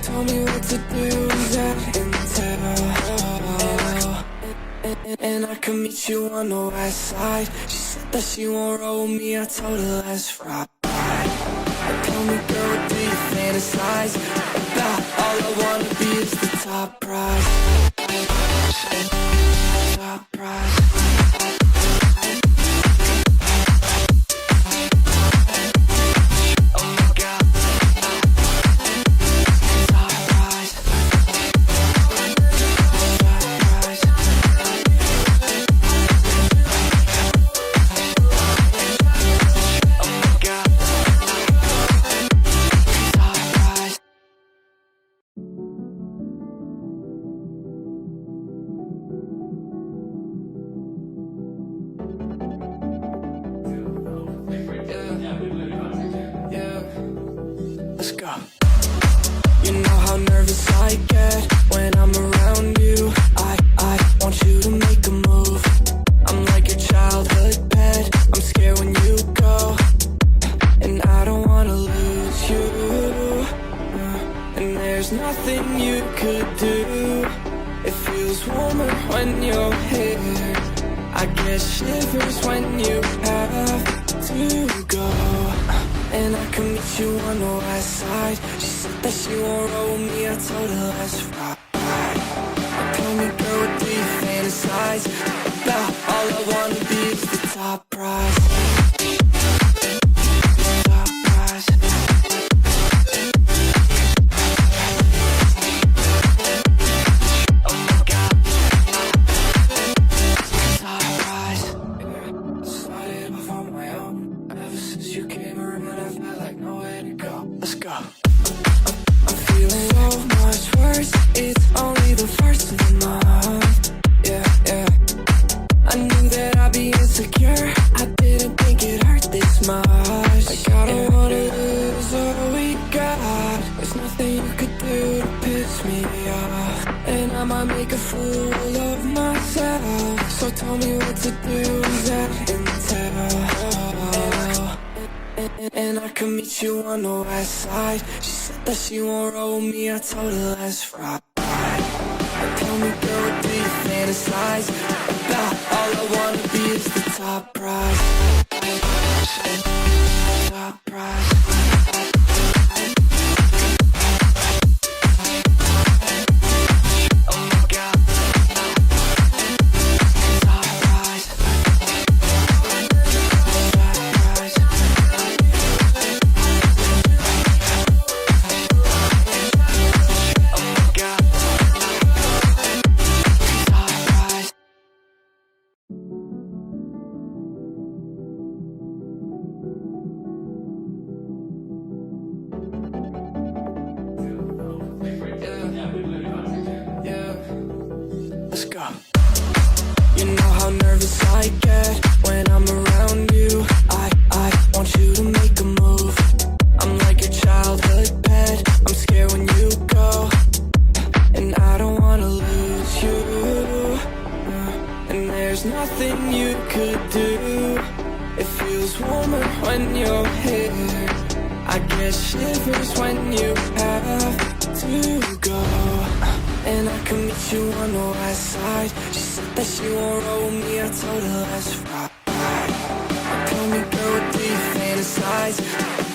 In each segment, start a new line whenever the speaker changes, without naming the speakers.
tell me what to do with that intel. And I can meet you on the west side. She said that she won't roll with me, I told her let's ride. Tell me, girl, what do you fantasize about? All I wanna be is the top prize. Top prize. Let's go. You know how nervous I get when I'm around you. I want you to make a move. I'm like your childhood pet. I'm scared when you go, and I don't wanna lose you. And there's nothing you could do. It feels warmer when you're here. I get shivers when you have to go. And I can meet you on the west side. She said that she won't roll with me, I told her let's ride. Tell me, girl, what do you fantasize about? All I wanna be is the top prize. Top prize. Oh my God. Top prize. Started off on my own. Ever since you came around, I felt like nowhere to go. Let's go. I'm feeling so much worse. It's only the first of the month. Yeah, yeah. I knew that I'd be insecure. I didn't think it hurt this much. Like I don't wanna lose all we got. There's nothing you could do to piss me off, and I might make a fool of myself. So tell me what to do with that intel. And I can meet you on the west side. She said that she won't roll with me, I told her let's ride. Tell me, girl, what do you fantasize about? All I wanna be is the top prize. Top prize. Let's go. You know how nervous I get when I'm around you. I want you to make a move. I'm like your childhood pet. I'm scared when you go, and I don't wanna lose you. And there's nothing you could do. It feels warmer when you're here. I get shivers when you have to go. And I can meet you on the west side. She said that she won't roll with me, I told her let's ride. Tell me, girl, what do you fantasize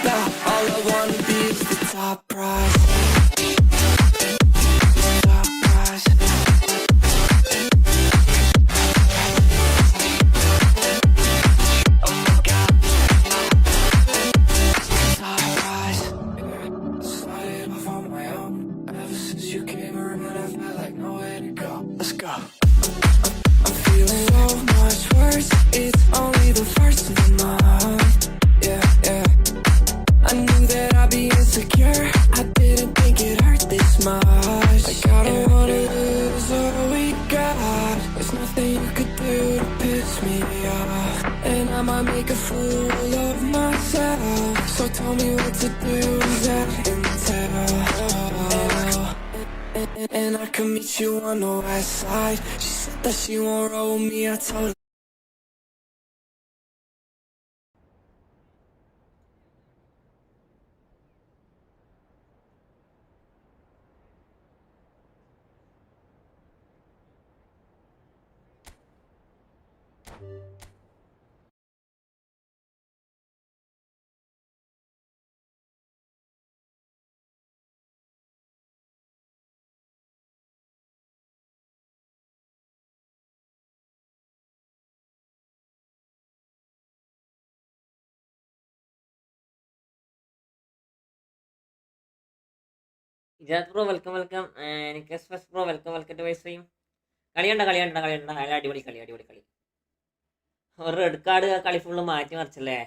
about? All I wanna be is the top prize. Top prize. Oh my God. Top prize. Started off on my own. Ever since you came around, I felt like nowhere to go. Let's go. I'm feeling so much worse. It's only the first of the month. Yeah, yeah. I knew that I'd be insecure. I didn't think it hurt this much. Like I don't wanna lose all we got. There's nothing you could do to piss me off, and I might make a fool of myself. So tell me what to do with that intel. And I can meet you on the west side. She said that she won't roll with me, I told her.
Ijad bro welcome welcome. നിക്കസ് first bro welcome welcome to my stream. കളിയുണ്ട നല്ല അടിപൊളി കളി അടിപൊളി കളി. ഒരു red card കളി full മാറ്റി മറിച്ചല്ലേ.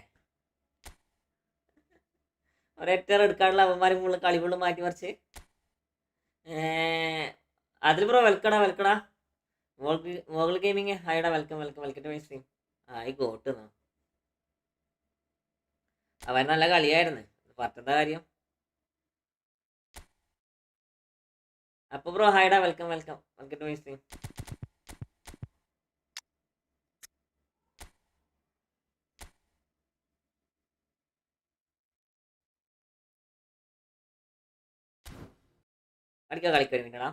ഒരൊറ്റ റെഡ് കാർഡിൽ അവന്മാർ ഫുള്ള് കളി ഫുള്ള് മാറ്റി മറിച്ച്. അതിൽ ബ്രോ വെൽക്കടാ വെൽക്കടാ. മോഗിൾ ഗെയിമിങ് ഹായടാ welcome welcome welcome to my stream. ആയി ഗോട്ട് അവൻ നല്ല കളിയായിരുന്നു, പറഞ്ഞ കാര്യം. അപ്പൊ ബ്രോ ഹായടാ welcome welcome welcome to my stream. കളിക്കരുന്നില്ലടാ.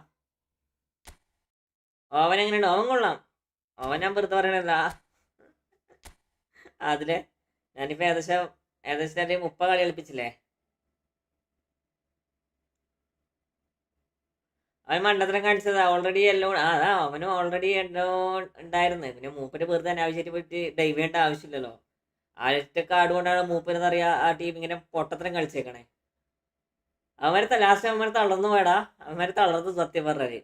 അവൻ എങ്ങനെയുണ്ട്? അവൻ കൊള്ളാം. അവൻ ഞാൻ വെറുതെ പറയണല്ല. അതില് ഞാനിപ്പോ ഏകദേശം 30 കളി കളിപ്പിച്ചില്ലേ. അവൻ മണ്ടത്തരം കാണിച്ചത് ഓൾറെഡി എല്ലാം. അതാ അവനും ഓൾറെഡി എല്ലാം ഉണ്ടായിരുന്നു. പിന്നെ മൂപ്പര് വെറുതെ അനാവശ്യമായിട്ട് പോയിട്ട് ഡൈവ് ചെയ്യേണ്ട ആവശ്യമില്ലല്ലോ. ആദ്യത്തെ കാർഡ് കൊണ്ടാണ് മൂപ്പരെന്ന് അറിയാ ആ ടീം ഇങ്ങനെ പൊട്ടത്തരം കളിച്ചേക്കണേ. അവന്മാരെ ലാസ്റ്റ് അവന്മാരെ തളർന്നു പോയടാ. അവന്മാരെ തളർന്നു സത്യം പറഞ്ഞത്.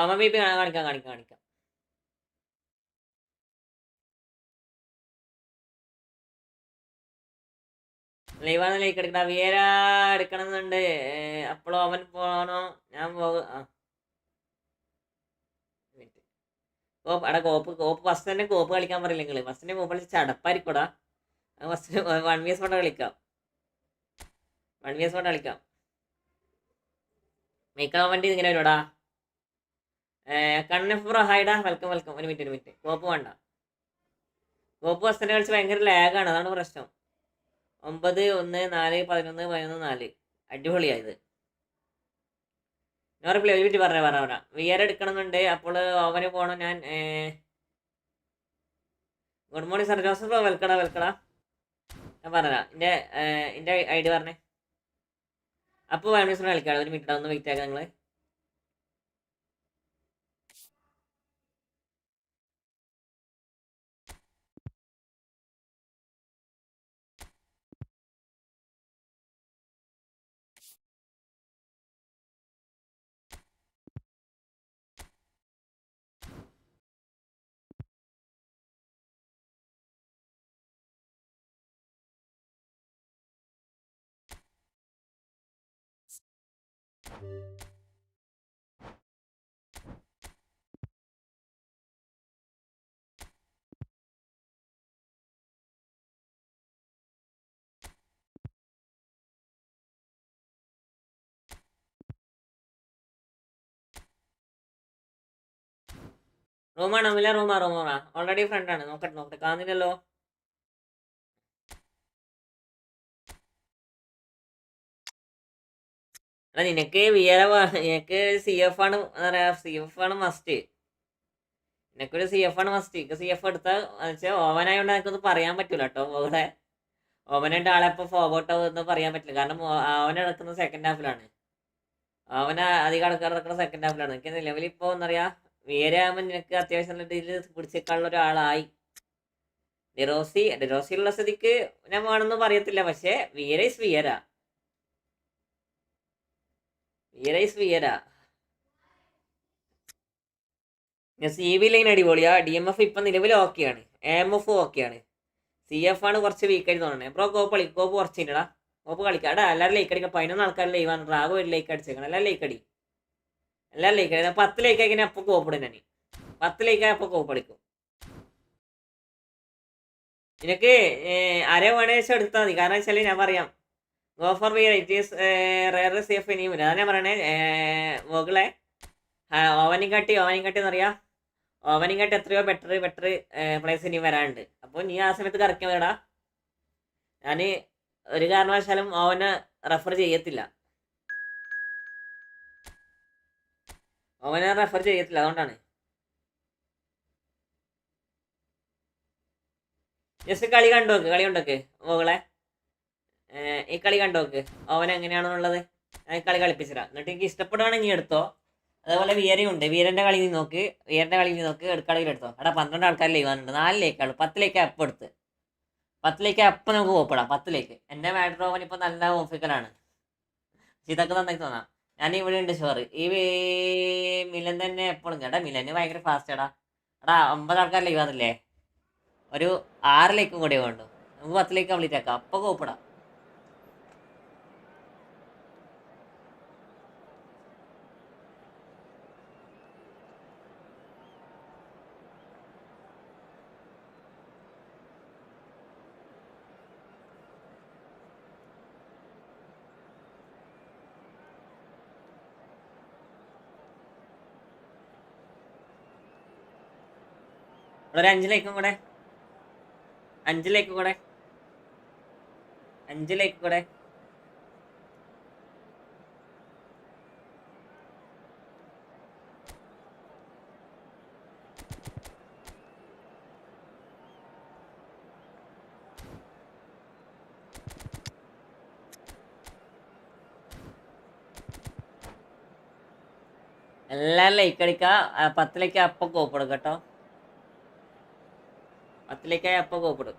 അവൻ ബി പി കാണിക്കാം. ലൈവാണ് ലൈക്ക് എടുക്കണ വിയര എടുക്കണമെന്നുണ്ട്. അപ്പോഴോ അവൻ പോകണോ ഞാൻ കോപ്പ് എടാ കോപ്പ് ഫസ്റ്റ് തന്നെ കോപ്പ് കളിക്കാൻ പറയില്ല നിങ്ങൾ. ഫസ്റ്റിന്റെ കോപ്പ് കളിച്ച് ചടപ്പായിരിക്കൂടാ. ഫസ്റ്റ് 1vs കൊണ്ട് കളിക്കാം. 1vs കൊണ്ട് കളിക്കാം. മേക്കാൻ വേണ്ടി ഇങ്ങനെ വരുവാടാ. കണ്ണഫ്രോ ഹൈഡാ വെൽക്കം വെൽക്കം. ഒരു മിനിറ്റ് കോപ്പ് വേണ്ട. കോപ്പ് ഫസ്റ്റിനെ കളിച്ച് ഭയങ്കര ലാഗാണ്, അതാണ് പ്രശ്നം. 9 1 4 11 11 4 അടിപൊളിയായത്. ഞാൻ റിപ്ലൈ ഒരു മിനിറ്റ് പറഞ്ഞ വിയർ എടുക്കണമെന്നുണ്ട്. അപ്പോൾ അവന് പോകണം ഞാൻ. Good morning sir Joseph. വെൽക്കടാ. ഞാൻ പറഞ്ഞ എൻ്റെ ഐ ഡി പറഞ്ഞേ. അപ്പോൾ 1 മിനിറ്റ് കളിക്കാം. ഒരു മിനിറ്റ് ഒന്ന് വെയിറ്റ് ആക്കാം നിങ്ങൾ. റൂമാണോ? വില റൂമാ ഓൾറെഡി ഫ്രണ്ടാണ്. നോക്കട്ടെ കാണുന്നില്ലല്ലോ. എടാ നിനക്ക് നിനക്ക് സി എഫ് ആണ് എന്താ പറയാ, സി എഫ് ആണ് മസ്റ്റ്. നിനക്കൊരു സി എഫ് ആണ് മസ്റ്റ്. സി എഫ് എടുത്താൽ വെച്ചാൽ ഓവനായോണ്ട് എനിക്കൊന്നും പറയാൻ പറ്റൂല കേട്ടോ. ഇവിടെ ഓവനായിട്ട് ആളെ ഇപ്പോൾ ഫോർവേഡ് ആവുമെന്ന് പറയാൻ പറ്റില്ല. കാരണം അവൻ നടക്കുന്നത് സെക്കൻഡ് ഹാഫിലാണ്. അവന് അധികം ആൾക്കാർ നടക്കുന്ന സെക്കൻഡ് ഹാഫിലാണ്. എനിക്ക് നിലവിൽ ഇപ്പോൾ എന്താ പറയാ വിയര ആകുമ്പോൾ നിനക്ക് അത്യാവശ്യം നല്ല രീതിയിൽ പിടിച്ചേക്കാനുള്ള ഒരാളായി. ഡിറോസിയുള്ള സ്ഥിതിക്ക് ഞാൻ വേണമെന്ന് പറയത്തില്ല. പക്ഷേ വിയര ഇസ് വിയര. സി വി ലൈൻ അടിപൊളിയാ. ഡി എം എഫ് ഇപ്പം നിലവിൽ ഓക്കെയാണ്. എം എഫ് ഓക്കെയാണ്. സി എഫ് ആണ് കുറച്ച് വീക്കായിട്ട് തോന്നണേ. ബ്രോ കോപ്പ് കുറച്ചിട്ടാ. കോപ്പ് കളിക്കാം. എടാ എല്ലാവരും ലൈക്ക് അടിക്കാം. 11 ആൾക്കാർ ലൈവാണ്. റാഗോ ഒരു ലൈക്ക് അടിച്ചേക്കണം. എല്ലാവരും ലൈക്ക് അടി. 10 ലൈക്ക് ആക്കി അപ്പോൾ കോപ്പിടും ഞാൻ. 10 ലൈക്കായി അപ്പോൾ കോപ്പ് അടിക്കും. നിനക്ക് അര വേണേശം എടുത്താൽ മതി. കാരണം വെച്ചാൽ ഞാൻ പറയാം, go for wear it is rare safe ഇനിയും. അതാണ് ഞാൻ പറയണേ. മുകളെ ഓവനിങ് കട്ടി എന്നറിയാം. ഓവനിങ് കട്ടി എത്രയോ ബെറ്റർ പ്ലേസ് ഇനി വരാനുണ്ട്. അപ്പോൾ നീ ആ സമയത്ത് കറക്കി വേടാ. ഞാൻ ഒരു കാരണവശാലും ഓവനെ റെഫർ ചെയ്യത്തില്ല. അതുകൊണ്ടാണ്. ജസ്റ്റ് കളി കണ്ടോക്ക് മോകളെ. ഈ കളി കണ്ടോക്ക് ഓവൻ എങ്ങനെയാണെന്നുള്ളത്. ഞാൻ കളി കളിപ്പിച്ചിരാം. എന്നിട്ട് എനിക്ക് ഇഷ്ടപ്പെടുകയാണെങ്കിൽ നീ എടുത്തോ. അതേപോലെ വീരയുണ്ട്. വീരന്റെ കളി നീ നോക്ക്. എടുക്കുകയാണെങ്കിൽ എടുത്തോ. എടാ 12 ആൾക്കാർ ലൈവ് വന്നിട്ടുണ്ട്. 4 ലേക്കാളു. 10 ലേക്ക് അപ്പം എടുത്ത്. 10 ലേക്ക് അപ്പം നമുക്ക് പോപ്പെടാം. 10 ലേക്ക്. എൻ്റെ മാഡ്രോ ഓവൻ ഇപ്പം നല്ല ഓഫിക്കലാണ്. ഇതൊക്കെ നന്നായി തോന്നാം. ഞാൻ ഇവിടെ ഉണ്ട് ഷുവർ. ഈ മിലൻ തന്നെ എപ്പോഴും കേട്ടാ. മിലന് ഭയങ്കര ഫാസ്റ്റ് എടാ. 9 ആൾക്കാർ ലൈവ് വന്നില്ലേ. ഒരു 6 ലേക്കും കൂടെ വേണ്ടു. നമുക്ക് 10 ലേക്ക് കംപ്ലീറ്റ് ആക്കാം. അപ്പം കോപ്പിടാം. ഒരു 5 ലേക്കും കൂടെ. 5 ലേക്ക് കൂടെ. എല്ലാരും ലൈക്ക് അടിക്ക. 10 ലേക്ക് അപ്പം കോപ്പിടും കേട്ടോ. 10 ലേക്കായി അപ്പം കോപ്പിടും.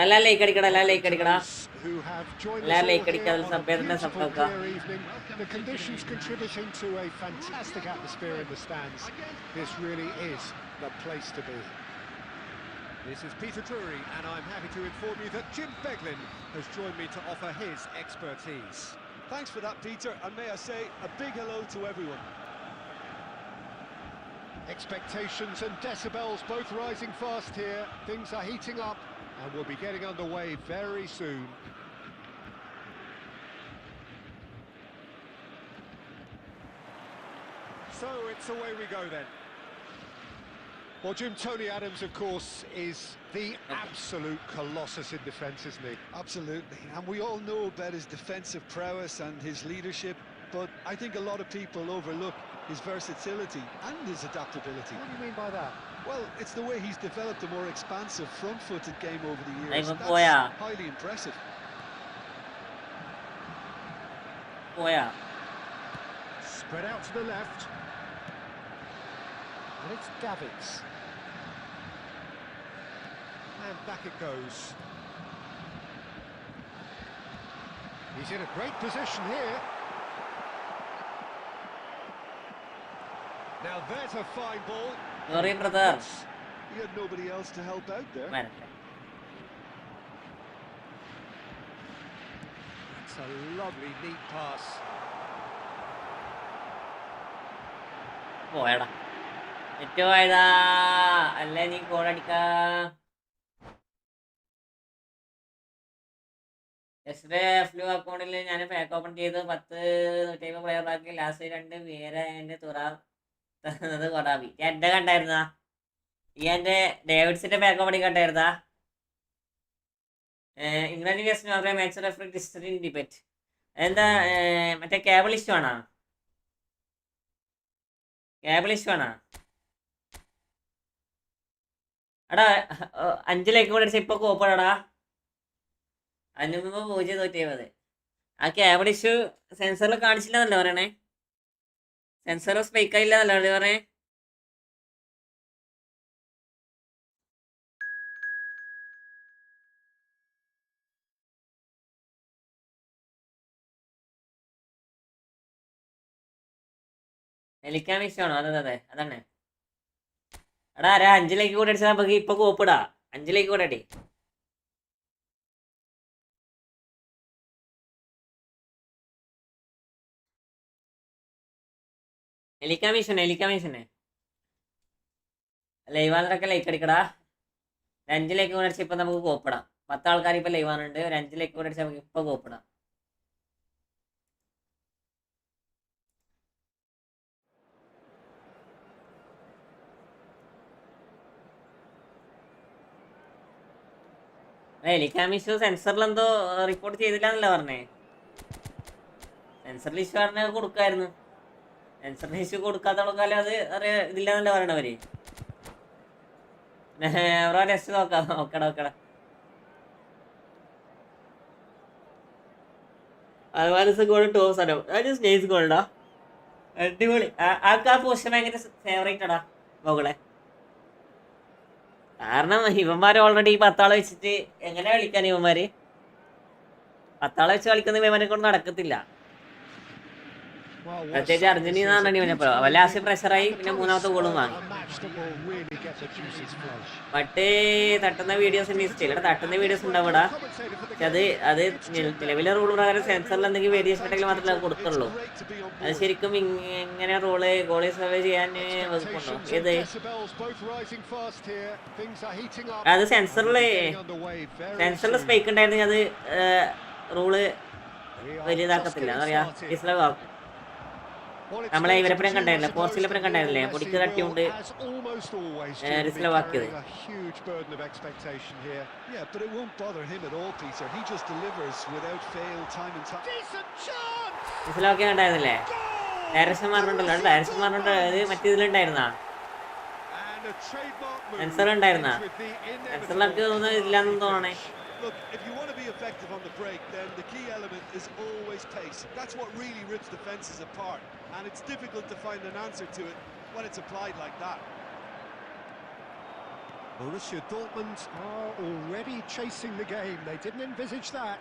എല്ലാരും ലൈക്ക് അടിക്കടാ. എല്ലാരും ലൈക്ക് അടിക്കാതെ സബ്ബേറിന്റെ സബ്ബാക്കാം.
The conditions contributing to a fantastic atmosphere in the stands. This really is the place to be.
This is Peter Drury, and I'm happy to inform you that Jim Beglin has joined me to offer his expertise.
Thanks for that, Peter, and may I say a big hello to everyone.
Expectations and decibels both rising fast here. Things are heating up and we'll be getting underway very soon.
So it's away we go then.
Well, Jim, Tony Adams, of course, is the absolute colossus in defence, isn't he?
Absolutely, and we all know about his defensive prowess and his leadership, but I think a lot of people overlook his versatility and his adaptability.
What do you mean by that?
Well, it's the way he's developed a more expansive front-footed game over the years.
That's
highly impressive.
Spread out to the left. And it's Davids.
And back it goes.
He's in a great position here.
Now there's a fine ball.
Sorry, brother.
He had nobody else to help out there.
It's a lovely, neat pass.
പോയടാ. പോയതാ. അല്ലേ നീ ഗോളടിക്ക. Yesterday flu അക്കൗണ്ടിൽ ഞാൻ pack open ചെയ്ത് 10 150 player ബാക്കി last 2 വീര എൻ്റെ തുറന്നത് കൊടാവി. എൻ്റെ കണ്ടായിരുന്നാ? ഈ എൻ്റെ ഡേവിഡ്സിന്റെ പാക്ക് ഓപ്പൺ കണ്ടായിരുന്നാ? England west Norway match referee ഡിസ്റ്ററിൻ ഡിബേറ്റ്. എന്താ മറ്റേ കേബിൾ ഇഷ്യൂ ആണോ? 5 ലേക്ക് കൂടെ അടിച്ച ഇപ്പൊ കോപ്പടാ. 0.070. ആ കേബിൾ ഇഷ്യൂ സെൻസറിൽ കാണിച്ചില്ലെന്നല്ലേ പറയണേ? സെൻസർ സ്പൈക്ക് ആയില്ലെന്നല്ലേ പറയണേ? എലിക്കാൻ വിഷയമാണോ? അതെ അതാണ്. 5 ലേക്ക് കൂടെ അടിച്ചാൽ നമുക്ക് ഇപ്പൊ കോപ്പിടാ. 5 ലേക്ക് കൂടെ അടി. എലിക്കാൻ മിഷനെ ലൈവാളൊക്കെ ലൈക്ക് അടിക്കടാ. 5 ലേക്ക് കൂടെ അടിച്ചാൽ ഇപ്പൊ നമുക്ക് കോപ്പിടാം. 10 ആൾക്കാർ ഇപ്പൊ ലൈവ് ആണുണ്ട്. ഒരു 5 ലൈക്ക് കൂടെ അടിച്ചാൽ നമുക്ക് ഇപ്പൊ കോപ്പിടാം. എലിക്കാം ഇഷ്യൂ സെൻസറിൽ എന്തോ റിപ്പോർട്ട് ചെയ്തില്ല എന്നല്ല പറഞ്ഞേ. സെൻസറിൽ ഇഷ്യൂ പറഞ്ഞ കൊടുക്കായിരുന്നു. സെൻസറിന് ഇഷ്യൂ കൊടുക്കാത്തോളക്കാലം അത് ഇതില്ല എന്നല്ല പറയണവര്. ടെസ്റ്റ് നോക്കാം. നോക്കടാ അതുപോലെ ഗോൾ ടോസ് ആണ്. നൈസ് ഗോൾഡാ, അടിപൊളി. ആൾക്ക് ആ പൊസിഷൻ ഭയങ്കര ഫേവറേറ്റ് ആടാ മകളെ. കാരണം ഇവന്മാർ ഓൾറെഡി 10 ആളെ വെച്ചിട്ട് എങ്ങനെ കളിക്കാൻ ഇവന്മാര് 10 ആളെ വെച്ച് കളിക്കുന്ന ഇവന്മാരെ കൊണ്ട് നടക്കത്തില്ല. പ്രത്യേകിച്ച് അർജന്റീന പറഞ്ഞാൽ ഇവനെപ്പോ ലാസ്റ്റ് പ്രഷറായി. പിന്നെ 3ാമത്തെ ഗോളും വാങ്ങി. ബട്ട് തട്ടുന്ന വീഡിയോസ് ഉണ്ട് ഇൻസ്റ്റയിൽ. തട്ടുന്ന വീഡിയോസ് ഉണ്ടാവും ഇവിടെ. പക്ഷെ അത് നിലവിലെ റൂൾ പ്രകാരം സെൻസറിൽ എന്തെങ്കിലും വേരിയേഷൻ ഉണ്ടെങ്കിൽ മാത്രമേ കൊടുത്തുള്ളൂ. അത് ശരിക്കും ഇങ്ങനെ റോള് ഗോളി സർവേ ചെയ്യാൻ വകുപ്പുണ്ടോ? ഏത് അത് സെൻസറിൽ സ്പൈക്ക് ഉണ്ടായിരുന്നെങ്കിൽ അത് റൂള് വലിയതാക്കത്തില്ല. എന്താ പറയാ, ഡിസ്ലവാക്കും. നമ്മളെ ഇവരെപ്പുറം കണ്ടായിരുന്നില്ല, പോർച്ചുഗലിനെപ്പുറം കണ്ടായിരുന്നില്ലേ, പൊടിക്ക് തട്ടിയുണ്ട് ഡിസ്ലവാക്കിയത്. ഡിസ്ലവാക്കിയ കണ്ടായിരുന്നില്ലേ? ഡയറക്ഷൻ മാറുന്നുണ്ടല്ലോ. ഡയറക്ഷൻ മാറുന്നുണ്ട്. അത് മറ്റേതിലുണ്ടായിരുന്നാ സെൻസർ ഉണ്ടായിരുന്നാ? സെൻസറിലൊക്കെ തോന്നുന്നത് ഇല്ലാന്ന് തോന്നണേ.
Look, if you want to be effective on the break, then the key element is always pace. That's what really rips defenses apart, and it's difficult to find an answer to it when it's applied like that.
Borussia Dortmund are already chasing the game. They didn't envisage that.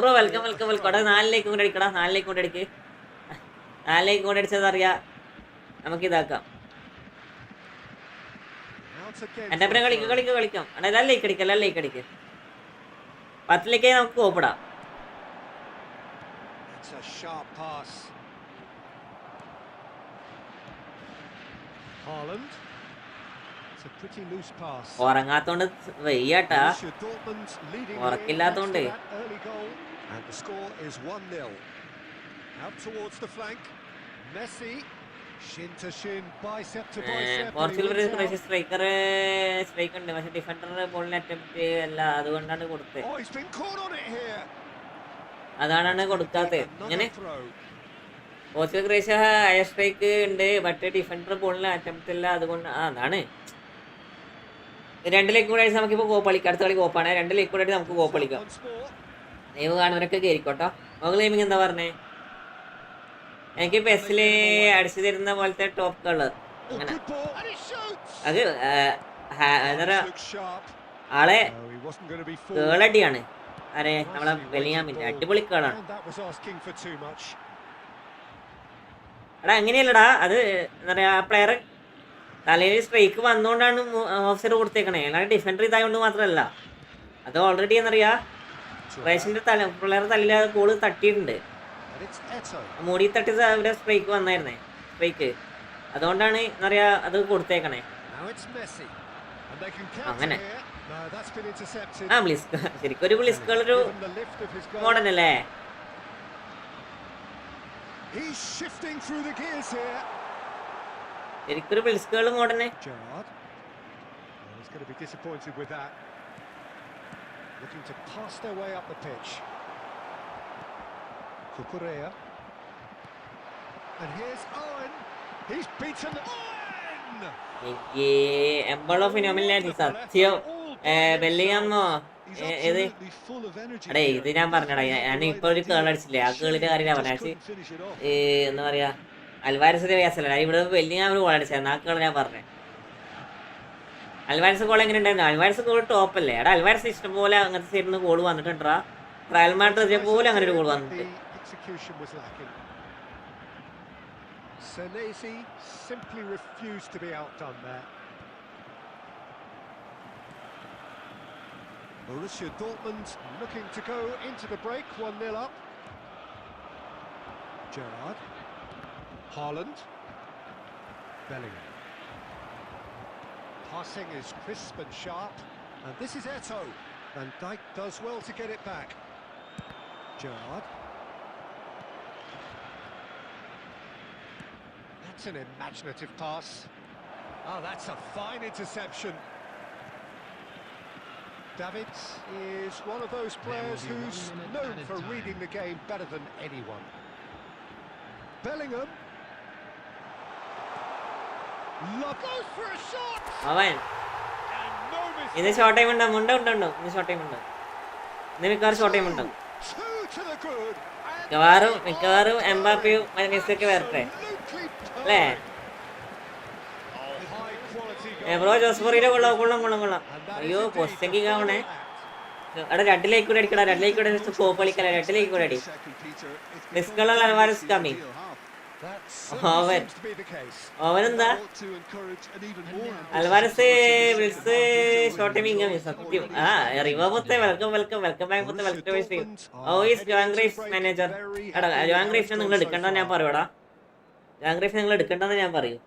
Bro welcome. അവിടെ 4 like കൊണ്ട് അടിക്കടാ. 4 like കൊണ്ട് അടിക്ക്. 4 like കൊണ്ട് അടിച്ചത് അറിയാം. നമുക്ക് ഇതാക്കാം. എന്റെ അപ്പുറം കളിക്കാം. എല്ലാം ലൈക്ക് അടിക്ക്. 10 ലൈക്കായി നമുക്ക് കോപ്പിടാം. ഉറങ്ങാത്തോണ്ട് വയ്യാട്ടാ, ഉറക്കില്ലാത്തോണ്ട്. പോർച്ചുഗൽ സ്ട്രൈക്ക് ഉണ്ട്, പക്ഷെ ഡിഫൻഡർ ബോളിന് അറ്റംപ്റ്റ് അല്ല, അതുകൊണ്ടാണ് കൊടുത്തത്. അതാണ് കൊടുക്കാത്തത്. ഇങ്ങനെ പോർച്ചുഗൽ ക്രൊയേഷ്യ ഹയർ സ്ട്രൈക്ക് ഉണ്ട്, ബട്ട് ഡിഫൻഡർ ബോളിന് അറ്റംപ്റ്റ് അല്ല, അതുകൊണ്ട് അതാണ്. 2 ലൈക്ക് കൂടെ നമുക്കിപ്പോൾ കോപ്പ് കളിക്കാം. അടുത്ത കളി കോപ്പാണ്. 2 ലൈക്ക് കൂടെ നമുക്ക് കോപ്പ് കളിക്കാം. ലൈവ് കാണുന്നവരൊക്കെ കയറിക്കോട്ടോ. മകൾ ഗെയിമിങ് എന്താ പറഞ്ഞേ? എനിക്ക് പെസ്സില് അടിച്ചു തരുന്ന പോലത്തെ ടോപ്പ് കളർ അങ്ങനെ. അത് എന്താ പറയാ, ആളെ കേളടിയാണ്. ആരെ? നമ്മളെ ബെല്ലിങ്ങാമിന്റെ അടിപൊളി കേളാണ്. എടാ അങ്ങനെയല്ലടാ, അത് എന്താ പറയാ, ആ പ്ലെയർ തലയിൽ സ്ട്രൈക്ക് വന്നുകൊണ്ടാണ് ഓഫ്സൈഡ് കൊടുത്തേക്കണേ. അല്ലാണ്ട് ഡിഫൻഡർ ഇതായതുകൊണ്ട് മാത്രമല്ല. അത് ഓൾറെഡി എന്നറിയാ റേഷന്റെ പിള്ളേർ തലയിൽ ആ ഗോള് തട്ടിയിട്ടുണ്ട്. മൂടി തട്ടി ഇവിടെ സ്ട്രൈക്ക് വന്നായിരുന്നേ, സ്ട്രൈക്ക്. അതുകൊണ്ടാണ് എന്നറിയാ അത് കൊടുത്തേക്കണേ. അങ്ങനെ ആ ബ്ലിസ്ക് ശരിക്കും ഒരു ബ്ലിസ്കുള്ളൊരു മോഡൽ അല്ലേ? ശരിക്കൊരു ബ്ലിസ്കുകൾ മോഡനെ.
Looking to pass their way up the pitch. Cucurella. And here's Owen. He's beaten Owen.
എംബൾ ഓഫ് ഫിനോമിനാലിറ്റി സത്യം. ബെല്ലിങ്ങാമോ ഏത്? അടേ ഇത് ഞാൻ പറഞ്ഞടാ, ഞാൻ ഇപ്പൊ ഒരു കേൾ അടിച്ചില്ലേ, ആ കേളിന്റെ കാര്യം ഞാൻ പറഞ്ഞു. എന്താ പറയാ, അൽവാരസിന്റെ വ്യാസല്ല, ഇവിടെ ബെല്ലിങ്ങാം ഒരു ഗോൾ അടിച്ചായിരുന്നു. ആ കേൾ ഞാൻ പറഞ്ഞേ. അൽവാരസ് ഗോൾ എങ്ങനെ ഉണ്ടായിരുന്നു? അൽവാരസ് ഗോൾ ടോപ്പല്ലേ? എടാ അൽവാരസ് ഇഷ്ടംപോലെ അങ്ങനത്തെ സൈഡിൽ നിന്ന് ഗോൾ വന്നിട്ടുണ്ടാ. ട്രയൽ മാഡ്രിഡ് പോലെ അങ്ങനെ ഒരു ഗോൾ വന്നിട്ട്.
Senesi simply refused to be outdone there. Borussia Dortmund looking to go into the break 1-0 up. Gerrard, Haaland, Bellingham. Passing is crisp and sharp. And this is Eto'o. Van Dijk does well to get it back. Gerrard. That's an imaginative pass. Oh, that's a fine interception. Davids is one of those players who's known for reading the game better than anyone. Bellingham. Look, goes for a shot.
അവൻ ഇന്ന് short time ഉണ്ടാവും. ഉണ്ടോ ഇന്ന് short time ഉണ്ടാവും. ഇന്ന് മിക്കവാറും short time ഉണ്ടാവും. മിക്കവാറും എംബാപ്പയും മെസ്സിയൊക്കെ വരട്ടെ അല്ലേ? ബ്രോ ജോസ്ഫോറിയിലെ കൊള്ളാം. അയ്യോ പോസ്റ്റെങ്കിൽ ആവണേ. അവിടെ രണ്ടിലേക്ക് കൂടെ അടിക്കടാ. കോപ്പ് കളിക്കല. രണ്ടിലേക്ക് കൂടെ അടി. മിസ്കള അൽവാരസ് കമ്മിങ്. ഓവനെന്താ അൽവാരസ് വിളിച്ച് ഷോർട്ട് ടൈമിങ് സത്യം. റിവോത്തെ വെൽക്കം ബാക്ക് മൊത്തം വെൽക്കം. ജോൺ ഗ്രേഫ്സ് മാനേജർ. എടാ ജോൺ ഗ്രേഫ്സിനെ നിങ്ങൾ എടുക്കണ്ടെന്ന് ഞാൻ പറയൂടാ. ജോൺ ഗ്രേഫ്സിനെ നിങ്ങൾ എടുക്കണ്ടെന്ന് ഞാൻ പറയൂ.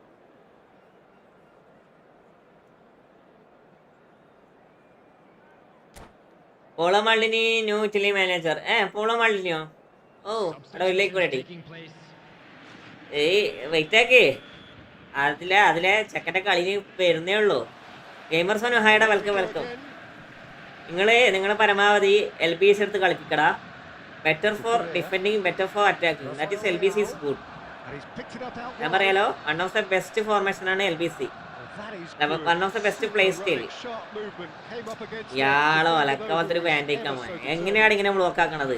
പോളോ മാൾഡിനി ന്യൂ ചില്ലി മാനേജർ. പോളോ മാൾഡിനിയോ? ഓ എടാ വലിലേക്ക് കൂടെ അടി. വെയിറ്റ് ആക്കേ. അതിലെ ചെക്കൻ്റെ കളിന് വരുന്നേ ഉള്ളൂ. ഗെയിമർസോൻ ഹായുടെ വെൽക്കം. നിങ്ങൾ പരമാവധി LBC എടുത്ത് കളിപ്പിക്കടാ. Better for defending, better for attacking. That is LBC is good. ഞാൻ പറയാലോ, one of the best formation ആണ് LBC. One of the best play style. ഇയാളോ അലക്കമത്തൊരു പാൻറ്റേക്കാൻ പോയി. എങ്ങനെയാണ് ഇങ്ങനെ ബ്ലോക്ക് ആക്കണത്?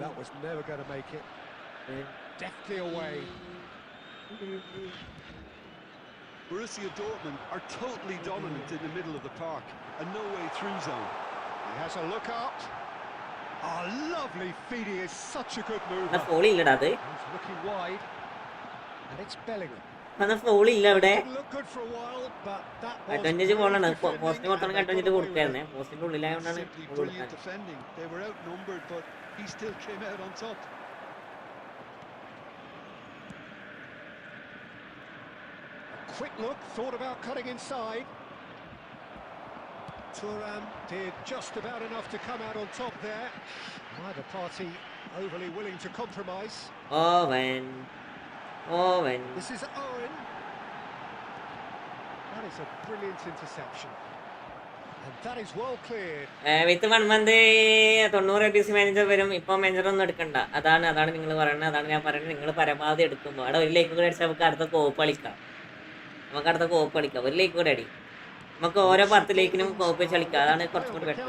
That was never going to make it. Deftly away.
Borussia Dortmund are totally dominant in the middle of the park, a no-way through zone.
He has a look up. Oh, lovely feed. He is such a good mover.
He's
looking wide. And it's Bellingham.
ഇവിടെ
Look good for a while, but that
advantage ബോളാണ്. പോസ്റ്റിന് പുറത്താണ് advantage കൊടുക്കായിരുന്നേ. പോസ്റ്റിന്റെ ഉള്ളിലായതുകൊണ്ടാണ്
brilliant defending. They were outnumbered, but he still came out on top.
A quick look, thought about cutting inside. Thuram did just about enough to come out on top there. Neither party overly willing to compromise.
Owen.
This is Owen. That is a brilliant interception. And that is well cleared.
With 1 month 90 LBC manager വരും. ഇപ്പോൾ manager ഒന്നും എടുക്കണ്ട. അതാണ് നിങ്ങൾ പറയുന്നത്. അതാണ് ഞാൻ പറയുന്നത്. നിങ്ങൾ പരമാവധി എടുക്കുമ്പോൾ അവിടെ ഒരു ലേക്ക് കൂടെ അടിച്ചാൽ നമുക്ക് അടുത്ത കോപ്പ് കളിക്കാം. ഒരു ലേക്ക് കൂടെ അടി. നമുക്ക് ഓരോ 10 ലേക്കിനും കോപ്പ് വെച്ച് കളിക്കാം. അതാണ് കുറച്ചും കൂടി ബെറ്റർ.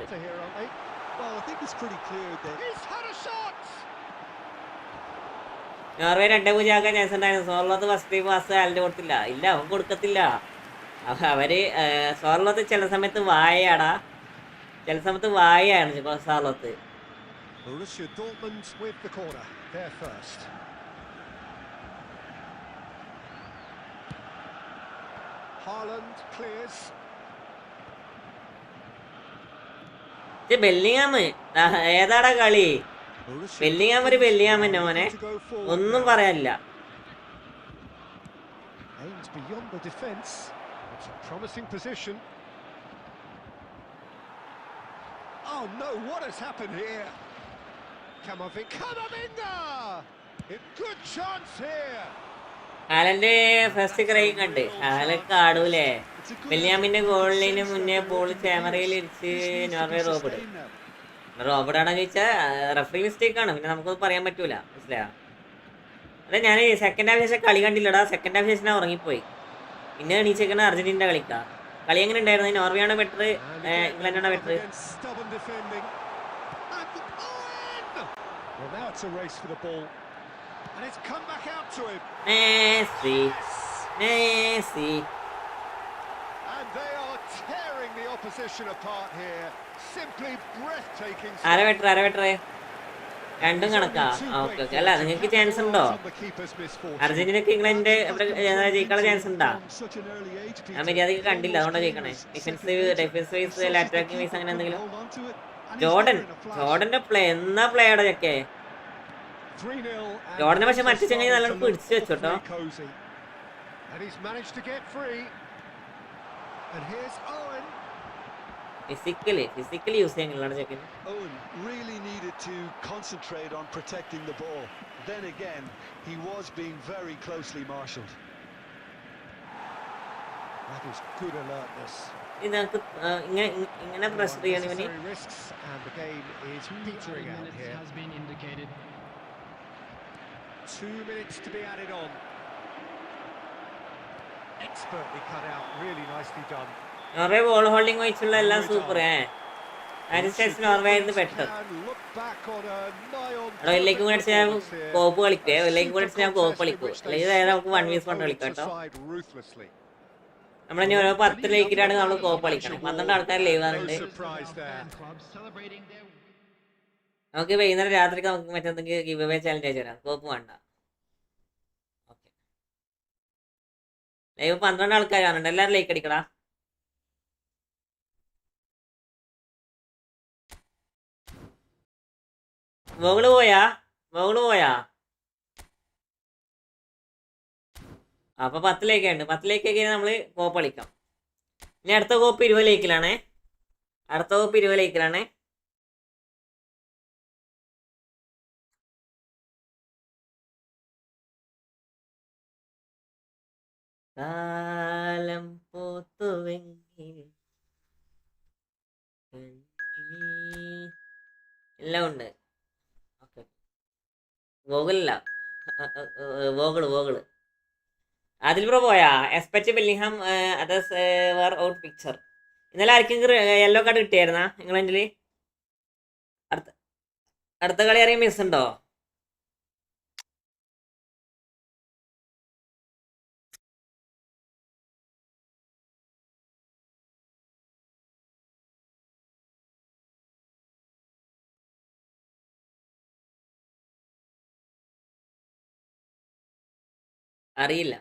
നോർവേ 2-0 ആക്കാൻ ചാൻസ് ഉണ്ടായിരുന്നു. സോർലോത്ത് ഫസ്റ്റ് പാസ് ആലിൻ്റെ കൊടുത്തില്ല. ഇല്ല, അവൻ കൊടുക്കത്തില്ല. അവര് സോർലോത്ത് ചില സമയത്ത് വായയാണ് Sorloth.
Borussia Dortmund with the corner. There first. Haaland clears.
Bellingham ഏതാടാ കളി? ബെല്ലിങ്ങാം മോനെ ഒന്നും പറയാനില്ല.
Aims beyond the defence. It's a promising position. Oh no, what has happened here? Camavinga! A good chance here.
ഹാലന്റെ first cry കണ്ട് ഹാലൊക്കെ ആടൂലേ. ബെല്ലിയാമിന്റെ ഗോളിന് മുന്നേ ബോൾ ക്യാമറയിൽ ഇരിച്ച് നോർവേ റോബർട്ടാണെന്ന് ചോദിച്ചാൽ റഫറി മിസ്റ്റേക്ക് ആണ്. പിന്നെ നമുക്കൊന്നും പറയാൻ പറ്റൂല. മനസ്സിലായോ? അതെ, ഞാൻ സെക്കൻഡ് ഹാഫ് ശേഷം കളി കണ്ടില്ലടാ. സെക്കൻഡ് ഹാഫ് ശേഷം ഞാൻ ഉറങ്ങിപ്പോയി. പിന്നെ എണീച്ചേക്കണ അർജന്റീന കളി എങ്ങനെ ഉണ്ടായിരുന്നു? നോർവേ ആണോ ബെറ്റർ, ഇംഗ്ലണ്ടാണോ better?
And it's come back out to him.
Messi.
And they are tearing the opposition apart here. Simply breathtaking.
ആരെ ബെറ്റർ? രണ്ടും കണക്കാ. ഓക്കെ. അല്ല, നിങ്ങൾക്ക് ചാൻസ് ഉണ്ടോ? അർജന്റീനക്ക് ഇംഗ്ലണ്ട് ജയിക്കാനുള്ള ചാൻസ് ഉണ്ടാ? ഞാൻ മര്യാദക്ക് കണ്ടില്ല, അതുകൊണ്ടാണ് ജയിക്കണേ. ഡിഫൻസ് വൈസ് അറ്റാക്കിംഗ് വൈസ് അങ്ങനെ എന്തെങ്കിലും?
And he's
Jordan
there in a flash.
ജോർഡന്റെ പ്ലേ എന്നാ പ്ലേയുടെ ഒക്കെ
3-0.
ജോർഡനെ പക്ഷെ മറ്റു ചെങ്ങായി നല്ലോണം പിടിച്ചു വെച്ചോട്ടോ.
And he's managed to get free. And here's Owen.
Physically use ചെയ്യാൻ ചെക്കന്.
Owen really needed to concentrate on protecting the ball. Then again, he was being very closely marshalled.
That is good alertness.
ഇത് നമുക്ക് ഇങ്ങനെ pressure ചെയ്യണം ഇവന്.
Risks and the game is petering out here.
Has been indicated.
2 minutes to be added on. Expertly cut out, really nicely done.
Norway ball holding വെച്ചുള്ള എല്ലാം super. Norway ആയിരുന്നു better. എടോ ഇതിലേക്കും കൂടെ അടിച്ച് ഞാൻ കോപ്പ് കളിക്കേ, ഇതിലേക്കും കൂടെ അടിച്ച് ഞാൻ കോപ്പ് കളിക്കും. അല്ലെങ്കിൽ നമുക്ക് 1v1 കളിക്കാം കേട്ടോ. നമ്മളിനി ഓരോ 10 ലൈക്കിലാണ് നമ്മൾ കോപ്പ് കളിക്കണം. 12 ആൾക്കാർ ലൈവ് ആകുന്നുണ്ട്. നമുക്ക് വൈകുന്നേരം രാത്രിക്ക് നമുക്ക് മറ്റെന്തെങ്കിലും ഗിവ് അവേ ചാലഞ്ച് അയച്ചു തരാം. കോപ്പ് വേണ്ട. ഓക്കെ, ലൈവ് 12 ആൾക്കാർ കാണുന്നുണ്ട്. എല്ലാവരും ലൈക്ക് അടിക്കടാ. മകള് പോയാ അപ്പൊ 10 ലൈക്കുണ്ട്. 10 ലൈക്കൊക്കെ നമ്മള് കോപ്പ് കളിക്കാം. ഇനി അടുത്ത കോപ്പ് 20 ലൈക്കിലാണേ. കാലം പോത്തുവെങ്കിൽ എല്ലാം ഉണ്ട്. ഓക്കെ, വോഗിളില്ല, വോഗിള് അതിൽ ബ്രോ പോയാ. എസ്പെക്ട് ബെല്ലിംഗ്ഹാം അതേഴ്സ് വർ ഔട്ട് പിക്ചർ. ഇന്നലെ ആർക്കെങ്കിലും യെല്ലോ കാർഡ് കിട്ടിയായിരുന്നാ നിങ്ങളെങ്കിൽ? അടുത്ത കളി അറിയാൻ മിസ് ഉണ്ടോ? അറിയില്ല.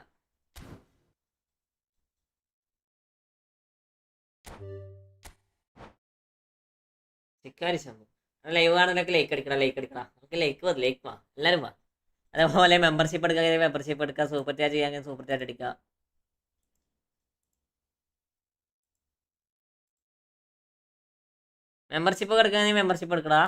ചിക്കാരി ശമ്പു ലൈവ് കാണുന്നൊക്കെ ലൈക്ക് അടിക്കണം. നമുക്ക് ലൈക്ക് വാ എല്ലാവരും വാ. അതേപോലെ മെമ്പർഷിപ്പ് എടുക്കുക, സൂപ്പർ ചാറ്റ് ചെയ്യാൻ സൂപ്പർ ചാറ്റ് അടിക്കുക. മെമ്പർഷിപ്പ് എടുക്കുക, മെമ്പർഷിപ്പ് എടുക്കടാ.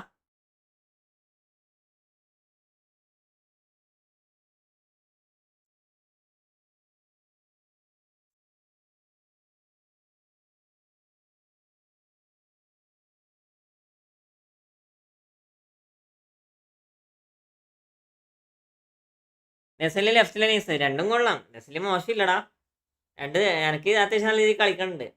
നെസല് ലെഫ്റ്റിലെ നൈസ് രണ്ടും കൊള്ളാം. നെസല് മോശമില്ലടാ. എനിക്ക് അത്യാവശ്യം നല്ല രീതിയിൽ കളിക്കണുണ്ട്.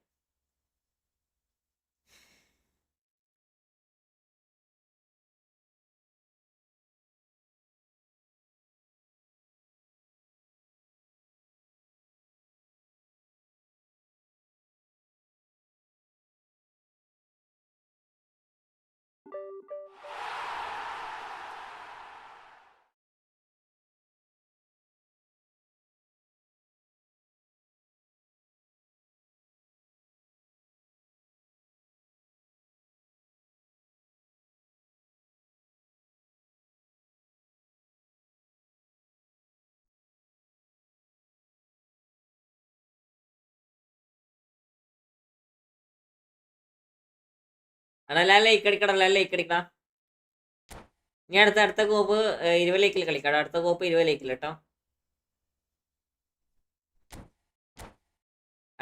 അതെല്ലാം ലൈക്ക് അടിക്കണം. ഇനി അടുത്ത കോപ്പ് 20 ലൈക്കിൽ കളിക്കാം. അടുത്ത കോപ്പ് 20 ലൈക്കിൽ കേട്ടോ.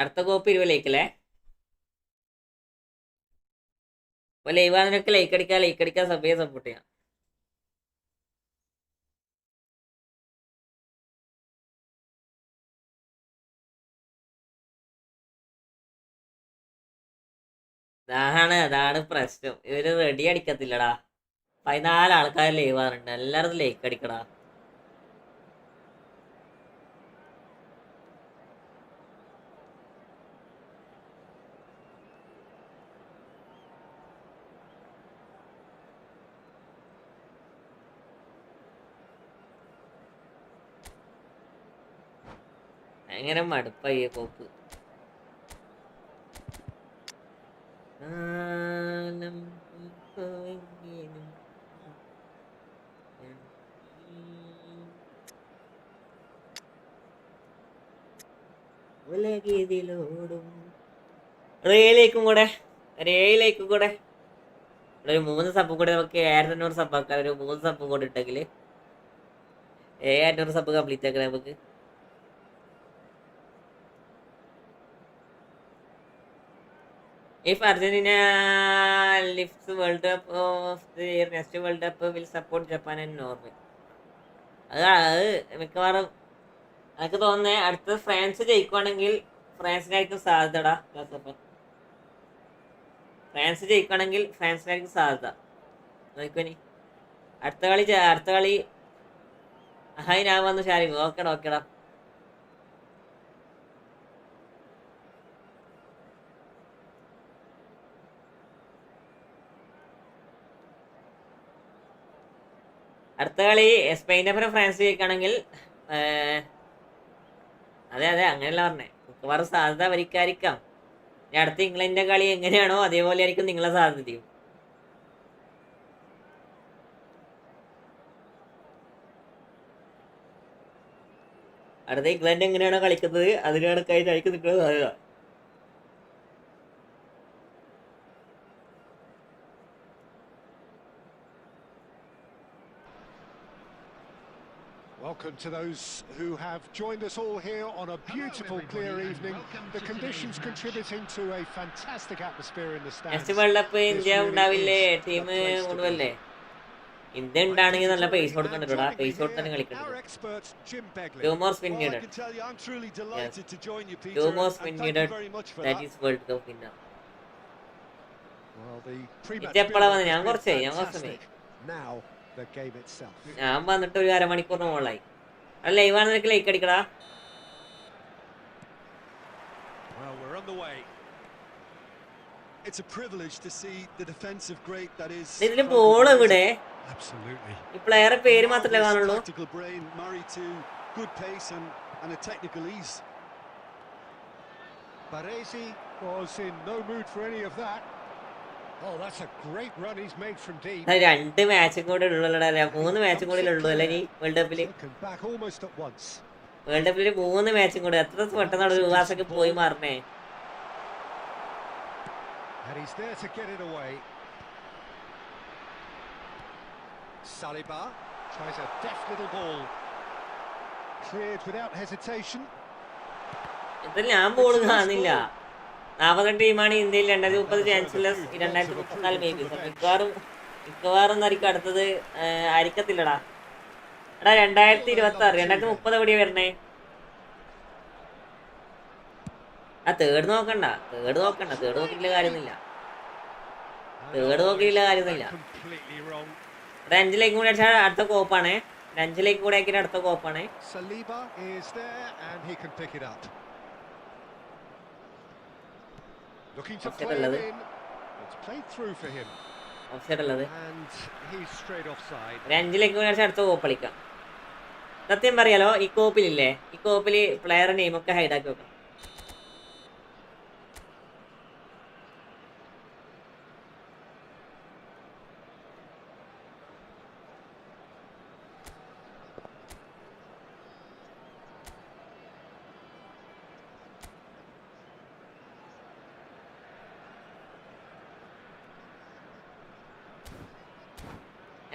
അടുത്ത കോപ്പ് 20 ലൈക്കില്ലേ. അപ്പൊ ലൈവ് ആണെന്നൊക്കെ ലൈക്ക് അടിക്കുക, സപ്പോർട്ട് ചെയ്യാം. അതാണ് പ്രശ്നം. ഇവര് റെഡി അടിക്കത്തില്ലടാ. 14 ആൾക്കാർ ലൈവ് ആറുണ്ട്. എല്ലാവരും ലൈക്ക് അടിക്കടാ. ഭയങ്കര മടുപ്പായി കോപ്പ്. ഉലകിതിലോടും റേയിലേക്കും കൂടെ ഒരു 3 സബ് കൂടെ നമുക്ക് 1500 സബ് ആക്കാം. ഒരു 3 സബ് കൂടെ ഇട്ടെങ്കിൽ 7500 സബ് കംപ്ലീറ്റ് ആക്കാം നമുക്ക്. If Argentina lifts World Cup of the year, next World Cup will support Japan and Norway. അത് മിക്കവാറും എനിക്ക് തോന്നുന്നത് അടുത്ത ഫ്രാൻസ് ജയിക്കുവാണെങ്കിൽ ഫ്രാൻസിനായിരിക്കും സാധ്യത. ഫ്രാൻസ് ജയിക്കുകയാണെങ്കിൽ ഫ്രാൻസിനായിരിക്കും സാധ്യത. നോക്കിക്കോനി അടുത്ത കളി ഹായ് ഞാൻ വന്നു ഷാരിഫ്. ഓക്കേടാ അടുത്ത കളി സ്പെയിൻ്റെ അപ്പുറം ഫ്രാൻസ് ജയിക്കുകയാണെങ്കിൽ അതെ അങ്ങനെയല്ല പറഞ്ഞേ, മിക്കവാറും സാധ്യത അവരിക്കായിരിക്കാം. ഇനി അടുത്ത ഇംഗ്ലണ്ടിൻ്റെ കളി എങ്ങനെയാണോ അതേപോലെ ആയിരിക്കും നിങ്ങളെ സാധ്യതയും. അടുത്ത ഇംഗ്ലണ്ട് എങ്ങനെയാണോ കളിക്കുന്നത് അതിന് കണക്കായിട്ടായിരിക്കും നിൽക്കുന്നത് സാധ്യത.
Welcome to those who have joined us all here on a beautiful, clear evening. The conditions contributing to a fantastic atmosphere in the stands.
Next world cup India ഉണ്ടാവില്ലേ? ടീം കൊണ്ടുവല്ലേ? ഇന്ത്യ ഉണ്ടാണെങ്കിൽ നല്ല പൈസ കൊടുക്കണ്ടോടാ. പൈസ കൊടുത്താണ് കളിക്കുന്നത്. 2 more spin needed. Yes. 2 more spin needed. That is World Cup winner. ഇതെപ്പോഴാ വന്നത്? ഞാൻ കുറച്ച് സമയം ഞാൻ വന്നിട്ട് ഒരു അരമണിക്കൂറിന് മുകളിലായി. അത് ലൈവാണ്. നിനക്ക് ലൈക്ക് അടിക്കടാ. ഇതില് ബോൾ എവിടെ? ഈ പ്ലെയറെ പേര് മാത്രമല്ലേ കാണുള്ളൂ.
Baresi was in no mood for any of that. Oh, that's a great run he's made from deep.
2 മാച്ചും കൂടെ ഉള്ളൂടാ. 3 മാച്ചും കൂടെ ഉള്ളൂ അല്ലേ ഈ വേൾഡ് കപ്പില്? വേൾഡ് കപ്പില് 3 മാച്ചും കൂടെ. എത്ര പെട്ടെന്ന് ഒരു ക്ലാസ്സൊക്കെ പോയി മാറണേ.
And he's there to get it away. Saliba tries a deft little ball. Cleared without hesitation.
ഇതിൽ ഞാൻ ബോൾ കാണില്ല. 48 ടീമാണ് ഇന്ത്യയിൽ. 2030 ചാൻസുള്ള 2034 മേ ബി. മിക്കവാറും ആയിരിക്കും അടുത്തത്. ആയിരിക്കത്തില്ലടാ. എടാ 2026 2030 എവിടെയാ വരണേ? തേർഡ് നോക്കണ്ട. തേർഡ് നോക്കിയില്ല കാര്യമൊന്നുമില്ല. 5 ലേക്ക് കൂടെ അടിച്ചാൽ അടുത്ത കോപ്പാണേ. 5 ലേക്ക് കൂടെ ആക്കിയിട്ട് അടുത്ത കോപ്പാണേ.
Saliba is there and he can pick it up. Looking to play it in. It's played through for him.
Offside ഉള്ളത്.
And he's straight offside.
5 ലേക്ക് കൂടെ അടിച്ചാൽ അടുത്ത കോപ്പ് കളിക്കാം. സത്യം പറയാലോ, ഈ കോപ്പിലില്ലേ, ഈ കോപ്പിൽ പ്ലെയർ നെയിമൊക്കെ ഹൈഡാക്കി വെക്കണം.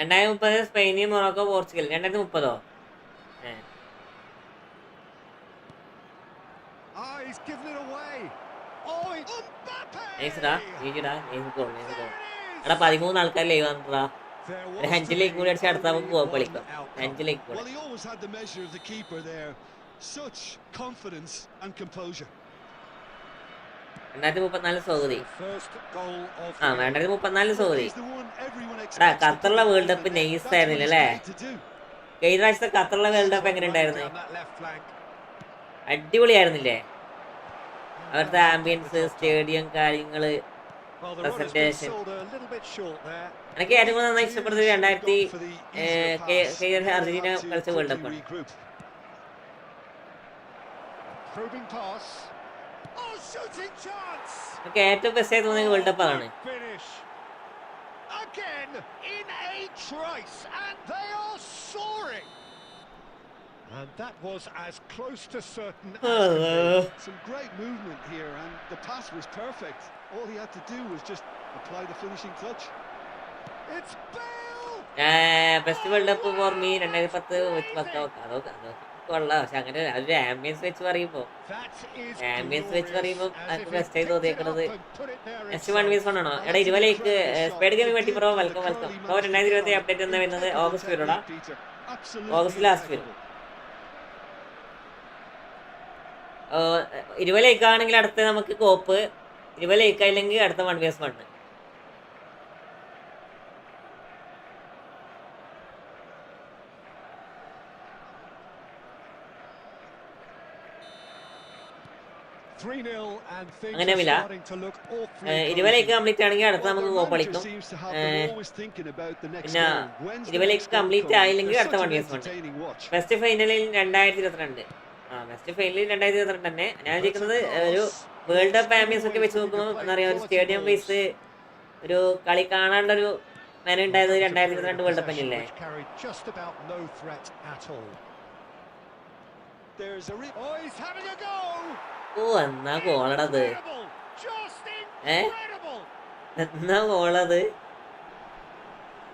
$2030 Spain, Morocco, Portugal. 2030
He's given it away. Oh,
നൈസ്ഡാ. എടാ 13 ആൾക്കാർ ലൈവ് വന്നിട്ടാ. ഒരു 5 ലേക്ക് കൂടി അടിച്ച് അടുത്ത നമുക്ക് കോപ്പ് കളിക്കാം. 5 ലേക്ക് കൂടെ. 2034 സൗദി. 2034 സൗദി. എടാ ഖത്തറിലെ വേൾഡ് കപ്പ് നൈസ് ആയിരുന്നില്ല അല്ലേ? കഴിഞ്ഞ പ്രാവശ്യത്തെ ഖത്തറിലെ വേൾഡ് കപ്പ് എങ്ങനെ ഉണ്ടായിരുന്നു? അടിപൊളിയായിരുന്നില്ലേ? അവരുടെ ആംബിയൻസ്, സ്റ്റേഡിയം, കാര്യങ്ങള്, പ്രസന്റേഷൻ. എനിക്ക് ഏറ്റവും കൂടുതൽ നന്നായി ഇഷ്ടപ്പെടുന്നത് 2000 അർജന്റീന കളിച്ച വേൾഡ് കപ്പാണ്. എനിക്ക് ഏറ്റവും ബെസ്റ്റ് ആയി തോന്നിയ വേൾഡ് കപ്പ് ആണ്.
again in a trice, and they are soaring. And that was as close to certain as can be.
Some great movement here, and the pass was perfect. All he had to do was just apply the finishing touch.
It's Bale!
Best world cup for me 2010 അതൊക്കെ കൊള്ളാം. പക്ഷെ അങ്ങനെ ഒരു ambience വെച്ച് പറയുമ്പോൾ നമുക്ക് best ആയി തോന്നിയേക്കുന്നത് next 1v1 ആണോ? എടാ 20 സ്പേഡ് ഗെയിമിംഗ് വേണ്ടി ബ്രോ വെൽക്കം. ബ്രോ 2020 അപ്ഡേറ്റ് എന്ന് വരുന്നത് ഓഗസ്റ്റ് വരും. ഓഗസ്റ്റ് ലാസ്റ്റ് വരും. 20 ആണെങ്കിൽ അടുത്ത നമുക്ക് കോപ്പ്, 20 ആയില്ലെങ്കിൽ അടുത്ത 1v1. അങ്ങനെയാവില്ല. 20 കംപ്ലീറ്റ് ആണെങ്കിൽ അടുത്ത നമുക്ക് കോപ്പ് കളിക്കും. പിന്നെ 20 കംപ്ലീറ്റ് ആയില്ലെങ്കിൽ അടുത്ത 1v1. ബെസ്റ്റ് ഫൈനലിൽ 2022. ബെസ്റ്റ് ഫൈനലിൽ 2022 തന്നെ. ഞാൻ ചോദിക്കുന്നത് ഒരു വേൾഡ് കപ്പ് ആംബിയൻസ് ഒക്കെ വെച്ച് നോക്കുമ്പോൾ എന്താ പറയുക, ഒരു സ്റ്റേഡിയം ബേസ് ഒരു കളി കാണാനുള്ളൊരു മെന ഉണ്ടായത് 2022 വേൾഡ് കപ്പ് തന്നെയല്ലേ? ഓ എന്നാ ഗോളടത്, എന്നാ ഗോളത്.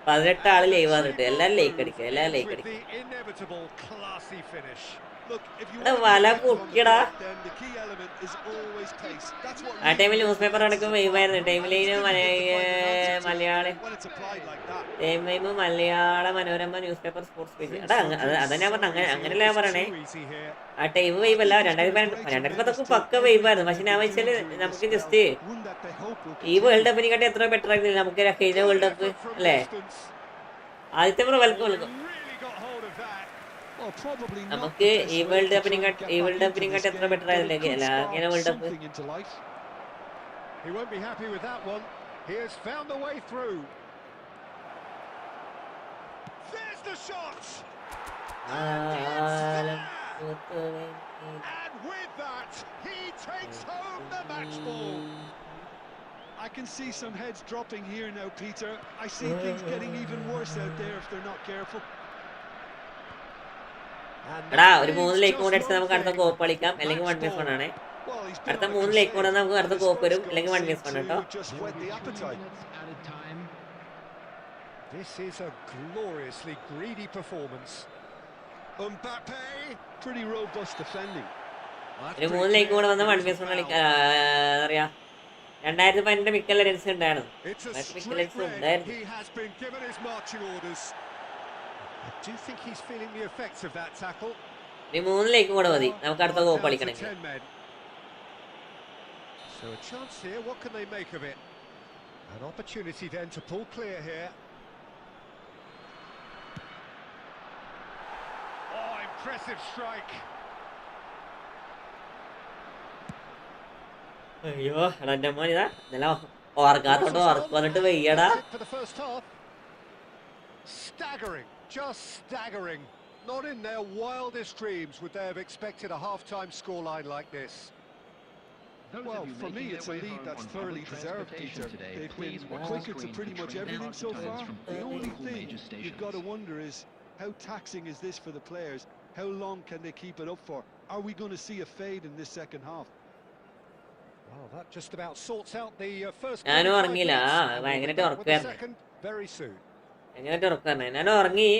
18 ആള് ലൈവ് വന്നിട്ട് എല്ലാരും ലൈക്ക് അടിക്കുക, എല്ലാരും ലൈക്ക് അടിക്കുക. വല പൊക്കിയടാ. ആ ടൈമിൽ ന്യൂസ് പേപ്പർ അടക്കം വൈവായിരുന്നു. Malayala Manorama news paper sports page. അതാ ഞാൻ പറഞ്ഞ അങ്ങനെയല്ല പറയണേ. ആ ടൈം വൈബല്ല. 2010 പക്ക വൈബായിരുന്നു. പക്ഷെ ഞാൻ വെച്ചാല് നമുക്ക് ജസ്റ്റ് ഈ വേൾഡ് കപ്പിനെക്കാട്ടി എത്ര ബെറ്റർ ആയിരുന്നില്ല നമുക്ക് കഴിഞ്ഞ വേൾഡ് കപ്പ് അല്ലേ? ആദ്യത്തെ വെൽക്കം നമുക്ക് ഈ വേൾഡ് കപ്പിനെക്കാട്ടി എത്ര ബെറ്റർ ആയിരുന്നില്ലേ ഇങ്ങനെ world cup?
I can see some heads dropping here now, Peter. I see things getting even worse out there if they're not careful.
എടാ ഒരു 3 ലൈക്ക് കൂടെ അടിച്ചാൽ നമുക്ക് അടുത്ത കോപ്പ് കളിക്കാം, അല്ലെങ്കിൽ 1v1 ആണ്. അടുത്ത 3 ലൈക്ക് കൂടെ നമുക്ക് അടുത്ത കോപ്പ് വരും, അല്ലെങ്കിൽ 1v1 കേട്ടോ.
This is a gloriously greedy performance. Mbappe,
pretty robust defending.
ഒരു 3 ലൈക്ക് കൂടെ വന്ന 1v1 കളിക്കാം. അറിയാ 2018 മിക്കൽ ലെൻസ് ഉണ്ടായിരുന്നു. മിക്കൽ ലെൻസ് ഉണ്ടായിരുന്നു.
I do think he's feeling the effects of that tackle.
ഈ 3 ലൈക്ക് കൂടെ മതി നമുക്ക് അടുത്ത കോപ്പ് കളിക്കണമെങ്കിൽ.
So a chance here, what can they make of it? An opportunity then to pull clear here. Oh, impressive strike.
അയ്യോ എടാ എൻ്റെ മോൻ ഇതാ ഇന്നലെ ഓർക്കാത്തോട്ട് ഓർക്ക് വന്നിട്ട് വയ്യടാ.
Staggering, just staggering. Not in their wildest dreams would they have expected a half-time scoreline like this.
Well, for me, it's a lead that's thoroughly deserved, Peter. They've been quicker to pretty much everything so far. The only thing you've got to wonder is, how taxing is this for the players? How long can they keep it up for? Are we going to see a fade in this second half?
Well, that just about sorts out the first.
ഞാനും ഉറങ്ങിയില്ല, ഭയങ്കരമായിട്ട് ഉറക്കുമായിരുന്നു.
Very soon.
ഭയങ്കരമായിട്ട് ഉറക്കായിരുന്നു. ഞാൻ ഉറങ്ങി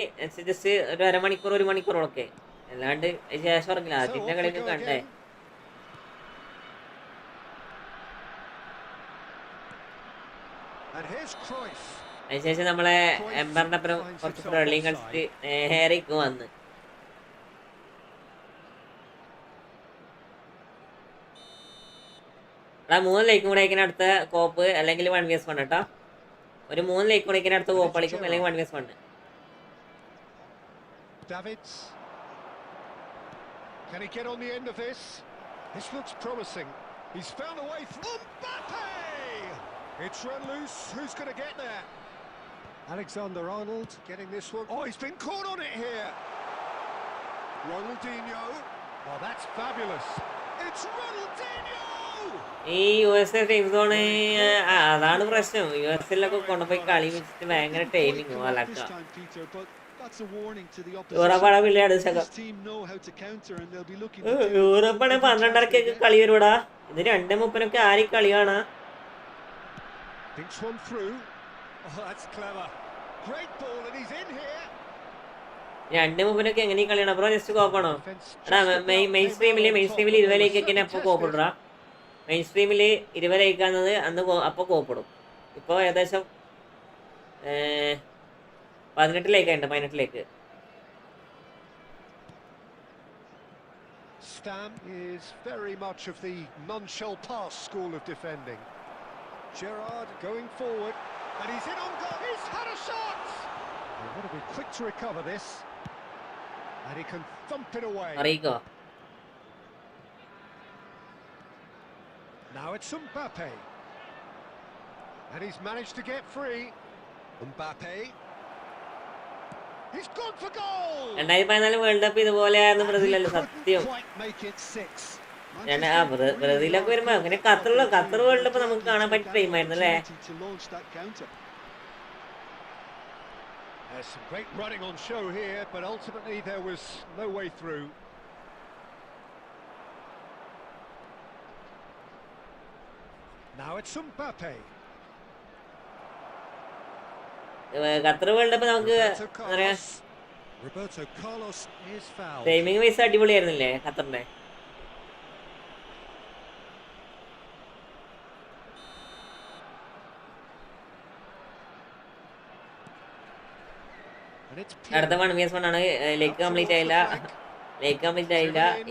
just ഒരു അരമണിക്കൂർ 1 മണിക്കൂറോളൊക്കെ, അല്ലാണ്ട് അതിന് ശേഷം ഉറങ്ങില്ല. അതിന്റെ കളിയൊക്കെ കണ്ടേ. അതിനുശേഷം നമ്മളെ എംബറിന്റെ അപ്പുറം കുറച്ച് ഫ്രണ്ട്ലി കളിച്ചിട്ട് നേരേക്ക് വന്ന് എടാ 3 ലൈക്കും കൂടെ അയക്കുന്ന അടുത്ത കോപ്പ്, അല്ലെങ്കിൽ 1v1 കേട്ടോ. ഒരു 3 ലൈക്ക് കൂടെ അയക്കുന്ന അടുത്ത കോപ്പ് കളിക്കും, അല്ലെങ്കിൽ 1v1.
Davids, can he get on the end of this? This looks promising. He's found a way through. Mbappe! It's run loose. Who's going to get there? Alexander-Arnold getting this one. Oh, he's been caught on it here. Ronaldinho. Oh, that's fabulous. It's Ronaldinho!
ഈ U S A time zone അതാണ് പ്രശ്നം. U S എല്ലൊക്കെ കൊണ്ടുപോയി കളി വെച്ചിട്ട് ഭയങ്കര timing അലക്ക യൂറോപ്പാണ് പിള്ളേട് യൂറോപ്പാണ് 12:30 കളി വരുവാടാ. ഇത് 2:30 ആരും കളി കാണാ.
Thinks one through. Oh, that's clever. Great ball and he's in here.
2:30 എങ്ങനെ കളിയാണ് അപ്പൊ ജസ്റ്റ് കോപ്പാണോ? എടാ മെയിൻ സ്ട്രീമില് 20 അപ്പൊ കോപ്പിടാ. മെയിൻ സ്ട്രീമില് 20 അന്ന് അപ്പൊ കോപ്പിടും. ഇപ്പൊ ഏകദേശം 18
Stam is very much of the non-shell pass school of defending. Gerrard going forward, and he's in on goal. He's had a shot. He's got to be quick to recover this, and he can thump it away.
അറിയിക്കോ?
Now it's Mbappe, and he's managed to get free. Mbappe, he's gone for goal.
2014 world cup ഇതുപോലെയായിരുന്നു ബ്രസീലല്ലേ സത്യം. ബ്രസീലൊക്കെ വരുമ്പോ അങ്ങനെ Qatar world cup നമുക്ക് കാണാൻ പറ്റിയ ടൈമായിരുന്നു അല്ലേ?
There's some great running on show here, but ultimately there was no way through. Now it's Mbappe.
Qatar world cup നമുക്ക്
Roberto Carlos is fouled.
Timing wise അടിപൊളിയായിരുന്നില്ലേ ഖത്തറിന്റെ? അടുത്ത 1vs1 ആണ്. ലേക്ക് കംപ്ലീറ്റ് ആയില്ല.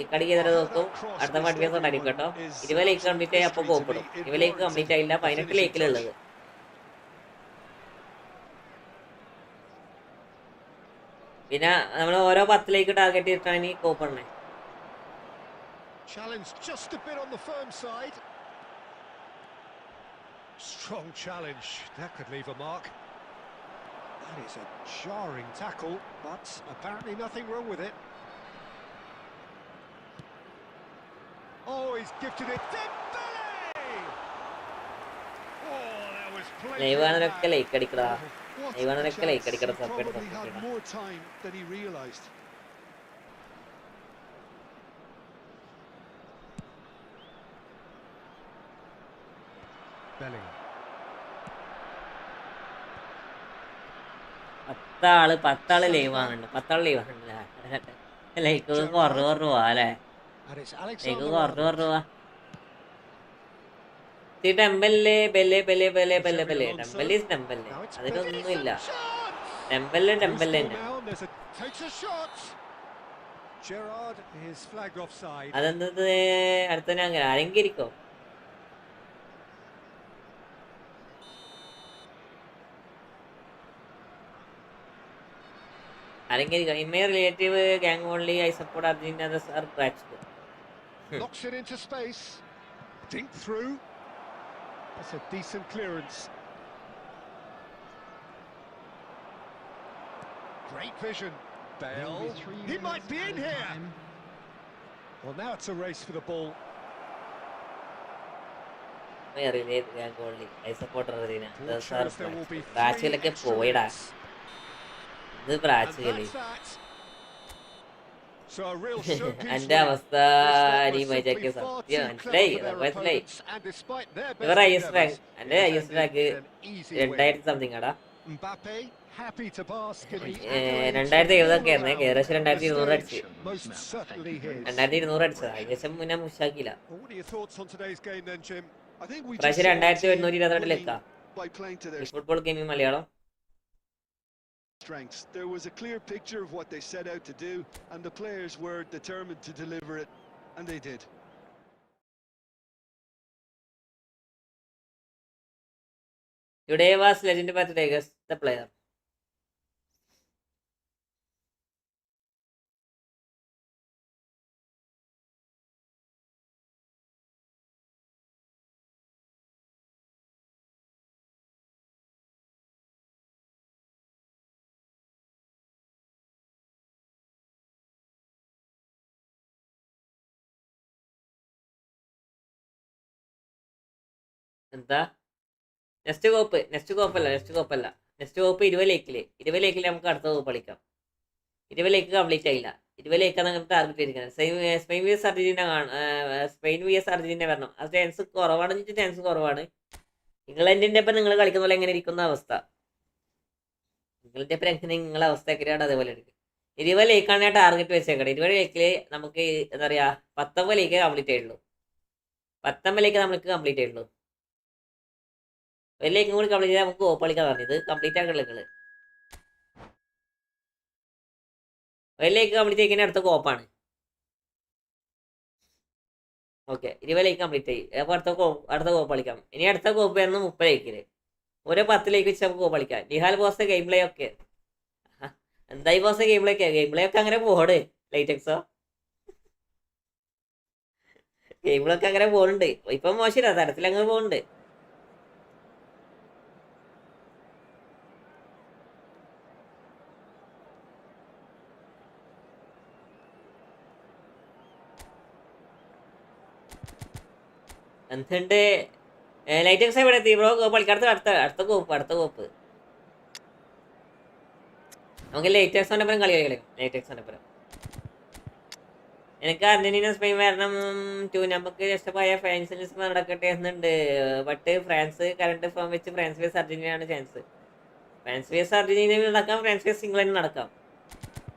ഈ കളിക്ക് എതിരെ നോക്കും. അടുത്ത 1vs1 ആയിരിക്കും കേട്ടോ. 20 ലേക്ക് കംപ്ലീറ്റ് ആയി അപ്പൊ കോപ്പിടും. 20 ലേക്ക് കംപ്ലീറ്റ് ആയില്ല. 18 ലേക്കിലുള്ളത്. പിന്നെ നമ്മൾ ഓരോ 10 ലേക്ക് ടാർഗറ്റ് ചെയ്തിട്ടാണ് ഇനി കോപ്പിടണേ.
Challenge just a bit on the firm side. Strong challenge. That could leave a mark. That is a jarring tackle, but apparently nothing wrong with it. Oh, he's gifted it. Dembele! Oh, that was plenty.
നെയ്വാനൊക്കെ like അടിക്കടാ. നെയ്വാനൊക്കെ like അടിക്കടാ.
Probably had more time than he realised.
Bellingham.
10 live ആണുണ്ട്. 10 live ആണുണ്ട്. Like കുറവ് അല്ലേ? Like കുറവ് ടെമ്പല്ലേ അതിനൊന്നുമില്ല. ടെമ്പല്ലേ തന്നെ. അതെന്തത് അടുത്ത ഞാൻ ആരെങ്കിലും ഇരിക്കോ? In my relative gang only, I support Argentina. Others are practical.
Knocks it into space. Dink through. That's a decent clearance. Great vision. Bale. He might be in here. Well, now it's a race for the ball.
My relative gang only, I support Argentina. Others are practical. Like a poida. ഇത് practically എന്റെ അവസ്ഥ അനിമയ്ക്ക് സത്യം മനസ്സിലായി. ഇവർ എന്റെ is rank 2000 something ആടാ. 2070 ഒക്കെ ആയിരുന്നേ. ഏകദേശം 2200 അടിച്ച്. 2200 അടിച്ചതാ. ഏകദേശം മുന്നേ മുഷാക്കില്ല. പ്രാവശ്യം 2122 ഈ football gaming Malayalam.
Strengths. There was a clear picture of what they set out to do, and the players were determined to deliver it, and they did.
Today was legendary birthday, the player. എന്താ next കോപ്പല്ല next കോപ്പ് 20 ലേക്കിൽ നമുക്ക് അടുത്ത കോപ്പ് കളിക്കാം. 20 ലേക്ക് complete ആയില്ല. 20 ലേക്കാണ് നമുക്ക് target ചെയ്തിരിക്കുന്നത്. Spain VS Argentina വരണം. അത് ചാൻസ് കുറവാണെന്ന് ചാൻസ് കുറവാണ്. ഇംഗ്ലണ്ടിന്റെ ഒപ്പം നിങ്ങൾ കളിക്കുന്ന പോലെ എങ്ങനെ ഇരിക്കുന്ന അവസ്ഥ, ഇംഗ്ലണ്ടിന്റെ ഒപ്പം എങ്ങനെ നിങ്ങളെ അവസ്ഥ എങ്ങനെയാണ് അതേപോലെ എടുക്കും. 20 ലേക്കാണ് ഞാൻ ടാർഗറ്റ് വെച്ചേക്കട്ടെ. 20 ലേക്കിൽ നമുക്ക് എന്താ പറയാ 19 ലേക്ക് കംപ്ലീറ്റ് ആയിട്ടുള്ളൂ. 19 ലേക്ക് നമുക്ക് കംപ്ലീറ്റ് ആയിട്ടുള്ളൂ. ഒരു ലേക്കും കൂടി കംപ്ലീറ്റ് ചെയ്താൽ നമുക്ക് കോപ്പ് കളിക്കാൻ പറഞ്ഞത് കംപ്ലീറ്റ് ആക്കുള്ള നിങ്ങള്. ഒരു ലേക്ക് കംപ്ലീറ്റ് ആക്കിയ അടുത്ത കോപ്പാണ്. ഓക്കെ 20 ലേക്ക് കംപ്ലീറ്റ് ആയി. അപ്പോൾ അടുത്ത കോപ്പ് കളിക്കാം. ഇനി അടുത്ത കോപ്പ് ആയിരുന്നു 30 ലേക്കില്. ഓരോ 10 ലേക്ക് വെച്ച് നമുക്ക് കോപ്പ് കളിക്കാം. നിഹാൽ ബോസ് ഗെയിം പ്ലേ ഒക്കെ എന്തായി ബോസ് ഗെയിം പ്ലേ ഒക്കെ അങ്ങനെ പോട് ലൈറ്റക്സോ ഗെയിം പ്ലേ ഒക്കെ അങ്ങനെ പോകുന്നുണ്ട്. ഇപ്പം മോശമില്ല, തരത്തിൽ അങ്ങനെ പോകുന്നുണ്ട്. എന്തുണ്ട് ലൈറ്റക്സ് എവിടെ എത്തി ബ്രോ? കോപ്പ് കളിക്കാം. അടുത്ത കോപ്പ് നമുക്ക് ലേറ്റക്സിന്റെ ഒപ്പം കളി കളിക്കാം. ലേറ്റക്സിന്റെ ഒപ്പം എനിക്ക് അർജന്റീന സ്പെയിൻ വരണം നമുക്ക് ഇഷ്ടമായ ഫ്രാൻസ് ലിസ്റ്റ് നടക്കട്ടെ എന്നുണ്ട്. ബട്ട് ഫ്രാൻസ് കറണ്ട് ഫോം വെച്ച് ഫ്രാൻസ് വേസ് അർജന്റീനയാണ് ചാൻസ്. ഫ്രാൻസ് വേസ് അർജന്റീനയിൽ നടക്കാം, ഫ്രാൻസ് വേസ് ഇംഗ്ലണ്ടിൽ നടക്കാം.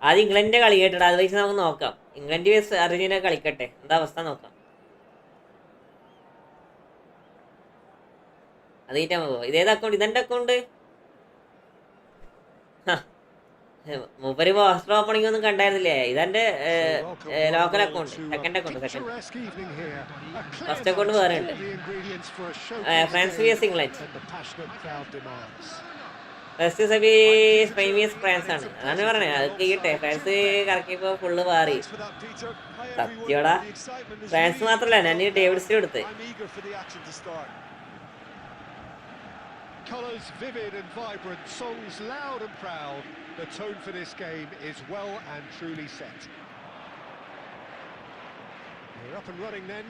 ആദ്യം ഇംഗ്ലണ്ടിന്റെ കളി കേട്ടിട്ട് അത് വെച്ച് നമുക്ക് നോക്കാം. ഇംഗ്ലണ്ട് വേസ് അർജന്റീന കളിക്കട്ടെ, എന്താ അവസ്ഥ നോക്കാം. അത് ഈറ്റാൻ പോവോ? ഇതേത് അക്കൗണ്ട്? ഇതെന്റെ അക്കൗണ്ട്. മൂപ്പര് പോസ്റ്റർ ഓപ്പണിംഗ് ഒന്നും കണ്ടായിരുന്നില്ലേ? ഇതെന്റെ local account, second first account വേറെ ഉണ്ട്. France VS England, first semi Spain VS France ആണ്. അതാണ് പറഞ്ഞത്. അത് ചെയ്യട്ടെ. ഫ്രാൻസ് കറക്കിയപ്പോ ഫുള്ള് മാറി. സത്യോടാ, ഫ്രാൻസ് മാത്രല്ല ഞാൻ ഡേവിഡ്സിനും എടുത്ത്.
Colours vivid and vibrant, songs loud and proud. The tone for this game is well and truly set. We're up and running then.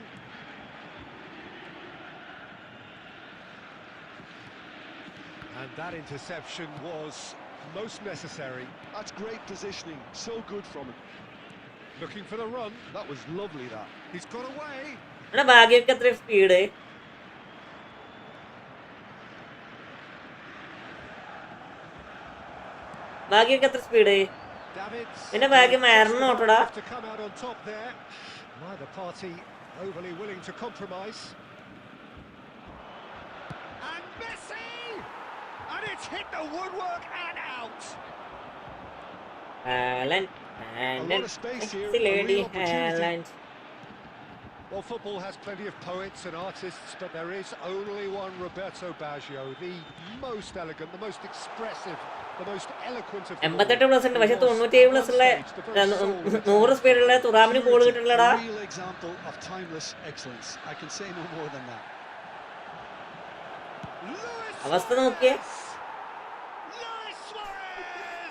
And that interception was most necessary.
That's great positioning, so good from him.
Looking for the run, that was lovely that. He's got away.
എടാ ഭാഗ്യമൊക്കെ എത്ര speed. ഭാഗ്യമൊക്കെ എത്ര speed. പിന്നെ ഭാഗ്യം മരണം നോട്ടടാ.
Neither party overly willing to compromise. And Messi! And it's hit the woodwork and out.
Haaland.
Well, football has plenty of poets and artists, but there is only one Roberto Baggio, the most elegant, the most expressive, the most eloquent of them all.
88 plus ഉണ്ട്. പക്ഷെ 97 plus ഉള്ള 100 സ്പീഡുള്ള തുറാമിന് goal കിട്ടില്ലടാ.
Real example of timeless excellence. I can say no more than that.
അവസ്ഥ നോക്കിയേ.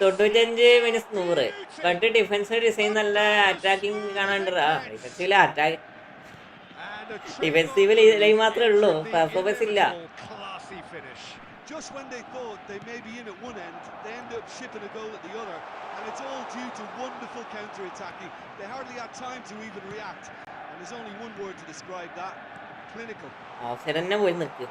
95 minus 100. കണ്ട് defence design നല്ല attacking കാണാണ്ടാ. ഡിഫൻസീവില് attack ഡിഫൻസീവിൽ മാത്രമേ ഉള്ളൂ, performance ഇല്ല.
Just when they thought they may be in at one end, they end up shipping a goal at the other, and it's all due to wonderful counter-attacking. They hardly had time to even react, and there's only one word to describe that: clinical.
അവസരം പോയി നിൽക്ക്.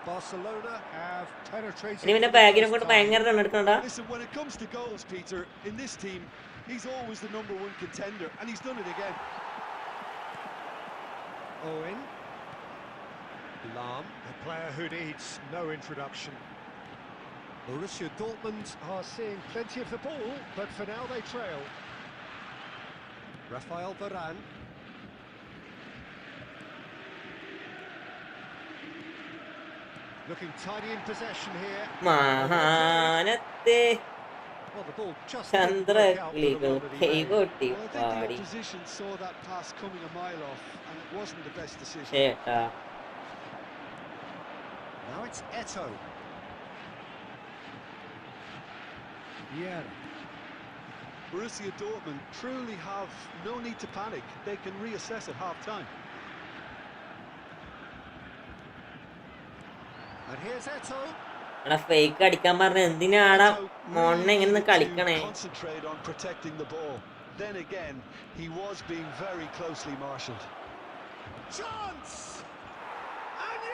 Barcelona have penetrated.
ഇനി പിന്നെ ബാഗിനെ കൊണ്ട് ഭയങ്കര run എടുക്കണ്ടാ.
Listen, when it comes to goals, Peter, in this team, he's always the number one contender, and he's done it again.
Owen. Lahm, a player who needs no introduction. Borussia Dortmund are seeing plenty of the ball, but for now they trail. Rafael Varane. Looking tidy in possession here.
മാനത്തെ
Well, the ball just
ചന്ദ്രകിളികൾ കൈകൊട്ടി
Well, I think
പാടി.
the opposition saw that pass coming a mile off, and it wasn't the best decision.
ചേട്ടാ
Now it's Eto'o. Yeah.
Borussia Dortmund truly have no need to panic. They can reassess at half-time.
And here's Eto.
എടാ fake അടിക്കാൻ പറഞ്ഞ എന്തിനാടാ മോണ്ണെ ഇങ്ങനെ കളിക്കണേ.
Concentrate on protecting the ball. Then again, he was being very closely marshalled.
Chance.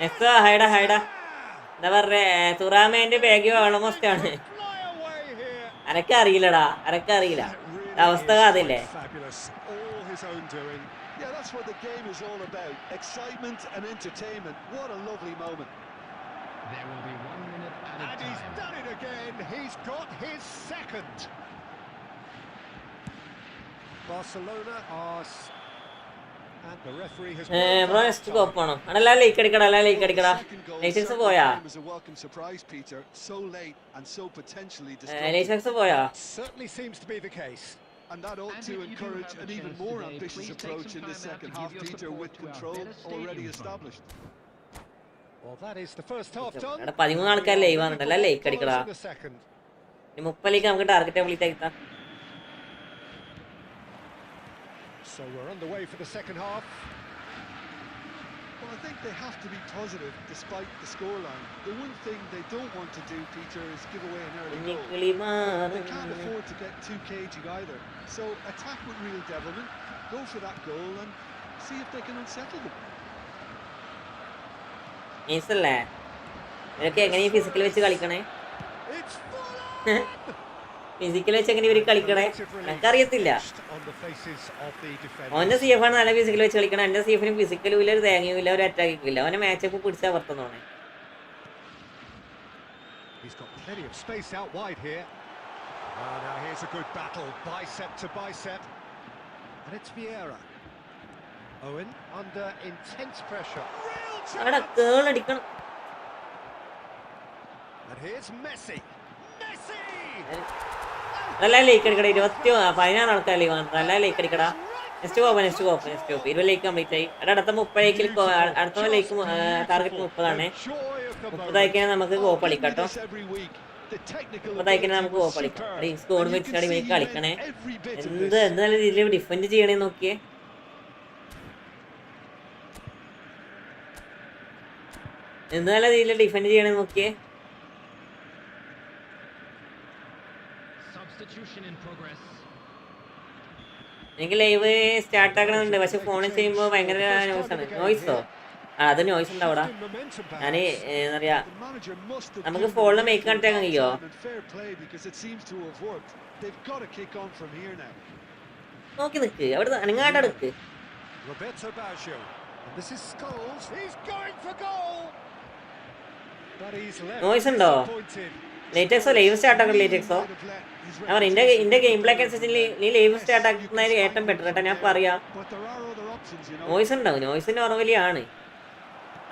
എസ്താ ഹൈഡാ എന്താ പറഞ്ഞേ തുറാമേന്റെ bag almost ആണ്.
Fly away here.
അനക്കറിയില്ലടാ അറിയില്ല. അവസ്ഥ കാതില്ലേ.
Fabulous. All his own doing.
Yeah, that's what the game is all about. Excitement and entertainment. What a lovely moment.
There will be 1 minute added
And he's
time.
done it again. He's got his second. Barcelona are... And the referee has...
bro next കോപ്പാണോ അല്ല like അടിക്കടാ
Second goal
ലൈസൻസ്
certainly
പോയാ
came as a welcome surprise, Peter. So late and so potentially
licence
destructive.
പോയാ.
Certainly seems to be the case.
And that ought
And
to
if you do
encourage
have
an
the
even
chance
more
today,
ambitious
please take
approach
some
in the
time out
second
to
half,
give your
Peter,
support
with
to our
control
better stadium
already
fund.
established.
Well, that is the first half done.
എടാ 13 ആൾക്കാർ live ആണുണ്ടല്ലോ like അടിക്കടാ.
In the second.
ഇനി 30 like നമുക്ക് target complete ആക്കിത്താ.
So we're underway for the second half.
Well, I think they have to be positive despite the scoreline. The one thing they don't want to do, Peter, is give away an early goal.
Kunjikili
They can't
മാറുന്നു.
afford to get too cagey either. So attack with real devilment, go for that goal and see if they can unsettle them.
നൈസല്ലേ ഇവരൊക്കെ എങ്ങനെ physical വെച്ച് കളിക്കണേ.
It's full on.
Physical വെച്ച് എങ്ങനെ ഇവര് കളിക്കണേ എനിക്കറിയത്തില്ല.
On the faces of the defenders.
ഓന്റെ C F ആണ് നല്ല ഫിസിക്കൽ വെച്ച് കളിക്കണം. എന്റെ സി എഫിനും ഫിസിക്കലും ഇല്ല ഒരു തേങ്ങയും ഇല്ല ഒരു അറ്റാക്കും ഇല്ല. അവനെ മാച്ചപ്പ് പിടിച്ചാ പുറത്തുനിന്നോണേ.
He's got plenty of space out wide here. Now here's a good battle, bicep to bicep. And it's Vieira. Owen under intense pressure. Real
അവിടെ
chance.
കേളടിക്കണം.
And here's Messi. Messi!
നല്ല ലൈക്ക് അടിക്കടാ. 16 ആൾക്കാർ live ആണ്. നല്ല like അടിക്കടാ. Next കോപ്പ് 20 like complete ആയി. അവിടെ അടുത്ത 30 ലൈക്കിൽ അടുത്ത ലൈക്ക് ടാർഗറ്റ് 30 ആണ്. 30 ആയിക്കാൻ നമുക്ക് കോപ്പ് കളിക്കാം കേട്ടോ. 30 ആയിക്കാൻ നമുക്ക് കോപ്പ് കളിക്കാം. സ്കോർ വെച്ച് അടിപൊളി കളിക്കണേ. എന്ത് നല്ല രീതിയിൽ ഡിഫെൻഡ് ചെയ്യണേ നോക്കിയേ. എന്ത് നല്ല രീതിയിൽ ഡിഫെൻഡ് ചെയ്യണേ നോക്കിയേ.
Substitution in progress.
എനിക്ക് ലൈവ് സ്റ്റാർട്ട് ആക്കണമെന്നുണ്ട് പക്ഷെ ഫോണിൽ ചെയ്യുമ്പോൾ ഭയങ്കര നോയ്സാണ്. നോയ്സോ അത് നോയ്സ് ഉണ്ടാവൂടാ. ഞാൻ എന്താ പറയാ നമുക്ക് ഫോണിൽ മേക്ക് കണ്ടിട്ട് കഴിയോ. നോക്കി നിക്ക് അവിടെ അനങ്ങാട്ടെടുക്ക്.
Roberto Baggio. And this is Scholes. He's going for goal. But he's left
Noise ഉണ്ടോ?
disappointed.
ലേറ്റക്സോ ലൈവ് സ്റ്റാർട്ട് ആക്കണം. ലേറ്റക്സോ ഞാൻ പറയാം എന്റെ ഗെയിം പ്ലേക്ക് അനുസരിച്ച് നീ ലൈവ് സ്റ്റാർട്ട് ആക്കുന്നതിന് ഏറ്റവും ബെറ്റർ കേട്ടോ. ഞാൻ പറയാ നോയ്സ് ഉണ്ടാവും. നോയ്സ് നോർമലി ആണ്.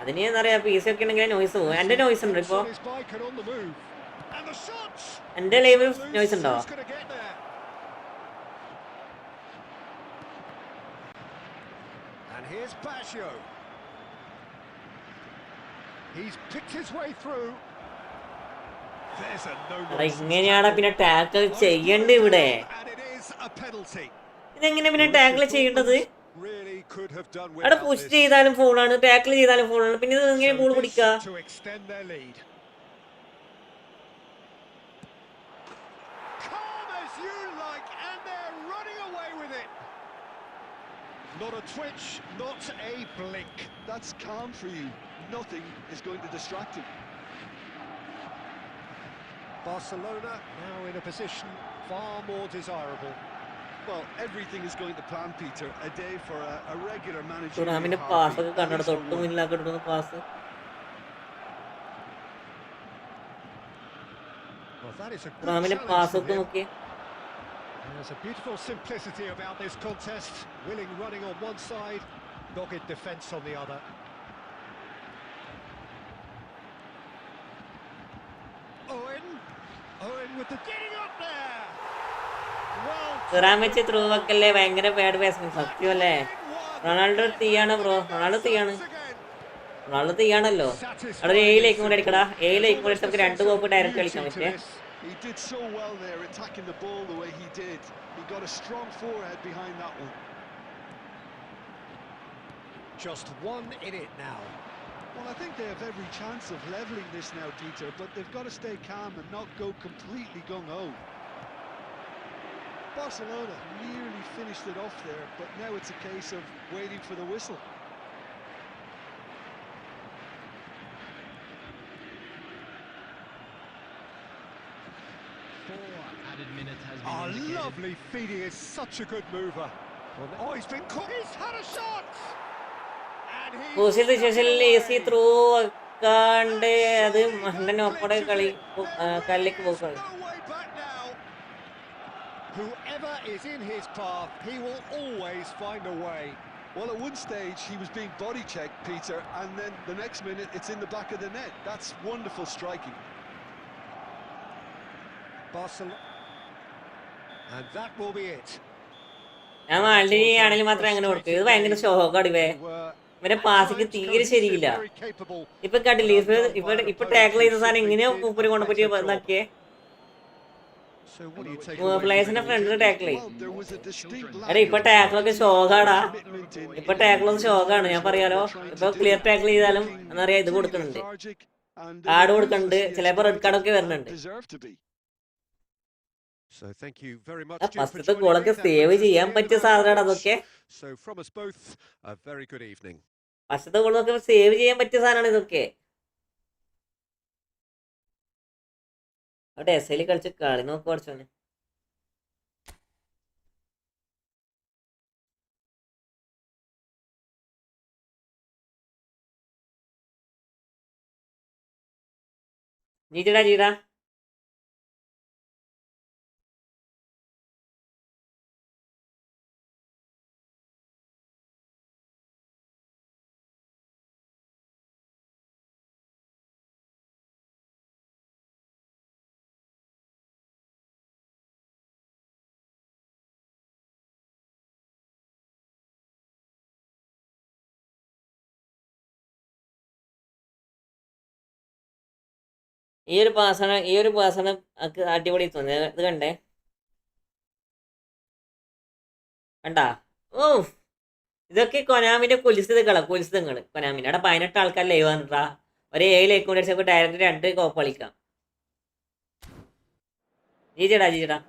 അതിന് എന്താ പറയാ പി സി ഒക്കെ ഉണ്ടെങ്കിൽ നോയ്സ് പോകും. എന്റെ നോയ്സ് ഉണ്ട് ഇപ്പൊ.
On his bike and on the move. And the shots.
എന്റെ ലൈവ് നോയ്സ് ഉണ്ടോ?
Who's going to get there? And here's Baggio. He's picked his way through. There's a no.
ഇങ്ങനെയാണ് പിന്നെ ടാക്കിൾ ചെയ്യേണ്ടത് ഇവിടെ.
And it is a penalty.
ഇതെങ്ങനെ പിന്നെ tackle ചെയ്യേണ്ടത്?
Really could have done
അവിടെ
without
പുഷ്
this.
ചെയ്താലും ഫോണാണ് ടാക്കിൾ ചെയ്താലും ഫോണാണ്. പിന്നെ ഇത് എങ്ങനെ ബോൾ പിടിക്കുക?
To extend their lead. Calm as you like, and they're running away with it. Not a twitch, not a blink.
That's calm for you. Nothing is going to distract him.
Barcelona now in a position far more desirable.
Well, everything is going to plan, Peter. A day for a regular manager.
ടൂർണമെന്റിന്റെ pass ഒക്കെ കണ്ടോ തൊട്ട് മുന്നിലാക്കി എടുക്കുന്ന pass.
Well, that is a good
ടൂർണമെന്റിന്റെ
challenge
pass
from
ഒക്കെ
him.
നോക്കിയേ.
There's a beautiful simplicity about this contest. Willing running on one side, dogged defence on the other. Owen with the getting up there. Well,
Thuram വെച്ച് through വെക്കല്ലേ ഭയങ്കര bad batsman സത്യമല്ലേ. Ronaldo തീയാണ് bro. Ronaldo തീയാണ്. Ronaldo തീയാണല്ലോ. അവിടെ 7 ലൈക്കും കൂടെ അടിക്കടാ. 7 ലൈക്കും കൂടെ നമുക്ക് 2 കോപ്പ് ഡയറക്റ്റ് കളിക്കാൻ പറ്റേ.
He did so well there, attacking the ball the way he did. He got a strong forehead behind that one.
just one in it now.
Well, I think they have every chance of levelling this now, Peter, but they've got to stay calm and not go completely gung-ho. Barcelona nearly finished it off there, but now it's a case of waiting for the whistle.
Added minutes has been
Oh,
indicated.
lovely feet. He is such a good mover. Oh, he's been caught. He's had a shot. And he's
crucial
stuck it
സിറ്റുവേഷനിൽ easy
away.
Through വെക്കാണ്ട് അത് മണ്ടൻ ഒപ്പടെ കല്ലിക്ക്
There's
പോക്കാണ്.
no way back now. Whoever is in his path, he will always find a way.
Well, at one stage he was being body checked, Peter, and then the next minute it's in the back of the net. That's wonderful striking.
Barcelona. And that will be it.
ഞാൻ മാൾഡി ആണെങ്കിൽ മാത്രമേ അങ്ങനെ കൊടുക്കൂ. ഇത് ഭയങ്കര ഷോക്കാണ് ഇവേ. ഇവരെ പാസിക്ക് തീരെ ശരിയില്ല. ഇപ്പൊ കണ്ടില്ലേ ഇപ്പൊ ടാക്കിൾ ചെയ്ത സാധനം എങ്ങനെയോ മൂപ്പര് കൊണ്ടുപറ്റി എന്നാക്കിയേ. പ്ലേയേഴ്സിന്റെ ഫ്രണ്ടിൽ ടാക്കിൾ ചെയ്യും. എടാ ഇപ്പൊ ടാക്കിളൊക്കെ ഷോക്കാടാ. ഇപ്പൊ ടാക്കിളൊക്കെ ഷോക്കാണ് ഞാൻ പറയാലോ. ഇപ്പൊ ക്ലിയർ ടാക്കിൾ ചെയ്താലും എന്നറിയാം ഇത് കൊടുക്കുന്നുണ്ട്, കാർഡ് കൊടുക്കുന്നുണ്ട്, ചിലപ്പോ റെഡ് കാർഡൊക്കെ വരുന്നുണ്ട്.
So thank you very much.
ഫസ്റ്റത്തെ ഗോളൊക്കെ സേവ് ചെയ്യാൻ പറ്റിയ സാധനമാണ് അതൊക്കെ.
So from us both, a very good evening.
ഫസ്റ്റത്തെ ഗോളൊക്കെ സേവ് ചെയ്യാൻ പറ്റിയ സാധനമാണ് ഇതൊക്കെ. അവിടെ എസ് എൽ കളിച്ച് കളി നോക്കി പഠിച്ചോനെ. ജീടാ ഈ ഒരു പാസന അടിപൊളി തോന്നി. ഇത് കണ്ടേ കണ്ടാ. ഓ ഇതൊക്കെ കൊനാമിന്റെ കുലിസിതങ്ങള് കൊനാമിന്റെ അവിടെ 18 ആൾക്കാർ ലൈവ് വന്നിട്ടാ. ഒരു 7 ലൈക്ക് കൊണ്ട് അടിച്ചപ്പോൾ ഡയറക്റ്റ് 2 കോപ്പ് കളിക്കാം. ജീജടാ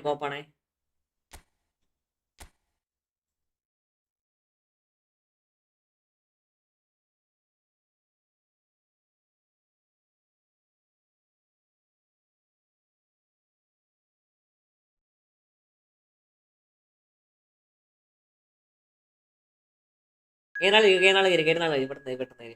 കോപ്പാണേ. കേരള പെട്ടെന്ന്.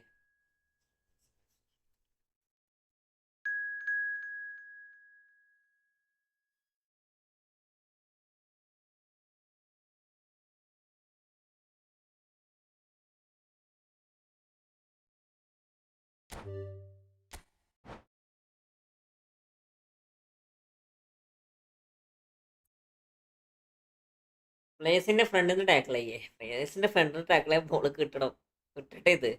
പ്ലേസിന്റെ ഫ്രണ്ടിൽ നിന്ന് ടാക്കിൾ ചെയ്യേ. പ്ലേസിന്റെ ഫ്രണ്ടിൽ നിന്ന് ടാക്കിൾ ചെയ്യാൻ ബോൾ കിട്ടണം. കിട്ടട്ടെ ഇത്.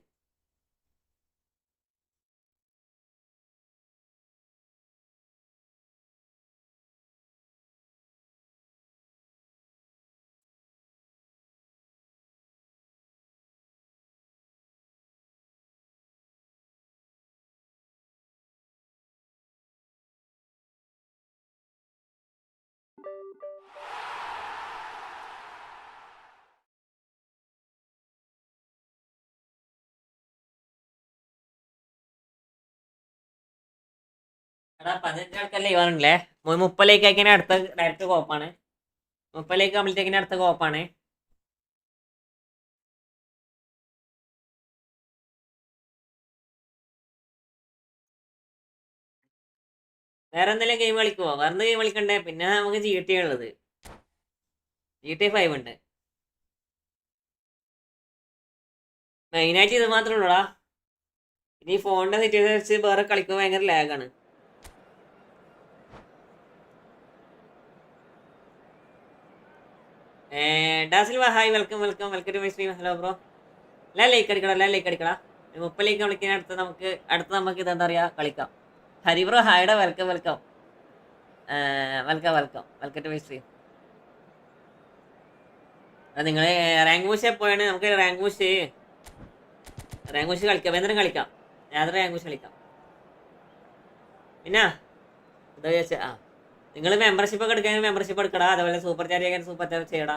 എടാ 15 ആൾക്കാർ ലൈവ് ആണല്ലേ. 30 ലൈക്ക് ആക്കിയ അടുത്ത ഡയറക്റ്റ് കോപ്പാണ്. 30 ലൈക്ക് കംപ്ലീറ്റ് ആക്കിയ അടുത്ത കോപ്പാണ്. വേറെ എന്തെങ്കിലും ഗെയിം കളിക്കുവോ? വേറെ ഗെയിം കളിക്കണ്ടേ? പിന്നെ നമുക്ക് GT ഉള്ളത്. GTA 5 ഉണ്ട്. മെയിനായിട്ട് ഇത് മാത്രമേ ഉള്ളൂടാ. ഇനി ഫോണിന്റെ സിറ്റുവേഷൻ വെച്ച് വേറെ കളിക്കുമ്പോൾ ഭയങ്കര ലാഗാണ്. ഡാസിൽ hi, welcome to my stream. Hello bro. എല്ലാം ലൈക്ക് അടിക്കടാ. 30 ലൈക്ക് വിളിക്കാൻ അടുത്ത് നമുക്ക് ഇതെന്താ പറയാ കളിക്കാം. ഹരി ബ്രോ ഹായുടെ വെൽക്കം ടു മൈ സ്ട്രീം. നിങ്ങൾ റാങ്ക് മൂഷ് എപ്പോഴാണ്? നമുക്ക് റാങ്ക് മൂഷ് കളിക്കാം, എന്തിനും കളിക്കാം. യാതൊരു റാങ്ക് മൂഷ് കളിക്കാം. പിന്നെ എന്താ ചോദിച്ചാ, നിങ്ങൾ മെമ്പർഷിപ്പ് ഒക്കെ എടുക്കാൻ മെമ്പർഷിപ്പ് എടുക്കടാ. അതുപോലെ സൂപ്പർ ചാറ്റ് ചെയ്യാൻ സൂപ്പർ ചാറ്റ് ചെയ്യടാ.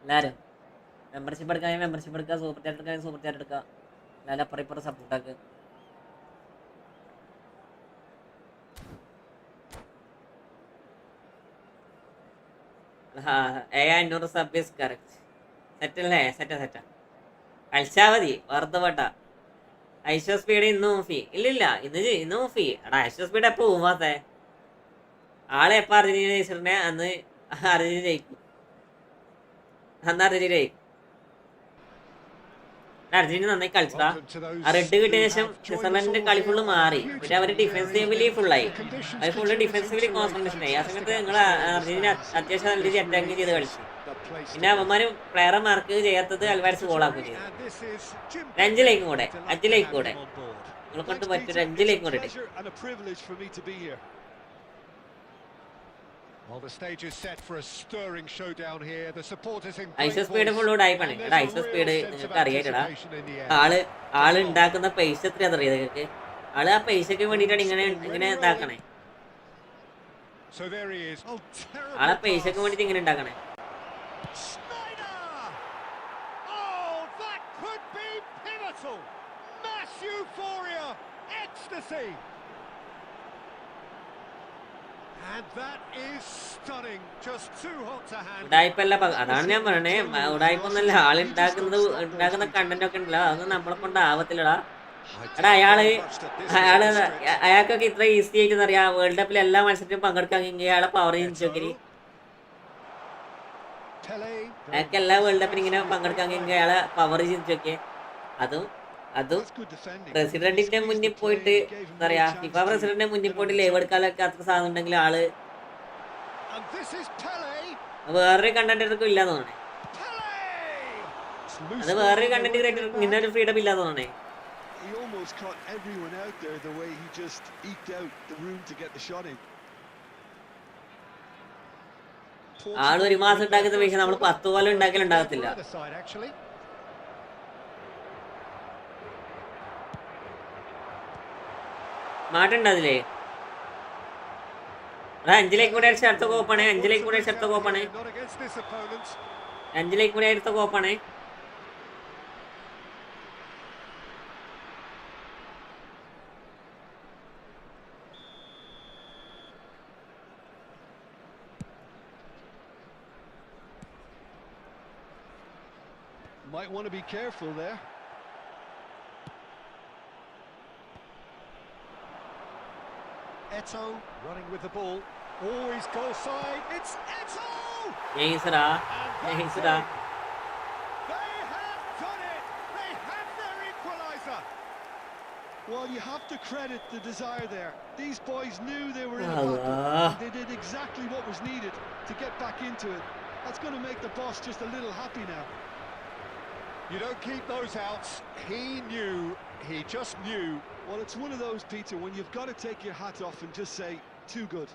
എല്ലാവരും മെമ്പർഷിപ്പ് എടുക്കാൻ മെമ്പർഷിപ്പ് എടുക്കുക, സൂപ്പർ ചാറ്റ് എടുക്കാൻ സൂപ്പർ ചാറ്റ് എടുക്കുക. എല്ലാവരും അപ്പുറം സപ്പോർട്ടാക്ക്. ഹാ 500 സബ് ഈസ് കറക്റ്റ്. സെറ്റല്ലേ? സെറ്റാ കളിച്ചാൽ മതി. വെറുതെ വേട്ട. ഐശ്വർ സ്പീഡ് ഇന്നും ഫീ ഇല്ലില്ല. ഇന്നും ഫീ. എടാ ഐശ്വർ സ്പീഡ് എപ്പോ പോവാത്തെ? ആളെ എപ്പോൾ അർജന്റീന ജയിച്ചിട്ടുണ്ടെ അന്ന് അർജന്റീന ജയിക്കും. അർജന്റീന നന്നായി കളിച്ചതാ. ആ റെഡ് കിട്ടിയ ശേഷം സ്വിറ്റ്സർലൻഡിന്റെ കളി ഫുള്ള് മാറി. പിന്നെ അവർ ഡിഫെൻസീവ്ലി ഫുള്ളായി. അവർ ഫുള്ള് ഡിഫെൻസീവ്ലി കോൺസെൻട്രേഷൻ ആയി. ആ സമയത്ത് നിങ്ങൾ അർജന്റീന അത്യാവശ്യം നല്ല രീതിയിൽ അറ്റാക്ക് ചെയ്ത് കളിച്ചു. പിന്നെ അവന്മാരും പ്ലെയറെ മാർക്ക് ചെയ്യാത്തത് അൽവാരസ് ഗോളാക്കുകയും ചെയ്തു. 5 ലൈക്കും കൂടെ നിങ്ങളെ കൊണ്ട് പറ്റൊരു 5 ലൈക്കും കൂടെ.
Well, the stage is set for a stirring showdown here. The supporters in
Aishwar speed full ഉടായിപ്പാണ്. എടാ ഐശ്വർ സ്പീഡ് നിങ്ങൾക്ക് അറിയാട്ടാ. ആള് ഉണ്ടാക്കുന്ന പൈസ എത്രയാണെന്ന് അറിയാം നിങ്ങൾക്ക്. ആള് ആ പൈസക്ക് വേണ്ടിയിട്ടാണ് ഇങ്ങനെ ഇതാക്കണേ. ആളെ പൈസക്ക് വേണ്ടിട്ട് ഇങ്ങനെ ഉണ്ടാക്കണേ. ഉടായ്പല്ല, അതാണ് ഞാൻ പറയണേ. ഉടായ്പൊന്നല്ല. ഉണ്ടാക്കുന്ന കണ്ടന്റ് ഒക്കെ ഉണ്ടല്ലോ, അതൊന്നും നമ്മളെ കൊണ്ട് ആവത്തില്ലടാ. എടാ അയാൾക്കൊക്കെ ഇത്ര ഈസി ആയിട്ട് അറിയാം. വേൾഡ് കപ്പിൽ എല്ലാ മത്സരത്തിലും പങ്കെടുക്കാമെങ്കിൽ അയാളെ പവർ ചോദിക്കരി. അയാൾക്ക് എല്ലാ വേൾഡ് കപ്പിലും ഇങ്ങനെ പങ്കെടുക്കാമെങ്കിൽ അയാളെ പവർ ചോദിച്ചോക്കെ. അതും പ്രസിഡന്റിന്റെ മുന്നിൽ പോയിട്ട് എന്താ പറയാ, ഫിഫ പ്രസിഡന്റിന്റെ മുന്നിൽ പോയിട്ട് ലൈവ് എടുക്കാനൊക്കെ അത്ര സാധനം ഉണ്ടെങ്കിൽ ആള് വേറൊരു കണ്ടന്റർക്കും ഇല്ലാന്ന് തോന്നണേ. അത് വേറൊരു കണ്ടന്റ് ക്രിയേറ്റർക്കും ഇങ്ങനെ ഒരു ഫ്രീഡം ഇല്ലാന്ന് തോന്നണേ. ആള് 1 മാസം ഉണ്ടാക്കുന്ന പൈസ നമ്മൾ 10 കൊല്ലം ഉണ്ടാക്കലുണ്ടാകത്തില്ല. മാറ്റുണ്ട് അതിലേ. 5 ലൈക്ക് കൂടെ അടിച്ച അടുത്ത കോപ്പാണ്. 5 ലൈക്ക് കൂടെ അടിച്ച അടുത്ത കോപ്പാണ്. 5 ലൈക്ക് കൂടെ അടുത്ത കോപ്പാണ്.
Might want to be careful there.
Eto running with the ball. Oh, he's goal side. It's Eto!
Yes,
They have done it. They have their equaliser.
Well, you have to credit the desire there. These boys knew they were in a battle. They did exactly what was needed to get back into it. That's going to make the boss just a little happy now.
You don't keep those outs. He just knew.
Well, it's one of those, Peter, when you've got to take your hat off and just say, too good.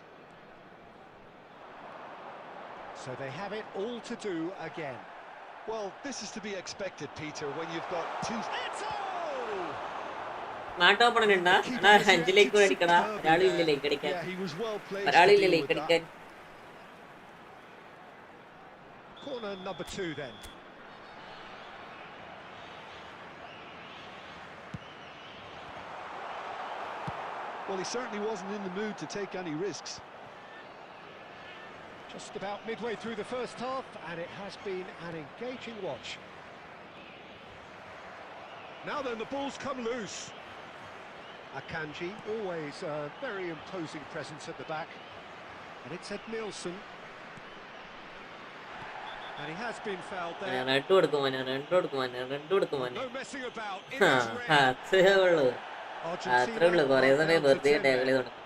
So they have it all to do again.
Well, this is to be expected, Peter, when you've got two...
Yeah,
he was well placed.
Corner number 2 then.
Well, he certainly wasn't in the mood to take any risks.
Just about midway through the first half, and it has been an engaging watch. Now then, the ball's come loose. Akanji, always a very imposing presence at the back. And it's Ed Nielsen. And he has been fouled there.
Red കൊടുക്കുമോനെ red കൊടുക്കുമോനെ
No messing about. It is red.
അത്രേ ഉള്ളൂ കുറേ സമയം വെറുതെ കളി തുടങ്ങും.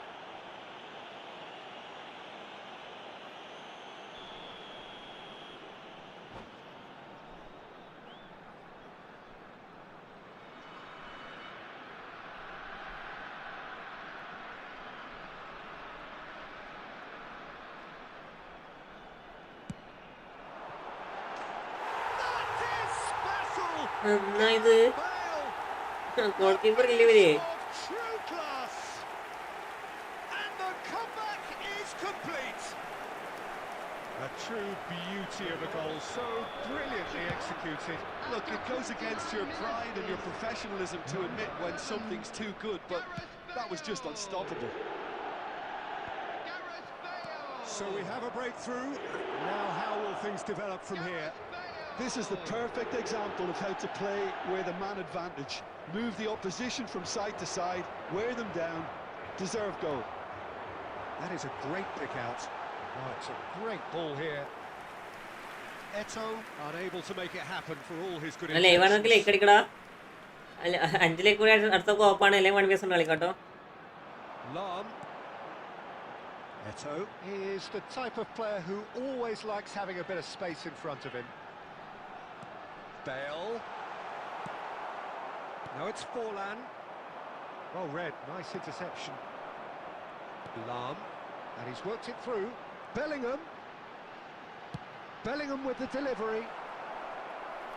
ഇത് ഗോൾ കീപ്പർ ഇല്ലേ ഇവര്?
True class. And the comeback is complete. A true beauty of a goal, so brilliantly executed.
Look, it goes against your pride and your professionalism to admit when something's too good, but that was just unstoppable.
So we have a breakthrough. Now how will things develop from here?
This is the perfect example of how to play with a man advantage. Move the opposition from side to side, wear them down, deserve goal.
That is a great pick out. Oh, it's a great ball here. Eto unable to make it happen for all his good
അല്ല ഇവനൊക്കെ
intentions.
ലേക്ക് അടിക്കടാ. അല്ല 5 കൂടി അടുത്ത കോപ്പാണ് അല്ലെങ്കിൽ 1 vs കളിക്കാട്ടോ.
Lam. Eto is the type of player who always likes having a bit of space in front of him. Bale. Now it's Forlan. Well read, nice interception. Lam. And he's worked it through. Bellingham. Bellingham with the delivery.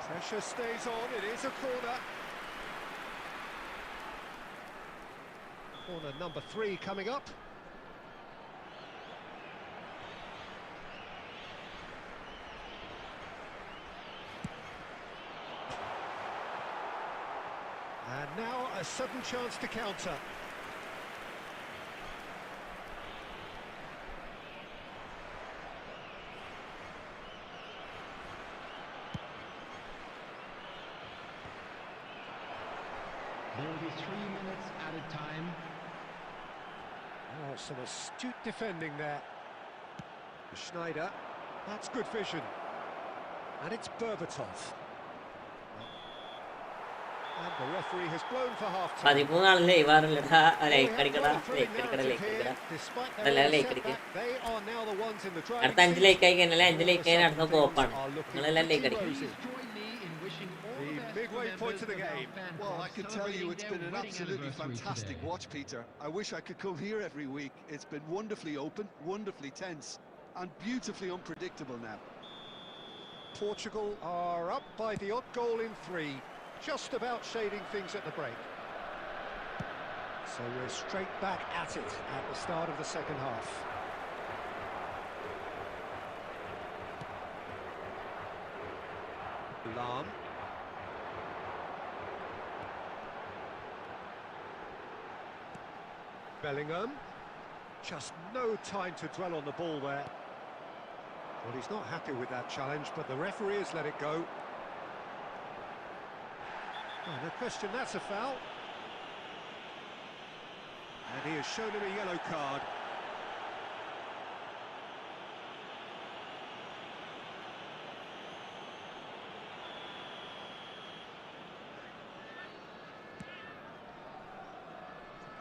Pressure stays on, it is a corner. Corner number 3 coming up. And now a sudden chance to counter.
There will be 3 minutes added time.
Oh, some astute defending there. Schneider, that's good vision. And it's Berbatov. And the referee has blown for half-time.
13 ആളല്ലേ ഇവാറില്ലടാ. ലേക്ക് അടിക്കടാ.
Despite
അതല്ല,
their
lake
own
അടിക്ക്.
setback, they are now the ones in the driving
അടുത്ത 5
seat.
ലേക്ക് ആയി കഴിഞ്ഞാൽ 5 ലേക്ക് ആയി അടുത്ത കോപ്പാണ്.
Are looking
നിങ്ങളെല്ലാം ലേക്ക്
pretty
അടിക്കും.
rosy.
Join me in wishing all
The
the best
midway
to
point of the
members of
game.
our fan
Well, I
club
can tell you
celebrating
it's
their
been an
wedding
absolutely
anniversary
fantastic
today.
watch, Peter. I wish I could come here every week. It's been wonderfully open, wonderfully tense, and beautifully unpredictable now.
Portugal are up by the odd goal in 3, just about shading things at the break. So we're straight back at it at the start of the second half. Lam. Bellingham. Just no time to dwell on the ball there. Well, he's not happy with that challenge, but the referee has let it go. Oh, no question, that's a foul. And he has shown him a yellow card.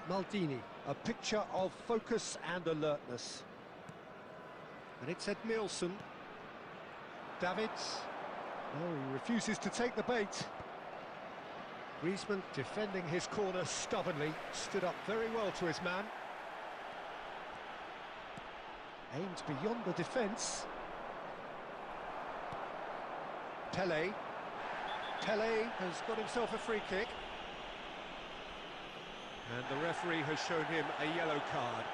Maldini, a picture of focus and alertness. And it's Ed Nielsen. Davids. Oh, he refuses to take the bait. Griezmann defending his corner stubbornly, stood up very well to his man. Aimed beyond the defence. Pele. Pele has got himself a free kick. And the referee has shown him a yellow card.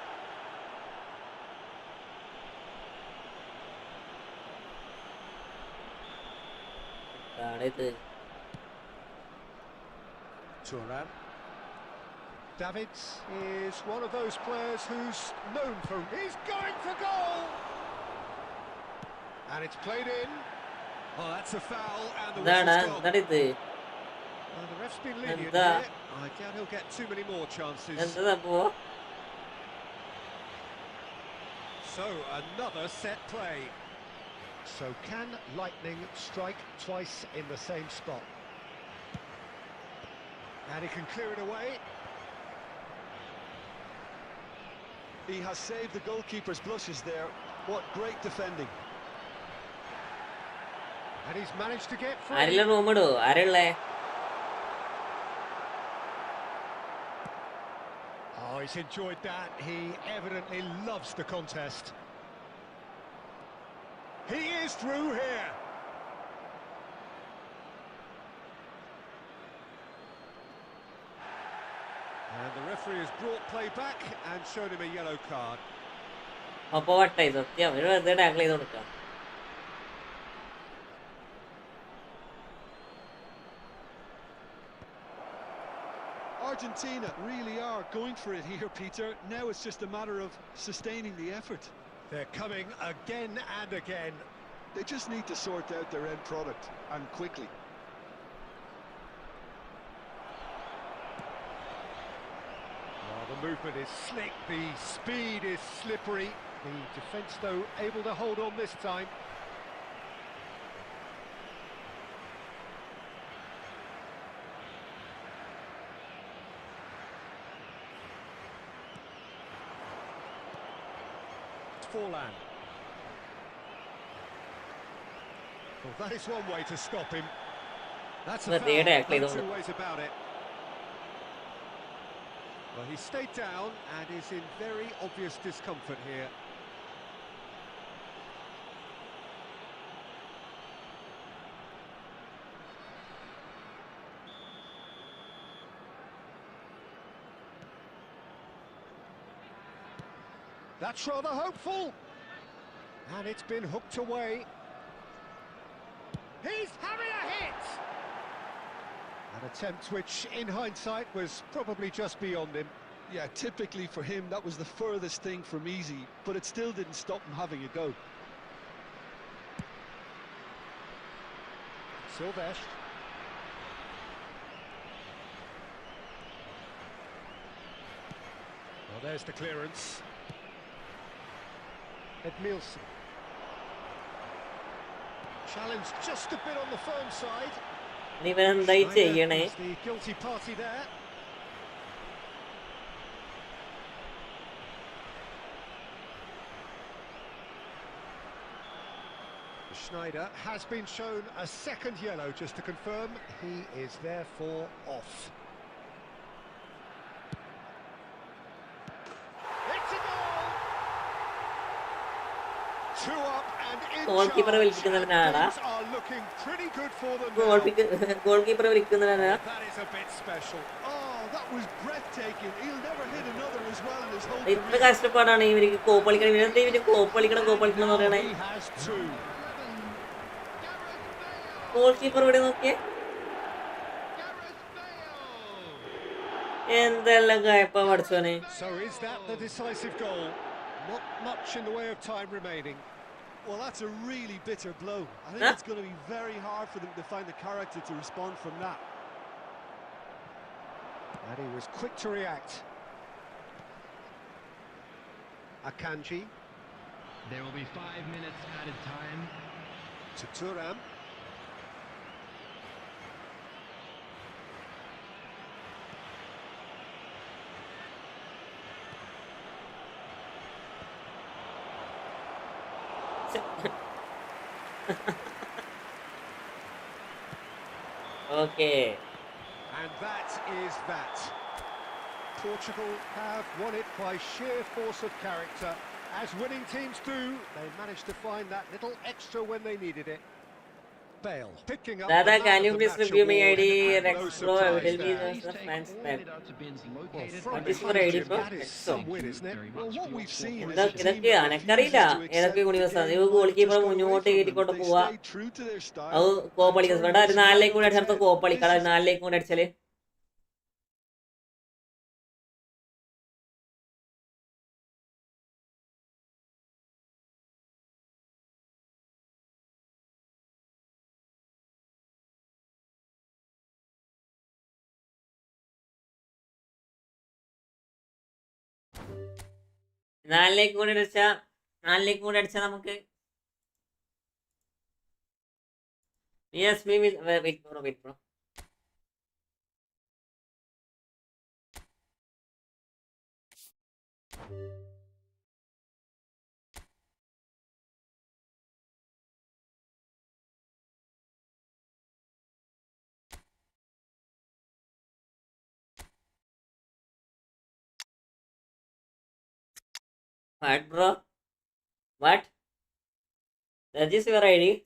Turan. Davids is one of those players who's known for... He's going for goal! And it's played in. Oh, that's a foul, and the whistle's gone.
എന്താണിത്?
Well, the ref's been lenient
എന്താ?
here. I doubt he'll get too many more chances.
എന്താ സംഭവം?
So, another set play. So can lightning strike twice in the same spot? And he can clear it away.
He has saved the goalkeeper's blushes there. What great defending.
And he's managed to get free.
ആരെല്ലാം room ഇടോ? ആരുള്ളേ?
Oh, he's enjoyed that. He evidently loves the contest. He is through here. And the referee has brought play back and shown him a yellow card.
അപ്പൊ വട്ടായി സത്യം. ഒരു വെറുതെ tackle ചെയ്ത് കൊടുക്കാം.
Argentina really are going for it here, Peter. Now it's just a matter of sustaining the effort.
They're coming again and again.
They just need to sort out their end product, and quickly.
Oh, the movement is slick, the speed is slippery. The defence, though, able to hold on this time. Forlan. Well, that is one way to stop him. That's a
But they
foul,
actually
no
don't-
two ways about it. Well, he stayed down and is in very obvious discomfort here. That's rather hopeful. And it's been hooked away. He's having a hit! An attempt which, in hindsight, was probably just beyond him.
Yeah, typically for him, that was the furthest thing from easy, but it still didn't stop him having a go.
Silvestre. Well, there's the clearance. Edmilson. Challenge just a bit on the firm side.
ഇനി ഇവൻ എന്തായി ചെയ്യണേ?
Schneider is the guilty party there. Schneider has been shown a second yellow, just to confirm. He is therefore off. It's a goal! Two up and in
Goalkeeper
charge,
വിളിക്കുന്നവനാടാ.
and things are looking pretty good for them
goal
now.
Keeper വിളിക്കുന്നവനാ.
That is a bit special.
Oh, that was breathtaking. He'll never hit another as well in his whole
ഇത്ര
career.
കഷ്ടപ്പാടാണ് ഇവർക്ക് കോപ്പളിക്കണം. ഇവരെന്താ ഇവര് കോപ്പളിക്കണം എന്ന് പറയണേ?
He has two.
Goal keeper ഇവിടെ നോക്കിയേ. എന്തെല്ലാം കായപ്പ പഠിച്ചോനെ.
So is that the decisive goal? Not much in the way of time remaining.
Well, that's a really bitter blow. I think
Huh?
it's going to be very hard for them to find the character to respond from that.
And he was quick to react. Akanji
There will be 5 minutes added time.
to Thuram.
Okay.
And that is that. Portugal have won it by sheer force of character. As winning teams do, they managed to find that little extra when they needed it. Bale picking up.
Dada,
the love
can
of
you
the
please
match
review my
award
ID?
and no
Rexpro,
surprise
will be
there.
the
Please take
fans
all
back.
medals bins
Well,
located
from
What is for
behind
ID,
him,
bro?
that is
So-
some win, isn't it?
very
Well,
much
what
for
we've
your
seen
support.
is a team
ഇതൊക്കെയാ
that
എനക്കറിയില്ല
refuses to
ഏതൊക്കെ
accept
കൂടി
the
ദിവസം
game
ഇത് goal
life
keeper
just got away
മുന്നോട്ട്
from
കയറ്റിക്കൊണ്ട്
them. They
പോവാ.
stayed true to their style
അത്
and
കോപ്പളിക്കും
turned
കേട്ടോ. ഒരു
this
4
right
കൂടെ
on its
അടിച്ചെടുത്ത്
head.
കോപ്പളിക്കണം.
This is
4 കൂടെ അടിച്ചാല് നാലിലേക്ക് കൂടെ അടിച്ചാ നമുക്ക് Yes, me with wait, bro. What, bro? What? That is your ID.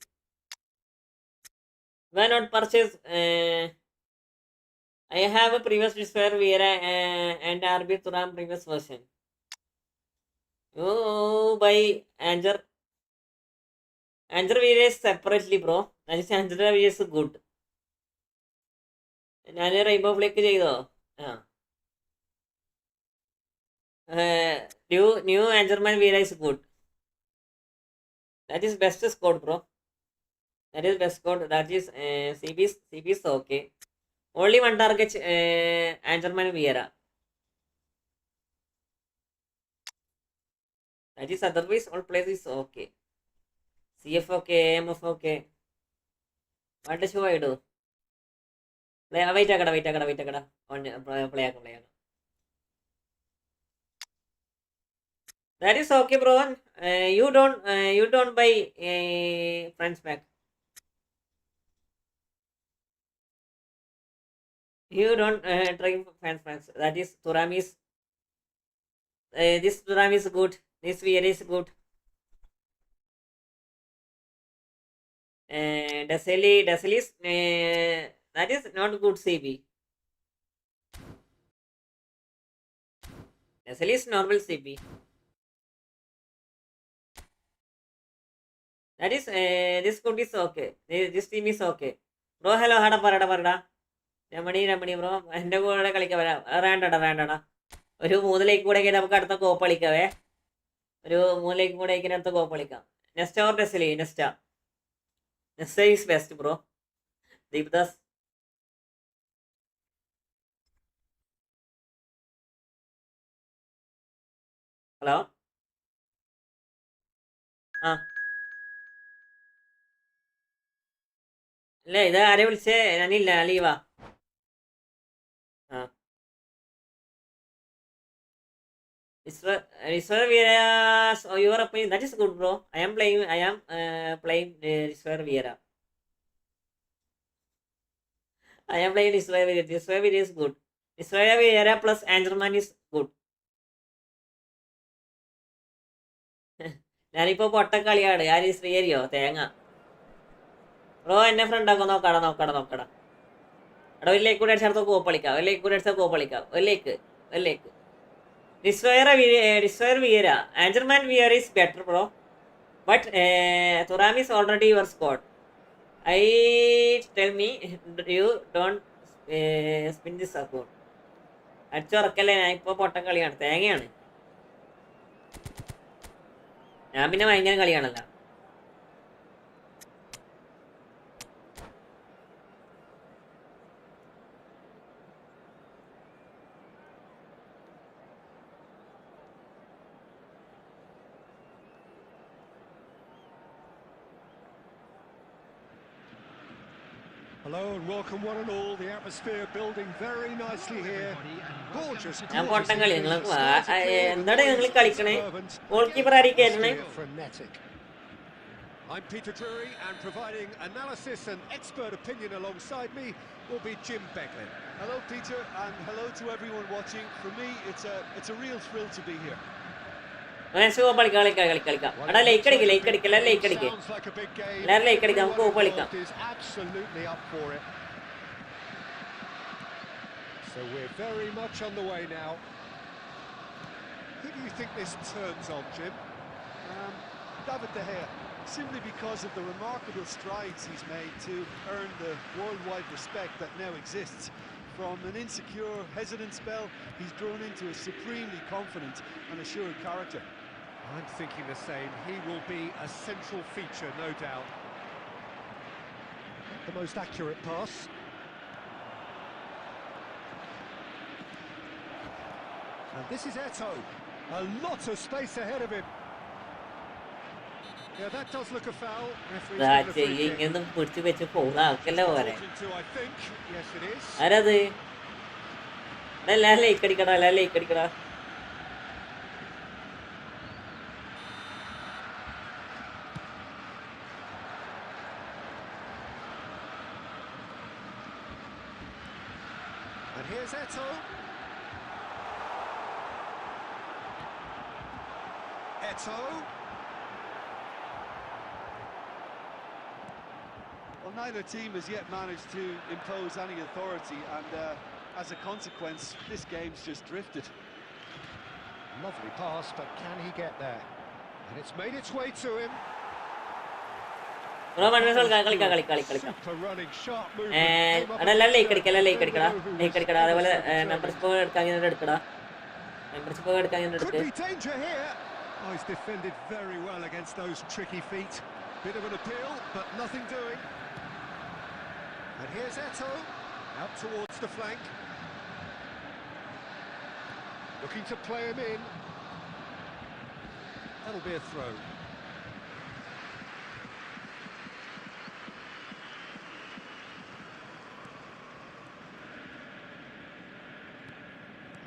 Why not purchase? I have a previous Despair Vera and RB Turam previous version. You buy Anger Vera separately, bro. That is Anger Vera is good. ഞാൻ rainbow flick ചെയ്തോ ആ new anchorman Vieira is good that is best squad bro that is best squad that is CP is okay. Only one target anchorman Vieira. That is otherwise all players is okay. CF okay, AMF okay. What should I do? Wait akada. Play akada. That is okay, bro. You don't buy friends pack. You don't try friends. That is Turamis. This Turam is good. This VR is good. Daseli is that is not good CB. Daseli is normal CB. That is this code is okay. This team is okay. Bro, hello, hada parada. Ramani bro. എൻ്റെ കൂടെ കളിക്കാൻ വരാം. വേണ്ടടാ. ഒരു 3 ലേക്ക് കൂടെ ഇങ്ങനെ നമുക്ക് അടുത്ത കോപ്പ് കളിക്കാവേ. ഒരു 3 ലേക്ക് കൂടെ ഇങ്ങനെ അടുത്ത കോപ്പ് കളിക്കാം. നെക്സ്റ്റ് ഓർ ഡെസലി next is best bro. Deepdas hello ആ അല്ലേ ഇത് ആരെ വിളിച്ചേ? ഞാനില്ല, ലീവാ. ആ Risver Vieira, your opinion, that is good, bro. I am playing Risver Vieira. I am playing Risver Vieira. Risver Vieira is good. Risver Vieira plus Angerman is good. ഞാനിപ്പോ പൊട്ടക്കളിയാണ്. ആര് ശ്രീഹരിയോ തേങ്ങ ബ്രോ? എന്നെ ഫ്രണ്ട് ആക്കോ? നോക്കടാ. എടാ ഒരു ലേക്ക് കൂടെ അടിച്ചടുത്ത കോപ്പ് കളിക്കാം. ഒരു ലേക്ക് Destroyer Vieira. Angerman Vieira is better, bro. But Thuram is already your squad. Tell me, you don't spin this account. അടിച്ചുറക്കല്ലേ, ഞാൻ ഇപ്പോൾ പൊട്ടൻ കളിയാണ്, തേങ്ങയാണ്. ഞാൻ പിന്നെ ഭയങ്കര കളിയാണല്ലോ.
Hello and welcome one and all. The atmosphere building very nicely here. Gorgeous.
ഞാൻ പൊട്ടൻ കളി. നിങ്ങൾക്ക് എന്താണ് നിങ്ങൾ കളിക്കണേ? ഗോൾ കീപ്പർ ആയിരിക്കണേ.
I'm Peter Drury, and providing analysis and expert opinion alongside me will be Jim Beglin.
Hello, Peter, and hello to everyone watching. For me, it's a real thrill to be here.
കളിക്കാം. എടാ ലേക്ക് അടിക്ക്. എല്ലാവരും ലേക്ക് അടിക്കാം. നമുക്ക് കോപ്പ് കളിക്കാം.
Absolutely up for it. So we're very much on the way now. Who do you think this turns on, Jim?
David De Gea, simply because of the remarkable strides he's made to earn the worldwide respect that now exists. From an insecure, hesitant spell, he's grown into a supremely confident and assured character.
I'm thinking the same. He will be a central feature, no doubt. The most accurate pass. And this is Eto'o. A lot of space ahead of him. Yeah, that does look a foul. Referee's
ഇതാ
given a free kick.
ഇങ്ങനൊന്നും പിടിച്ച് വെച്ച് പോകുന്ന പോലെ
Talking to, I think. Yes, it is.
ആരത് എല്ലാം like അടിക്കടാ എല്ലാം ലൈക്ക് അടിക്കടാ
And here's Eto. Eto.
Well, neither team has yet managed to impose any authority, and as a consequence, this game's just drifted.
Lovely pass, but can he get there? And it's made its way to him.
കളിക്കാം
Super running, sharp movement.
അതെല്ലാം like അടിക്കടാ അതേപോലെ membership എടുക്കാൻ എടുക്കടാ membership എടുക്കാൻ
Could
എടുത്ത്
be danger here. Oh, he's defended very well against those tricky feet. Bit of an appeal, but nothing doing. And here's Eto, out towards the flank. Looking to play him in. That'll be a throw.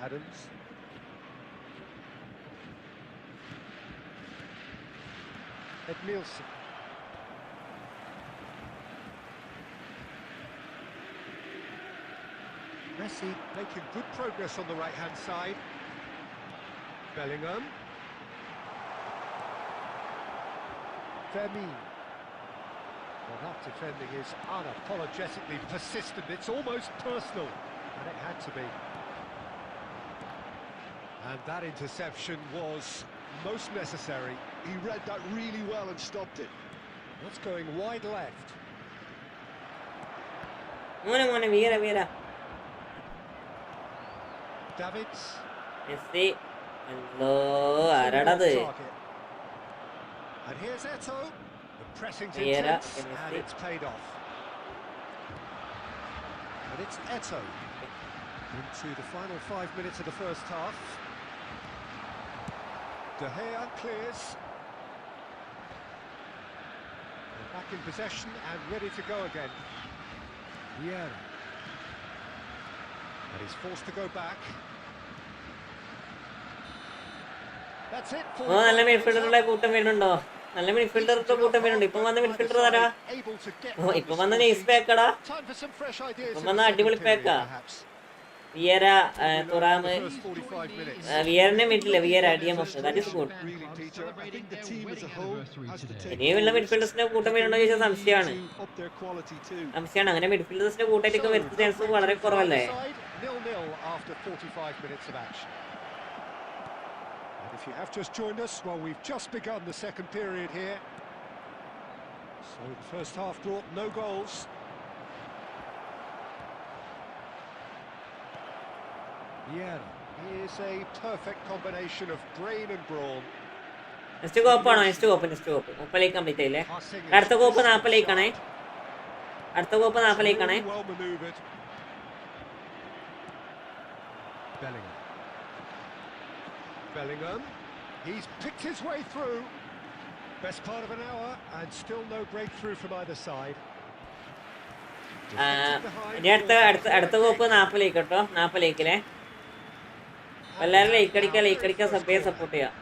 Adams. Ed Nielsen. Messi making good progress on the right-hand side. Bellingham. Firmino. Well, that defending is unapologetically persistent. It's almost personal, and it had to be. And that interception was most necessary.
He read that really well and stopped it.
That's going wide left.
മോനെ വീര
Davids.
Messi എന്തോ ആരാടത്
Target. And here's Eto. The pressing's
Vieira,
intense, and
Messi.
it's paid off. And it's Eto. Into the final 5 minutes of the first half. De Gea clears. They're back in possession and ready to go again. Vieira. And he's forced to go back. That's it for
നല്ല മിഡ്ഫീൽഡറുടെ കൂട്ടം വരുന്നുണ്ടോ നല്ല മിഡ്ഫീൽഡറുടെ കൂട്ടം വരുന്നുണ്ട് ഇപ്പം വന്ന midfielder തരാ ഇപ്പം വന്ന നൈസ് പാക്കടാ ഇപ്പം വന്ന അടിപൊളി പാക്കാ വിയര തുറാമ് വിയറിന്റെ middle Vieira DMF that is good
Really, Peter, I think the team as a whole has to take
ഇനിയും വല്ല മിഡ്ഫീൽഡേഴ്സിന്റെ കൂട്ടം വരുന്നുണ്ടോ ചോദിച്ചാൽ സംശയമാണ്
to up their quality too.
അങ്ങനെ മിഡ്ഫീൽഡേഴ്സിന്റെ കൂട്ടായിട്ടൊക്കെ വരുന്ന ചാൻസ് വളരെ കുറവല്ലേ
0-0 after 45 minutes of action. And if you have just joined us, well, we've just begun the second period here. So the first half brought no goals. Vieira is a perfect combination of brain and brawn.
Next കോപ്പാണോ next കോപ്പ് 30 complete ആയില്ലേ അടുത്ത കോപ്പ് 40 അടുത്ത കോപ്പ് 40
Well manoeuvred. Bellingham. He's picked his way through. Best part of an hour and still no breakthrough from either side.
ഇനി അടുത്ത കോപ്പ് 40 കേട്ടോ 40 എല്ലാവരും like അടിക്കുക സപ്പോർട്ട് ചെയ്യാം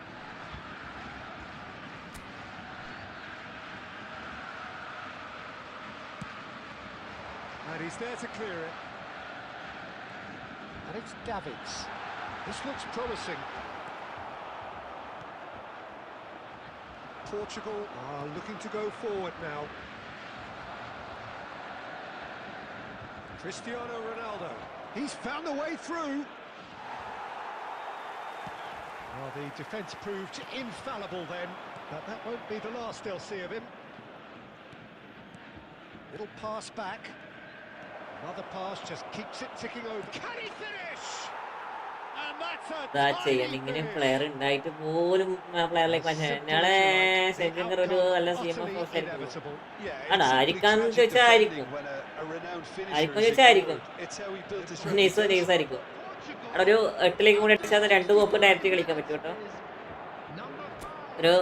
And he's there to clear it. And it's Davids. This looks promising. Portugal are looking to go forward now. Cristiano Ronaldo. He's found a way through. Well, the defence proved infallible then, but that won't be the last they'll see of him. Little pass back. Another pass just keeps it ticking over. Can he finish? And that's a
ചെയ്യാൻ ഇങ്ങനെ player ഉണ്ടായിട്ട് പോലും പ്ലെയറിലേക്ക് ഞങ്ങളെ centre ഒരു നല്ല CMF ആണ് ആയിരിക്കാന്ന് ചോദിച്ചാൽ ആയിരിക്കും നൈസായിരിക്കും അവിടെ ഒരു 8 കൂടെ അടിച്ചാൽ 2 കോപ്പ് ഡയറക്റ്റ് കളിക്കാൻ പറ്റും കേട്ടോ ഒരു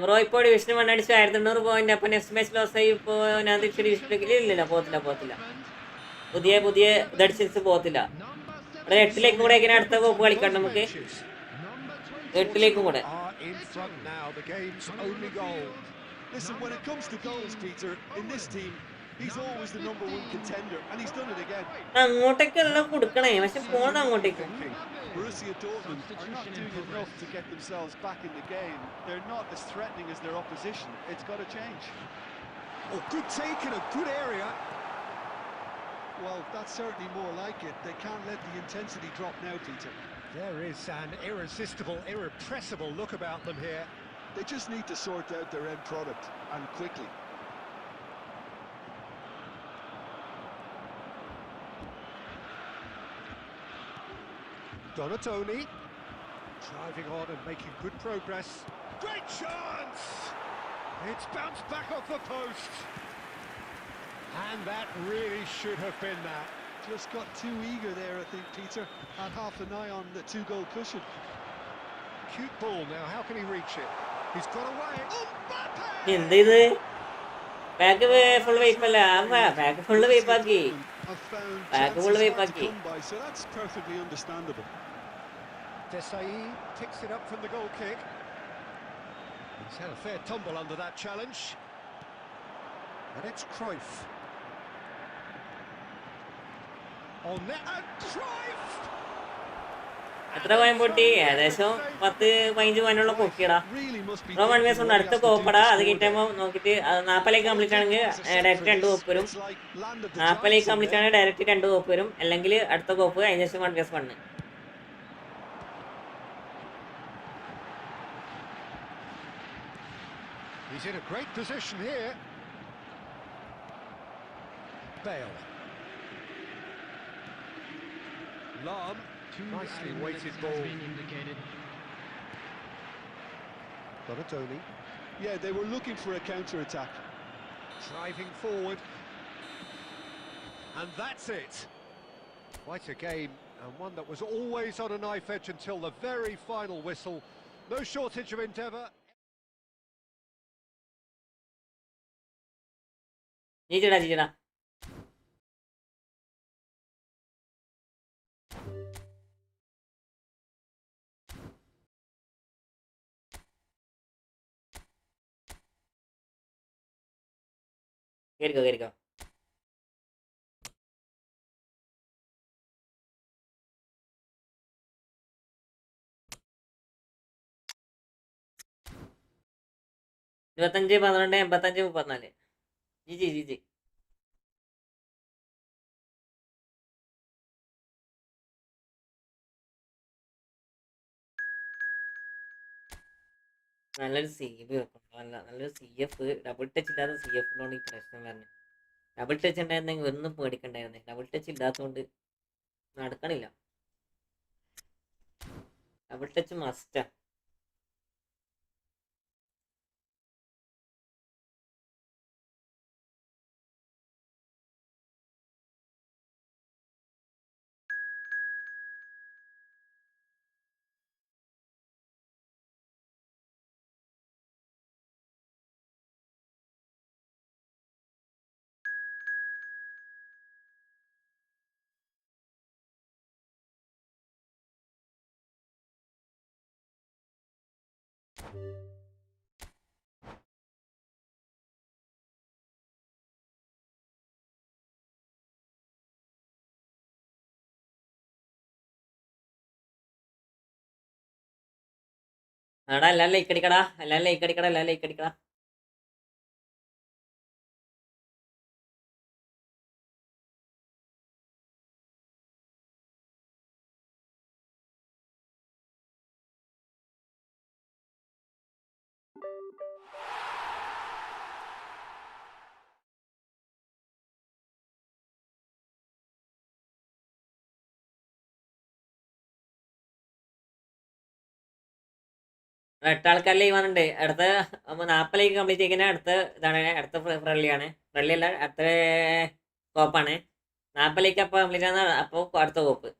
ബ്രോ ഇപ്പോൾ ഡിവിഷന് മണ്ണടിച്ചു 1800 പോയിന്റ്. അപ്പൊ നെക്സ്റ്റ് മാച്ച് ലോസ് ആയി. ഇപ്പോൾ ഞാൻ തിരിച്ച് ഡിവിഷനിലേക്ക് ഇല്ലില്ല, പോകത്തില്ല. പുതിയ ഇതടിച്ച് പോകത്തില്ല. അവിടെ 8ലേക്കും കൂടെ എങ്ങനെ അടുത്ത കോപ്പ് കളിക്കാം നമുക്ക്. 8ലേക്കും കൂടെ.
Listen, when it comes to goals, Peter, in this team, he's always the #1 contender, and he's done it again.
അങ്ങോട്ടേക്കെല്ലാം കൊടുക്കണേ, പക്ഷെ പോണത് അങ്ങോട്ടേക്ക്.
Borussia Dortmund are not doing enough to get themselves back in the game. They're not as threatening as their opposition. It's got to change.
Oh, good take in a good area.
Well, that's certainly more like it. They can't let the intensity drop now, Peter.
There is an irresistible, irrepressible look about them here.
They just need to sort out their end product, and quickly.
Donatoni driving on and making good progress. Great chance! It's bounced back off the post. And that really should have been that.
Just got too eager there, I think, Peter. Had half an eye on the 2-goal cushion.
Cute ball now, how can he reach it? He's got away.
എന്ത് ഇത്? Back full വെയിപ്പല്ല. Back full വെയിപ്പാക്കി.
Back full so that's perfectly understandable.
Desai picks it up from the goal kick. He's had a fair tumble under that challenge. And it's Cruyff. On net and Cruyff!
എത്ര point പൊട്ടി? ഏകദേശം 10-15 പോയിന്റുള്ള പൊക്കിയടാ. Bro 1 verse ഉണ്ട്. അടുത്ത കോപ്പടാ. അത് കിട്ടുമ്പോൾ നോക്കിയിട്ട് 40ലേക്ക് complete ആണെങ്കിൽ direct 2 കോപ്പ് വരും. 40ലേക്ക് കംപ്ലീറ്റ് ആണെങ്കിൽ ഡയറക്റ്റ് 2 കോപ്പ് വരും. അല്ലെങ്കിൽ അടുത്ത കോപ്പ് അതിന് ശേഷം 1 verse 1.
He's in a great position here. Bale. Lam. Nicely weighted ball. Donatoni.
Yeah, they were looking for a counter-attack.
Driving forward. And that's it. Quite a game, and one that was always on a knife edge until the very final whistle. No shortage of endeavour.
ജീജടാ. കേറിക്കോ. ഇരുപത്തഞ്ച് 12 85 34. G നല്ലൊരു CB വെക്കണം. നല്ലൊരു CF. Double touch ഇല്ലാത്ത CF ഉള്ളതുകൊണ്ട് ഈ പ്രശ്നം വരുന്നത്. ഡബിൾ ടച്ച് ഉണ്ടായിരുന്നെങ്കിൽ ഒന്നും പേടിക്കണ്ടായിരുന്നേ. ഡബിൾ ടച്ച് ഇല്ലാത്തതുകൊണ്ട് നടക്കണില്ല. Double touch മസ്റ്റാ. ആടാ എല്ലാവരും ലൈക്ക് അടിക്കടാ. എല്ലാവരും ലൈക്ക് അടിക്കടാ. എട്ടാൾക്കാർ ലൈവ് വന്നിട്ടുണ്ട്. അടുത്ത 40 ലൈക്ക് കംപ്ലീറ്റ് ചെയ്യുന്ന അടുത്ത ഇതാണ്. അടുത്ത ഫ്രണ്ട്ലിയാണ്. ഫ്രണ്ട്ലി അല്ല, അടുത്ത കോപ്പാണ്. 40 ലൈക്ക് അപ്പോൾ കംപ്ലീറ്റ് ആണ്. അപ്പോൾ അടുത്ത കോപ്പ്.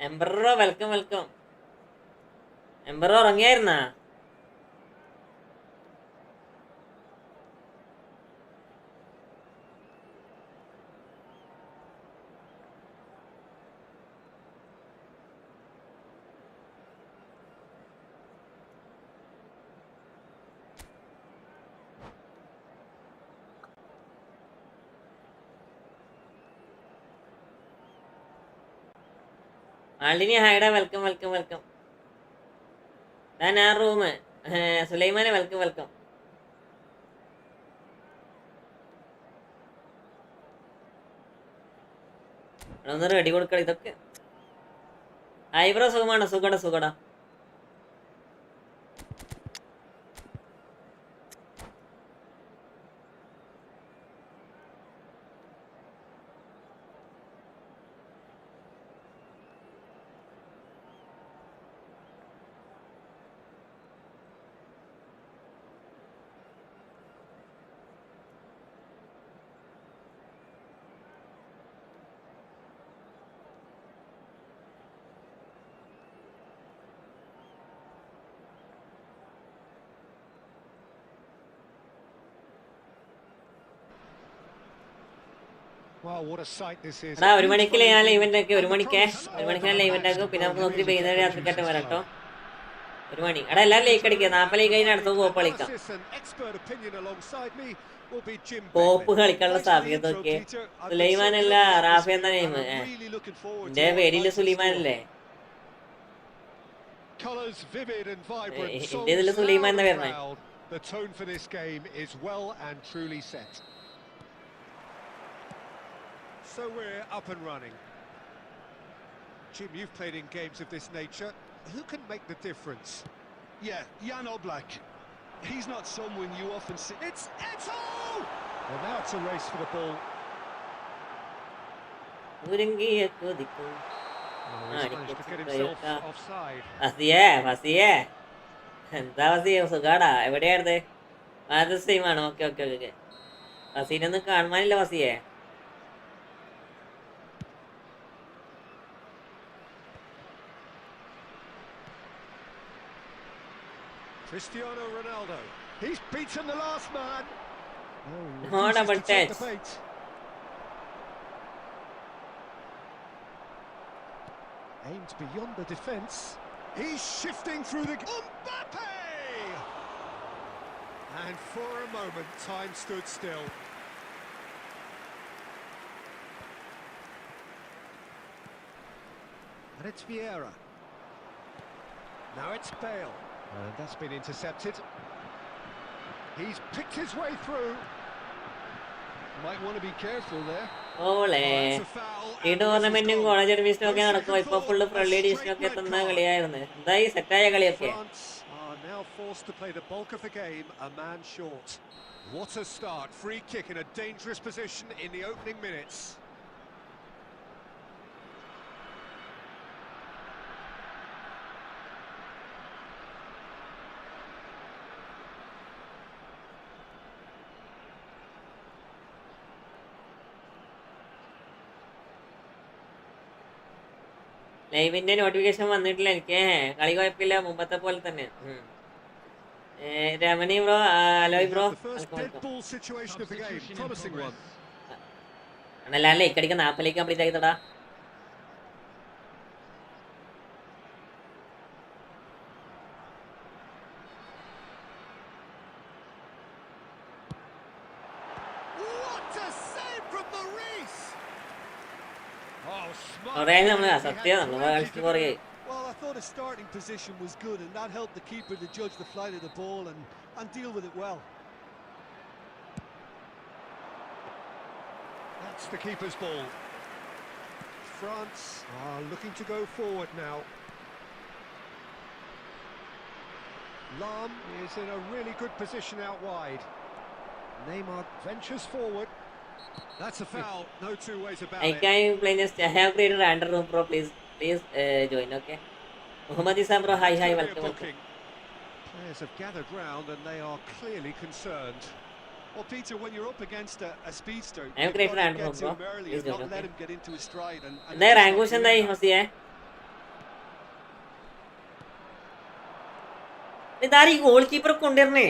എംബറോ വെൽക്കം വെൽക്കം. എംബറോ ഉറങ്ങിയായിരുന്നാ? മാലിനി ഹായ്ഡാ വെൽക്കം വെൽക്കം വെൽക്ം. ഞാൻ ആ റൂം സുലൈമാനെ വെൽക്കം വെൽക്കം. ഒന്ന് റെഡി കൊടുക്കണം ഇതൊക്കെ. ഐബ്രോ സുഖമാണ്, സുഖട സുഖട.
Wow, what a sight this is.
എടാ 1 മണിക്ക് ഞാൻ ഇവന്റ് ആക്കി. 1 മണിക്ക് ഞാൻ ഇവന്റ് ആക്കും. പിന്നെ നമുക്ക് നോക്കി വൈകുന്നേരം രാത്രിക്കാറ്റം വരാം കേട്ടോ. 1 മണി. എടാ എല്ലാവരും ലൈക്ക് അടിക്കുക. 40 ലൈക്ക് കഴിഞ്ഞാൽ അടുത്ത കോപ്പ് കളിക്കാം. കോപ്പ് കളിക്കാനുള്ള സാധ്യത നോക്കിയേ. സുലൈമാനല്ല റാഫി എന്ന നെയിം. എന്റെ പേരില് സുലൈമാനല്ലേ? എന്റെ ഇതില് സുലൈമാൻ എന്നാ പറഞ്ഞേ.
The tone for this game is well and truly set. So we're up and running. Jim, you've played in games of this nature. Who can make the difference?
Yeah, Jan Oblak. He's not someone you often see.
It's Eto! Well, now it's a race for the ball.
ഉരുങ്ങിയ കൊതിക്കും.
He's managed to get himself offside.
ഫസിയേ എന്താ ഫസിയെ സുഖാടാ? എവിടെയായിരുന്നത്? ആദ്യത്തെ ടീമാണ്. Okay okay okay. ഫസീനൊന്നും കാണുവാനില്ല ഫസിയെ.
Cristiano Ronaldo. He's beaten the last man.
No double touch.
Aimed beyond the defence. He's shifting through the... Mbappe! And for a moment, time stood still. And it's Vieira. Now it's Bale. And that's been intercepted. He's picked his way through.
Might want to be careful there.
ഓളെ ഈ ടൂർണമെന്റും college അഡ്മിഷനും ഒക്കെ നടക്കും. ഇപ്പൊ full friendly ഡിവിഷനൊക്കെ എത്തുന്ന കളിയായിരുന്നു. എന്തായി സെറ്റായ കളിയൊക്കെ.
Now forced to play the bulk of the game, a man short. What a start! Free kick in a dangerous position in the opening minutes.
ലൈവിന്റെ നോട്ടിഫിക്കേഷൻ വന്നിട്ടില്ല എനിക്ക്. കളി കുഴപ്പമില്ല, മുമ്പത്തെ പോലെ തന്നെ. രമണി ബ്രോ, അലോയ് ബ്രോ, അല്ല ലൈക്ക് അടിക്കാൻ 40 ലൈക്ക് കംപ്ലീറ്റ് ആക്കിത്തടാ. സത്യം നമ്മൾ കളിച്ചു പറയേ.
Well, I thought his starting position was good, and that helped the keeper to judge the flight of the ball and deal with it well.
That's the keeper's ball. France are looking to go forward now. Lam is in a really good position out wide. Neymar ventures forward. That's a foul, no two ways about it.
I can play just. I have created an under room pro. Please join. Okay. Muhammad Isa bro, hi welcome.
Players have gathered round and they are clearly concerned.
Well, Peter, when you're up against a speedster,
I have created an under room pro.
Please don't let him get into his stride.
And there, Angush and I, Hosiye. ഇതാരും ഈ goal കീപ്പറെ കൊണ്ടുവരണേ.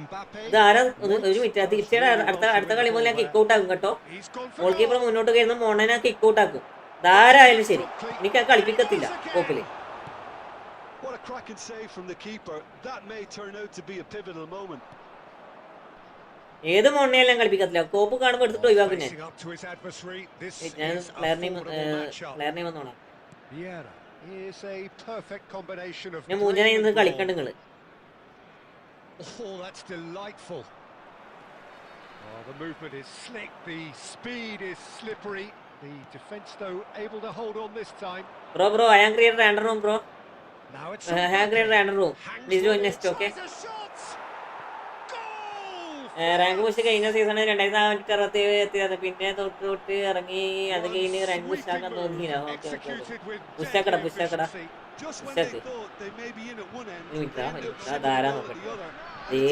Mbappe.
ഇതാരാ? ഒരു minute, തീർച്ചയായും അടുത്ത കളി മുതൽ ഞാൻ kick out ആക്കും കേട്ടോ.
He's gone for
goal keeper
goal.
മുന്നോട്ട് കയറുന്ന മോണനെ കിക്ക് ഔട്ട് ആക്കും. ഇതാരായാലും ശരി, എനിക്ക് അത് കളിപ്പിക്കത്തില്ല കോപ്പില്.
What a cracking save from the keeper. That may turn out to be a pivotal moment.
ഏത് മോണനെയെല്ലാം കളിപ്പിക്കത്തില്ല. കോപ്പ് കാണുമ്പോൾ എടുത്തിട്ട് ഒഴിവാക്കും ഞാൻ.
Facing up to his adversary. This
ഞാൻ
is a
player name
formidable matchup.
വന്നോളാം.
Vieira is a perfect combination of
ഞാൻ
dream
മൂഞ്ചനെ
and
ഇന്ന്
goal.
കളിക്കണ്ട നിങ്ങള്.
Oh, that's delightful. Oh, the movement is slick, the speed is slippery. The defence, though, able to hold on this time.
Bro, I am creating random room, bro.
Now it's
I have created random room. Please join next, okay?
Tries a shot. Goal!
Rank push കഴിഞ്ഞ സീസണിൽ 2067 എത്തിയത്. പിന്നെ തൊട്ട് ഇറങ്ങി അത് കഴിഞ്ഞ് rank പുഷാക്കാൻ തോന്നിയില്ല. ഓക്കെ പുഷാക്കട
Just when they thought they may be in at one end, they end up
അതാരാ
at the
നോക്കട്ടെ.
other.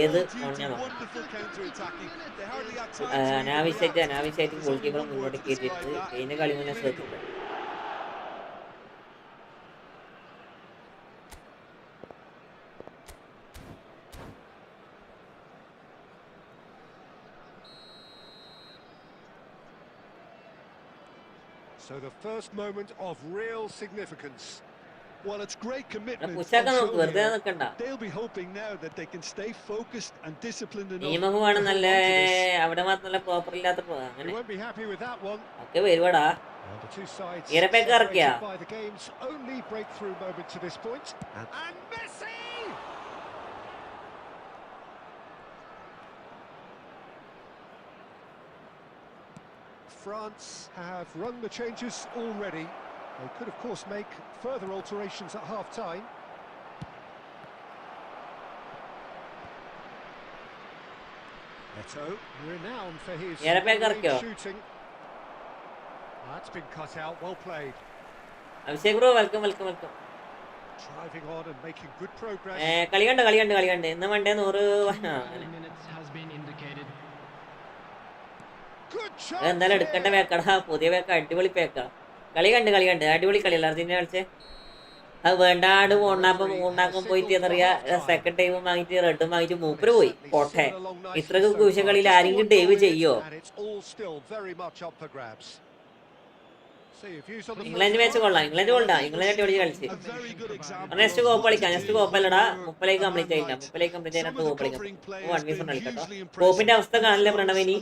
ഏത്
Due to
മോണെയാണോ?
wonderful counter-attacking, they hardly had time to
അനാവശ്യമായിട്ട് ഗോൾ കീപ്പർ മുന്നോട്ട് കയറ്റിയിട്ട് കഴിഞ്ഞ കളി മുന്നേ ശ്രദ്ധിച്ചു.
So the first moment of real significance.
Well, it's great commitment.
പുഷാക്കാൻ നോക്ക്,
and show
വെറുതെ
here.
നിൽക്കണ്ട.
They'll be hoping now that they can stay focused and disciplined enough.
നിയമമാണ്
to
നല്ല
hold on to this.
അവിടെ മാത്രം നല്ല proper ഇല്ലാത്ത
They
അങ്ങനെ
won't be happy with that one.
ഒക്കെ വരുവാടാ.
Well, the two sides
ഇരപ്പയൊക്കെ ഇറക്കിയാ?
separated by the game's only breakthrough moment to this point. And Messi! France have rung the changes already. They could, of course, make further alterations at half-time. Eto, renowned for his
ഇരപ്പയൊക്കെ ഇറക്കിയോ?
shooting. That's been cut out, well played.
Abhishek bro welcome.
Driving on and making good progress.
കളിയുണ്ട് ഇന്ന് മണ്ടേ 100
minutes has been indicated.
Good shot.
എന്തായാലും
here.
എടുക്കേണ്ട പേക്കടാ, പുതിയ പേക്ക, അടിപൊളി പേക്ക. കളിയുണ്ട് അടിപൊളി കളിയല്ല Argentina കളിച്ചേ. അത് വേണ്ടാണ്ട് ഉണ്ടാക്കാൻ പോയിട്ട് എന്നറിയാ. സെക്കൻഡ് ടൈമും വാങ്ങിയിട്ട് റെഡും വാങ്ങിയിട്ട് മൂപ്പര് പോയി കോട്ടെ. ഇത്രക്ക് കുശ കളിയിൽ ആരെങ്കിലും ഡേവ് ചെയ്യോ?
And it's all still very much up for grabs. See if views on the
England match കൊള്ളാം. ഇംഗ്ലണ്ട് അടിപൊളി കളിച്ച്.
A very good example.
Next കോപ്പ് കളിക്കാം. നെക്സ്റ്റ് കോപ്പല്ലടാ 30 കംപ്ലീറ്റ് ആയില്ല. 30 കംപ്ലീറ്റ് ആയിട്ട് കോപ്പ് കളിക്കാം. 1 വീസൺ കളിക്കട്ടോ. കോപ്പിന്റെ അവസ്ഥ കാണില്ലേ പ്രണവിനി?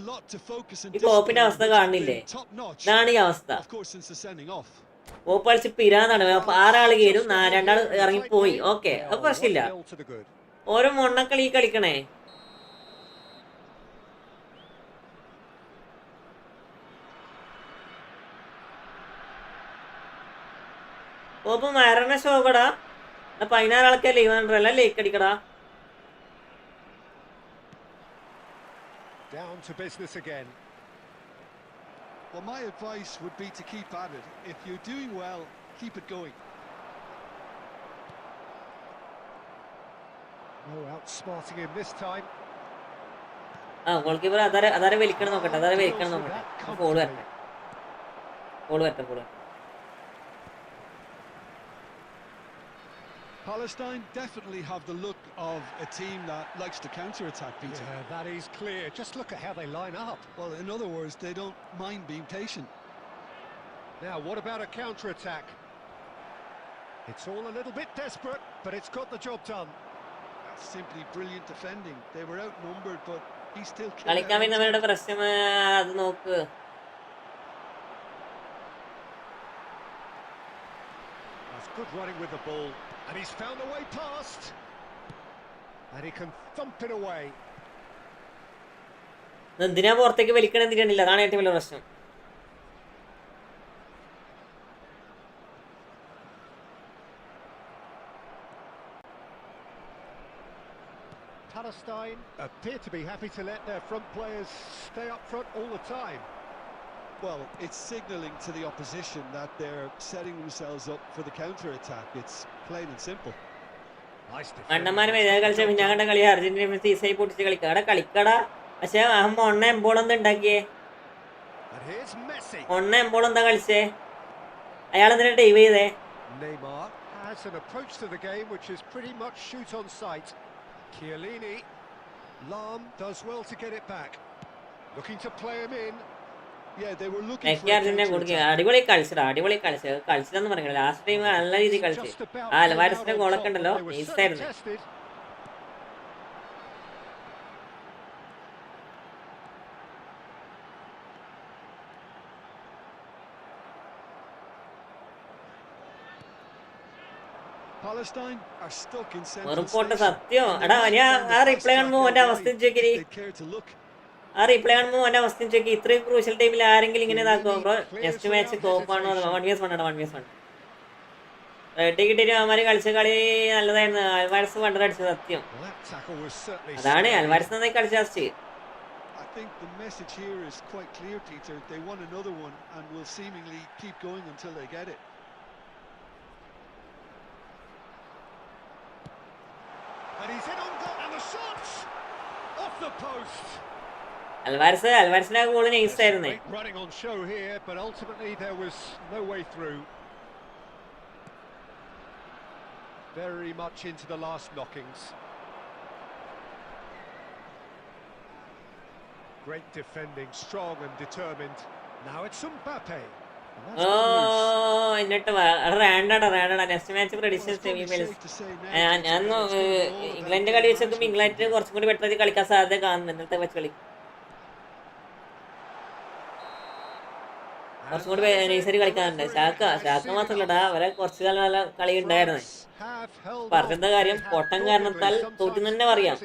ഈ കോപ്പിന്റെ അവസ്ഥ കാണുന്നില്ലേ? ഇതാണ് ഈ അവസ്ഥ.
Of course, since the sending off.
കോപ്പ് കളിച്ച് പിരാന്നാണ്. 6 കയറും, 2 ഇറങ്ങിപ്പോയി. ഓക്കെ, അത് പ്രശ്നമില്ല.
to the good.
ഓരോ മൊണ്ണക്കളി കളിക്കണേ. കോപ്പ് മരണ ഷോക്കടാ. 16 ആൾക്കാർ ലീവ് ഉണ്ടല്ല, ലേക്ക് അടിക്കടാ.
Down to business again.
Well, my advice would be to keep at it. If you're doing well, keep it going.
No outsmarting him this time.
Goal keeper അതാരെ വലിക്കണം നോക്കട്ടെ. Foul വരട്ടെ.
Palestine definitely have the look of a team that likes to counter-attack, Peter.
Yeah, that is clear. Just look at how they line up.
Well, in other words, they don't mind being patient.
Now, what about a counter-attack? It's all a little bit desperate, but it's got the job done.
That's simply brilliant defending. They were outnumbered, but he still came
കളിക്കാൻ
out.
വരുന്നവരുടെ പ്രശ്നം അത് നോക്ക്.
That's good running with the ball. And he's found a way past. And he can thump it away.
എന്തിനാ പുറത്തേക്ക് വലിക്കണം എന്തിനാണില്ല? അതാണ് ഏറ്റവും വലിയ പ്രശ്നം.
Palestine appear to be happy to let their front players stay up front all the time.
Well, it's signalling to the opposition that they're setting themselves up for the counter-attack. It's plain and simple.
Nice defending.
അണ്ണന്മാര് മെതിയാ കളിച്ച പിന്നെ കണ്ട കളി Argentina സീസൈ പൊട്ടിച്ച് കളിക്കടാ. പക്ഷെ ഒണ്ണ എമ്പോളെന്താ ഉണ്ടാക്കിയേ?
And here's Messi.
ഒണ്ണ എമ്പോളെന്താ കളിച്ചേ? അയാളെന്തിനാ dive ചെയ്തേ?
Neymar has an approach to the game which is pretty much shoot on sight. Chiellini. Lam does well to get it back. Looking to play him in.
Yeah, they were looking for
Messi
a
Argentina കൊടുക്കുക.
counter-attack.
അടിപൊളി കളിച്ചതെന്ന് പറയുന്നത് last time നല്ല രീതിയിൽ കളിച്ച്.
Just about
ആ
came
അൽവാരസിന്റെ
out on
ഗോളൊക്കെ
top,
ഉണ്ടല്ലോ,
but they were
നൈസായിരുന്നു.
certainly tested.
Palestine are stuck in central
വെറുപ്പോട്ട്
station.
സത്യം.
And they
എടാ
might
ഞാൻ
find
ആ
the
റിപ്ലൈ
fast
കാണുമ്പോൾ
track
ഓന്റെ
their
അവസ്ഥ
way
ചോദിക്കരി.
if they care to look.
ആ റിപ്ലൈ കാണുമ്പോൾ ഓന്റെ അവസ്ഥ ചോദിക്കി. ഇത്രയും ക്രൂഷ്യൽ ടൈമിൽ ആരെങ്കിലും ഇങ്ങനെ ഇതാക്കുമോ ബ്രോ? നെക്സ്റ്റ് മാച്ച് തോപ്പാണോ? 1v1 ആണ് 1v1. റെഡി കിട്ടിയിട്ട് അവന്മാര് കളിച്ച കളി നല്ലതായിരുന്നു. അൽവാരസ് വണ്ടർ അടിച്ചത് സത്യം.
Well, that tackle was certainly
അതാണ്
scary.
അൽവാരസ് നന്നായി കളിച്ച last.
I think the message here is quite clear, Peter. They want another one and will seemingly keep going until they get it.
And he's in on goal, and the shot off the post.
അൽവാരസിന്റെ goal nice ആയിരുന്നു.
Great running on show here, but ultimately there was no way through. Very much into the last knockings. Great defending, strong and determined. Now it's Mbappe. And that's
oh
gone loose.
എന്നിട്ട് റാൻഡാ next match
Well,
prediction
it's probably
semi
safe to say now,
ഞാൻ
Peter, that it's gonna be all about
England കളി വെച്ച് നോക്കുമ്പോൾ
individual
England കുറച്ചും കൂടി better ആയിട്ട് കളിക്കാൻ സാധ്യത കാണുന്നു. ഇന്നത്തെ വെച്ച് കളി കുറച്ചും കൂടി നൈസായിട്ട് കളിക്കാനുണ്ട്. ഷാക്ക മാത്രമല്ലടാ, അവരെ കുറച്ചു കാലം നല്ല കളി ഉണ്ടായിരുന്നു. പറഞ്ഞ കാര്യം പൊട്ടൻ കാരണത്താൽ തോറ്റു തന്നെ പറയാം.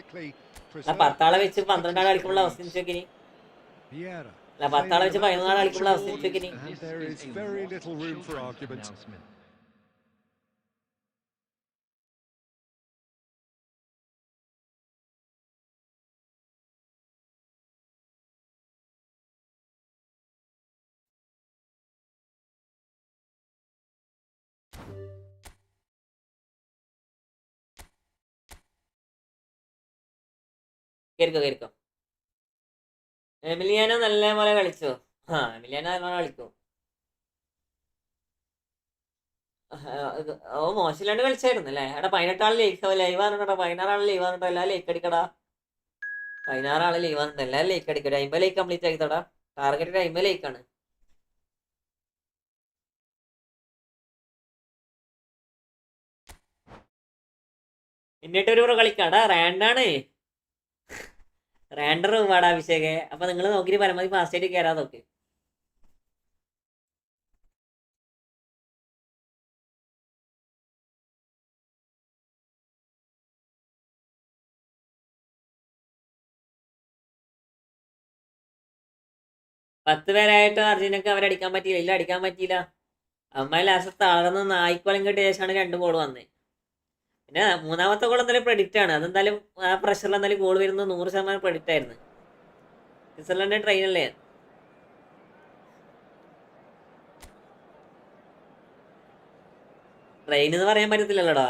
10 വെച്ച് 12 കളിക്കുമ്പോൾ അവസ്ഥ ചോദിക്കിനി. അല്ല 10 വെച്ച് 11 കളിക്കുമ്പോൾ അവസ്ഥ ചോദിക്കിനി.
And there is very little room for argument.
കേൾക്കോ എമിലിയാനോ നല്ല പോലെ കളിച്ചോ? എമിലിയാനോ നല്ലോണം കളിക്കും. ഓ മോശമില്ലാണ്ട് കളിച്ചായിരുന്നു അല്ലേ? എടാ 18 ആള് ലൈവാണെടാ. 16 ആള് ലൈവാണെട്ടോ. എല്ലാം ലൈക്ക് അടിക്കടാ. 16 ആള് ലൈവാണെട്ടോ. എല്ലാവരും ലൈക്ക് അടിക്കട്ടെ. 50 ലൈക്ക് കംപ്ലീറ്റ് ആക്കിത്തോടാ. ടാർഗറ്റ് 50 ലൈക്കാണ്. എന്നിട്ടൊരു കളിക്കാടാ. റാൻഡാണ്. റാൻഡർ വാടാ അഭിഷേകെ. അപ്പൊ നിങ്ങൾ നോക്കിയിട്ട് പരമാവധി ഫാസ്റ്റ് ആയിട്ട് കയറാൻ നോക്ക്. പത്ത് പേരായിട്ട് അർജുനക്ക് അവരടിക്കാൻ പറ്റിയില്ല. ഇല്ല, അടിക്കാൻ പറ്റിയില്ല. അമ്മായി ലാസ്റ്റ് താഴ്ന്ന് നായ്ക്കോളം കിട്ടിയ ശേഷമാണ് 2 ഗോൾ വന്നത്. പിന്നെ മൂന്നാമത്തെ ഗോൾ എന്തായാലും പ്രെഡിക്റ്റ് ആണ്. അതെന്തായാലും ആ പ്രഷറിൽ എന്തായാലും ഗോൾ വരുന്നത് 100% പ്രെഡിക്റ്റ് ആയിരുന്നു. സ്വിറ്റ്സർലൻഡ് ട്രെയിൻ അല്ലേ? ട്രെയിൻ എന്ന് പറയാൻ പറ്റത്തില്ലല്ലോടാ.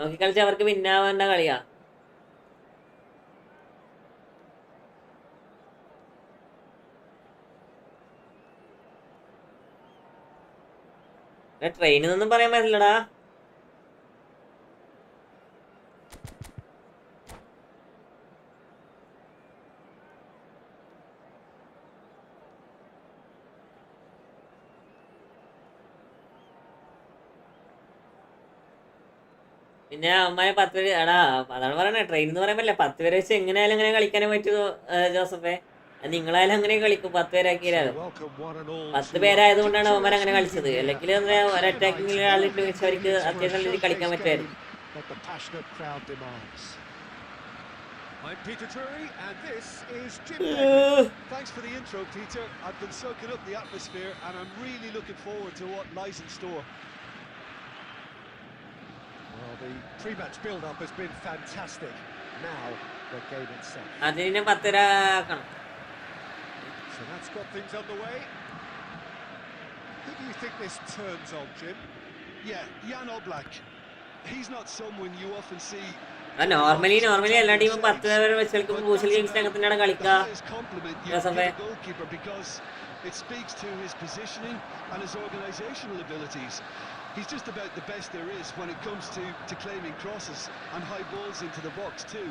നോക്കി കളിച്ച അവർക്ക് പിന്നാവേണ്ട കളിയാ. ട്രെയിനിൽ നിന്നും പറയാൻ പറ്റില്ലടാ. പിന്നെ അമ്മായി 10 പേര് എടാ, അതാണ് പറയണേ. ട്രെയിൻ എന്ന് പറയാൻ പറ്റില്ല. 10 പേരെ വെച്ച് എങ്ങനെയായാലും അങ്ങനെ കളിക്കാനേ പറ്റുമോ ജോസഫേ? നിങ്ങളായാലും അങ്ങനെ കളിക്കും. 10 പേരാക്കിയാലും 10 പേരായത് കൊണ്ടാണ് അവന്മാർ അങ്ങനെ കളിച്ചത്. അല്ലെങ്കിൽ ഒരു അറ്റാക്കിംഗ് ആളിട്ട് വെച്ച് അവർക്ക് അത്യാവശ്യം നല്ല രീതിയിൽ കളിക്കാൻ പറ്റുമായിരുന്നു.
I'm Peter Drury, and this is Jim.
Thanks for the intro, Peter. I've been soaking up the atmosphere and I'm really looking forward to what lies in store.
Well, the pre-match build-up has been fantastic. Now, the game itself.
അതിനെ 10 പേരാക്കണം.
So that's got things underway. Who do you think this turns on, Jim?
Yeah, Jan Oblak. He's not someone you often see
normally എല്ലാ ടീമും 10 പേരെ വെച്ച് കളിക്കുമ്പോൾ crucial ഗെയിംസിൽ അങ്ങനെ തന്നെയാണ് കളിക്കുക.
It speaks to his positioning and his organisational abilities. He's just about the best there is when it comes to claiming crosses and high balls into the box too.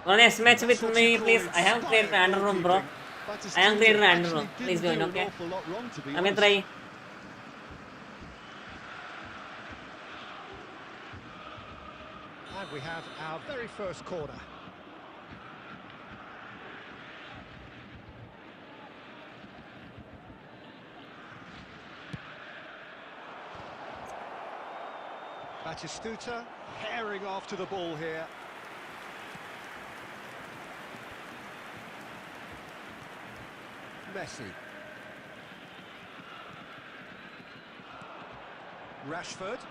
One next match with me, please. I have created random room, bro. I am created random room. Please join, okay? I'm gonna try.
And we have our very first corner. Batistuta herring after the ball here. Messi. Rashford.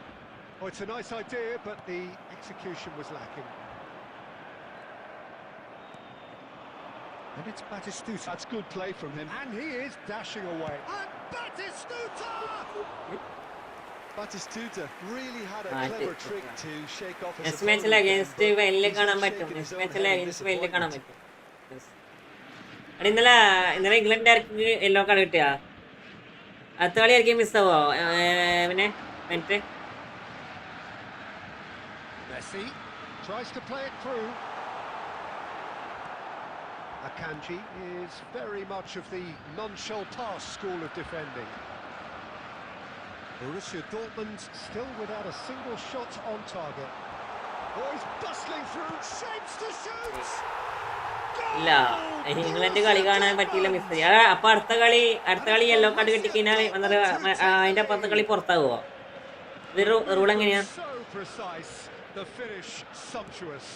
Oh, it's a nice idea, but the execution was lacking. And it's Batistuta.
That's good play from him.
And he is dashing away. And Batistuta!
Batistuta really had a clever trick to shake off his
Next match against വെയിലിൽ കാണാൻ പറ്റും. Next match against വെയിലിൽ കാണാൻ പറ്റും. ഇന്നലെ England yellow card കിട്ടിയാ അടുത്ത കളി ആയിരിക്കും മിസ്സാവോ പിന്നെ മെന്റ്
Messi tries to play it through. Akanji is very much of the non-shall-pass school of defending. Borussia Dortmund still without a single shot on target. Oh, he's bustling through, shapes to shoot!
ഇല്ല England കളി കാണാൻ പറ്റിയില്ല miss ചെയ്യാ. അപ്പൊ അടുത്ത കളി yellow card കിട്ടിക്കഴിഞ്ഞാൽ അതിന്റെ അപ്പുറത്തെ കളി പുറത്താകുമോ? ഇത് റൂൾ എങ്ങനെയാ?
The finish sumptuous.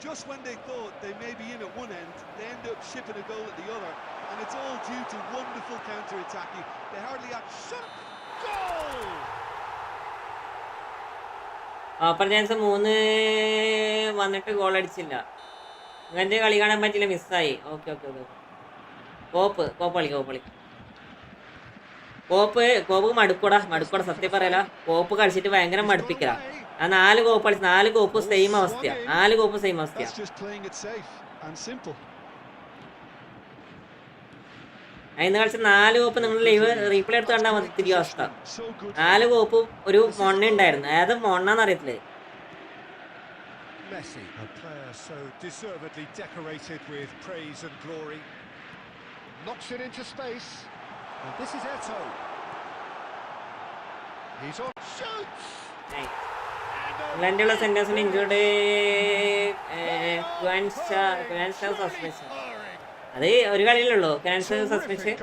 Just when they thought they may be in at one end, they end up shipping a goal at the other, and it's all due to wonderful counter-attacking. They hardly had shot. Goal!
Open chance 3 വന്നിട്ട് goal അടിച്ചില്ല. ഇവന്റെ കളി കാണാൻ പറ്റില്ല, മിസ്സായി. Okay കോപ്പ് മടുക്കൂടാ സത്യം പറയല. കോപ്പ് കളിച്ചിട്ട് ഭയങ്കര മടുപ്പിക്കല. ആ 4 കോപ്പ് സെയിം അവസ്ഥയാ. 4 കോപ്പ് സെയിം അവസ്ഥയാ. അതിന് കളിച്ച 4 കോപ്പ് നിങ്ങൾ ലൈവ് റീപ്ലേ എടുത്ത് കണ്ടാൽ മതി. തിരികെ അവസ്ഥ 4 കോപ്പും ഒരു മൊണ്ണ ഉണ്ടായിരുന്നു. അതായത് മൊണ്ണന്ന് അറിയത്തില്ലേ.
Messi, a player so deservedly decorated with praise and glory, knocks it into space, and this is Eto. He's on, shoots.
ഇംഗ്ലണ്ടിലുള്ള സെന്റേഴ്സിന് ഇൻജുർഡ് സസ്പെൻഷൻ. അത് ഒരു കളിയിലുള്ളൂ suspension.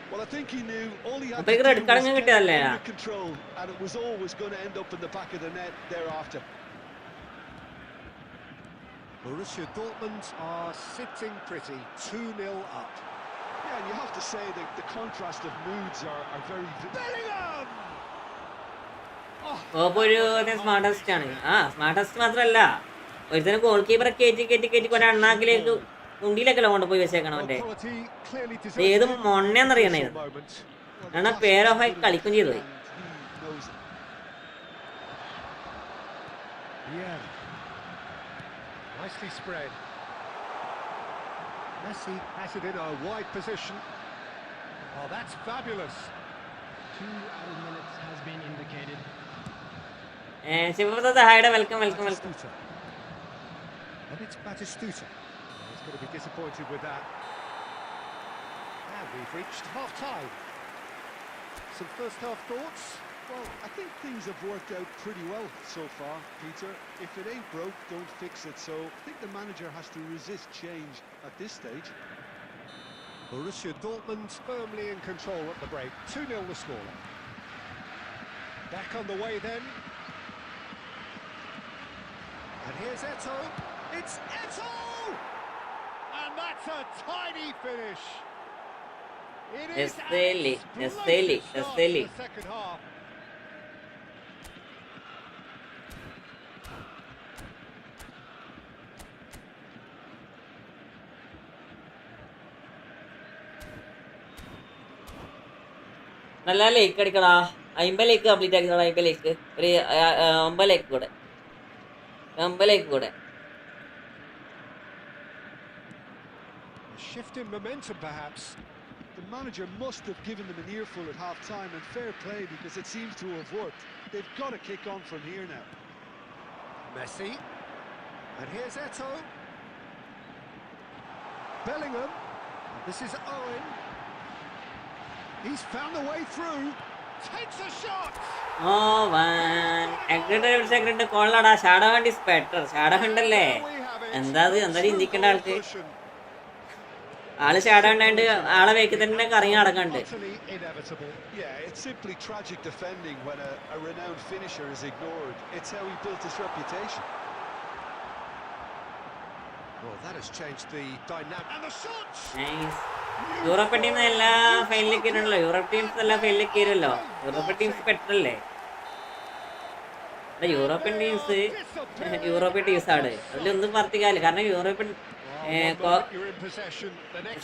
Well, I think he knew all he had
to do was under
control, and it was always going to end up in the back of the net thereafter.
Borussia Dortmund are sitting pretty, 2-0 up.
Yeah, and you have to say that the contrast of moods are very...
Bellingham!
Smartest ആണ്. Smartest മാത്രല്ല, ഒരുത്തരം goal കീപ്പറെ കയറ്റി കൊണ്ട അണ്ണാക്കിലേക്ക് കുണ്ടിയിലൊക്കെ കൊണ്ടുപോയി വെച്ചേക്കണം. അവന്റെ ഏത് മൊണ്ണയെന്നറിയണേ. കാരണം പേരോഫായി കളിക്കും ചെയ്തു പോയി.
Nicely spread. Messi has it in a wide position. Oh, that's fabulous.
2 added minutes has been indicated.
Welcome.
And it's Batistuta. He's going to be disappointed with that. And we've reached half-time. Some first-half thoughts?
Well, I think things have worked out pretty well so far, Peter. If it ain't broke, don't fix it. So I think the manager has to resist change at this stage.
Borussia Dortmund firmly in control at the break. 2-0 the score. Back on the way then. And here's Eto. It's Eto! And that's a tiny finish. It is
Esteli.
the second half.
നല്ല ലേക്ക് അടിക്കടാ. 50 ലേക്ക് complete ആക്കി. 50 ലേക്ക് ഒരു 9 ലേക്ക് കൂടെ 9 ലേക്ക് കൂടെ.
A shift in momentum, perhaps.
The manager must have given them an earful at half-time, and fair play because it seems to have worked. They've got to kick on from here now.
Messi. And here's Eto'o. Bellingham. This is Owen. He's found the way through. Takes a shot.
Oh man, agreed കോളടാ. Shadow hunt is better. Shadow hunt അല്ലേ എന്താ ചിന്തിക്കേണ്ട ആൾക്ക്. ആള് shadow ഹണ്ടായിട്ട് ആളെ വേക്കി തന്നെ കറങ്ങി നടക്കണ്ട്.
Yeah, it's simply tragic defending when a renowned finisher is ignored. It's how he built his reputation.
Well, that has changed the dynamic. And the shots.
Nice. European team എല്ലാ ഫൈനലിലേക്ക് കയറണല്ലോ. യൂറോപ്യൻ ടീംസ് എല്ലാ ഫൈനലിലേക്ക് കയറുമല്ലോ. European teams better അല്ലേ? European teams ആണ്. അതിലൊന്നും പറഞ്ഞില്ല. കാരണം European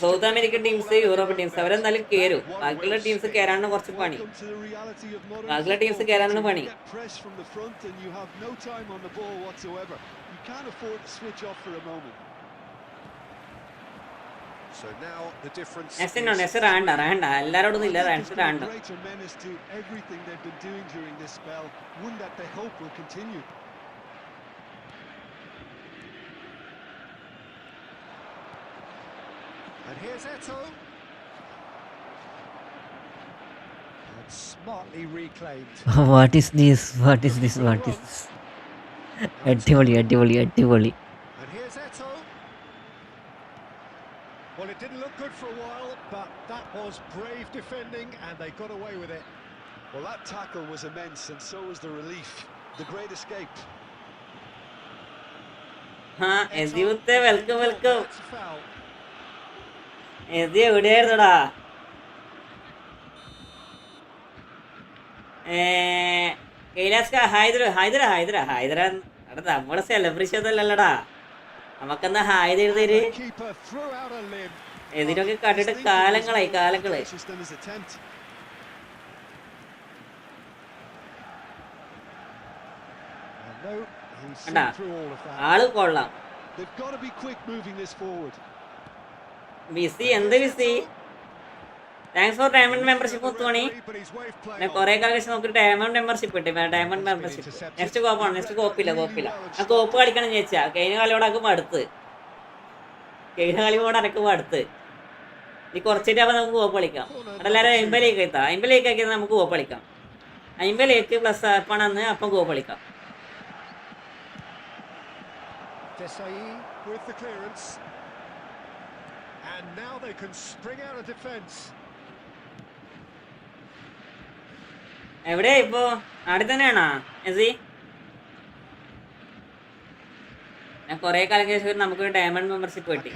south American teams European teams അവരെന്തായാലും കയറും. ബാക്കിയുള്ള ടീംസ് കയറാനാണ് കുറച്ച് പണി. ബാക്കിയുള്ള ടീംസ് കയറാനാണ് പണി.
So now the difference.
റാണ്ട എല്ലാരോടൊന്നും ഇല്ല. റാൻസ് റാണ്ട.
Everything they've been doing during this spell, one that they hope will continue.
And here's Eto'o. And smartly reclaimed.
What is this? അടിപൊളി.
And here's Eto'o. Well, it didn't look good for a while, but that was brave defending, and they got away with it.
Well, that tackle was immense, and so was the relief. The great escape.
Welcome.
That's a foul.
എവിടെയായിരുന്നടാ? ഹൈദര നമ്മുടെ celebration അല്ലല്ലടാ. നമുക്കെന്താ hi എഴുതേര്. ഇതിനൊക്കെ കണ്ടിട്ട് കാലങ്ങളായി. ആള് കൊള്ളാം. Busy എന്ത് busy. Thanks for diamond membership മുത്തുമണി. പിന്നെ കുറെ കാലം കഴിച്ച് നമുക്ക് ഡയമണ്ട് മെമ്പർഷിപ്പ് കിട്ടി. ഡയമണ്ട് മെമ്പർഷിപ്പ് നെക്സ്റ്റ് കോപ്പാണ്. നെക്സ്റ്റ് കോപ്പില്ല. ആ കോപ്പ് കളിക്കണം ചോദിച്ചാ. കഴിഞ്ഞ കളിയോട് അനക്ക് മടുത്ത്. ഈ കുറച്ചിട്ടാകുമ്പോൾ നമുക്ക് കോപ്പ് കളിക്കാം. അവിടെ എല്ലാവരും 50 ലേക്ക് എത്താം. 50 ലേക്ക് ആക്കിയാൽ നമുക്ക് കോപ്പ് കളിക്കാം. 50 ലേക്ക് പ്ലസ് ആപ്പാണെന്ന് അപ്പം കോപ്പ് കളിക്കാം.
Desai with the clearance. And now they can spring out of defence.
എവിടെയാ ഇപ്പോ? നാട്ടിൽ തന്നെയാണോ എസി? ഞാൻ കുറെ കാലം കഴിച്ച് നമുക്ക് ഡയമണ്ട് മെമ്പർഷിപ്പ് കിട്ടി.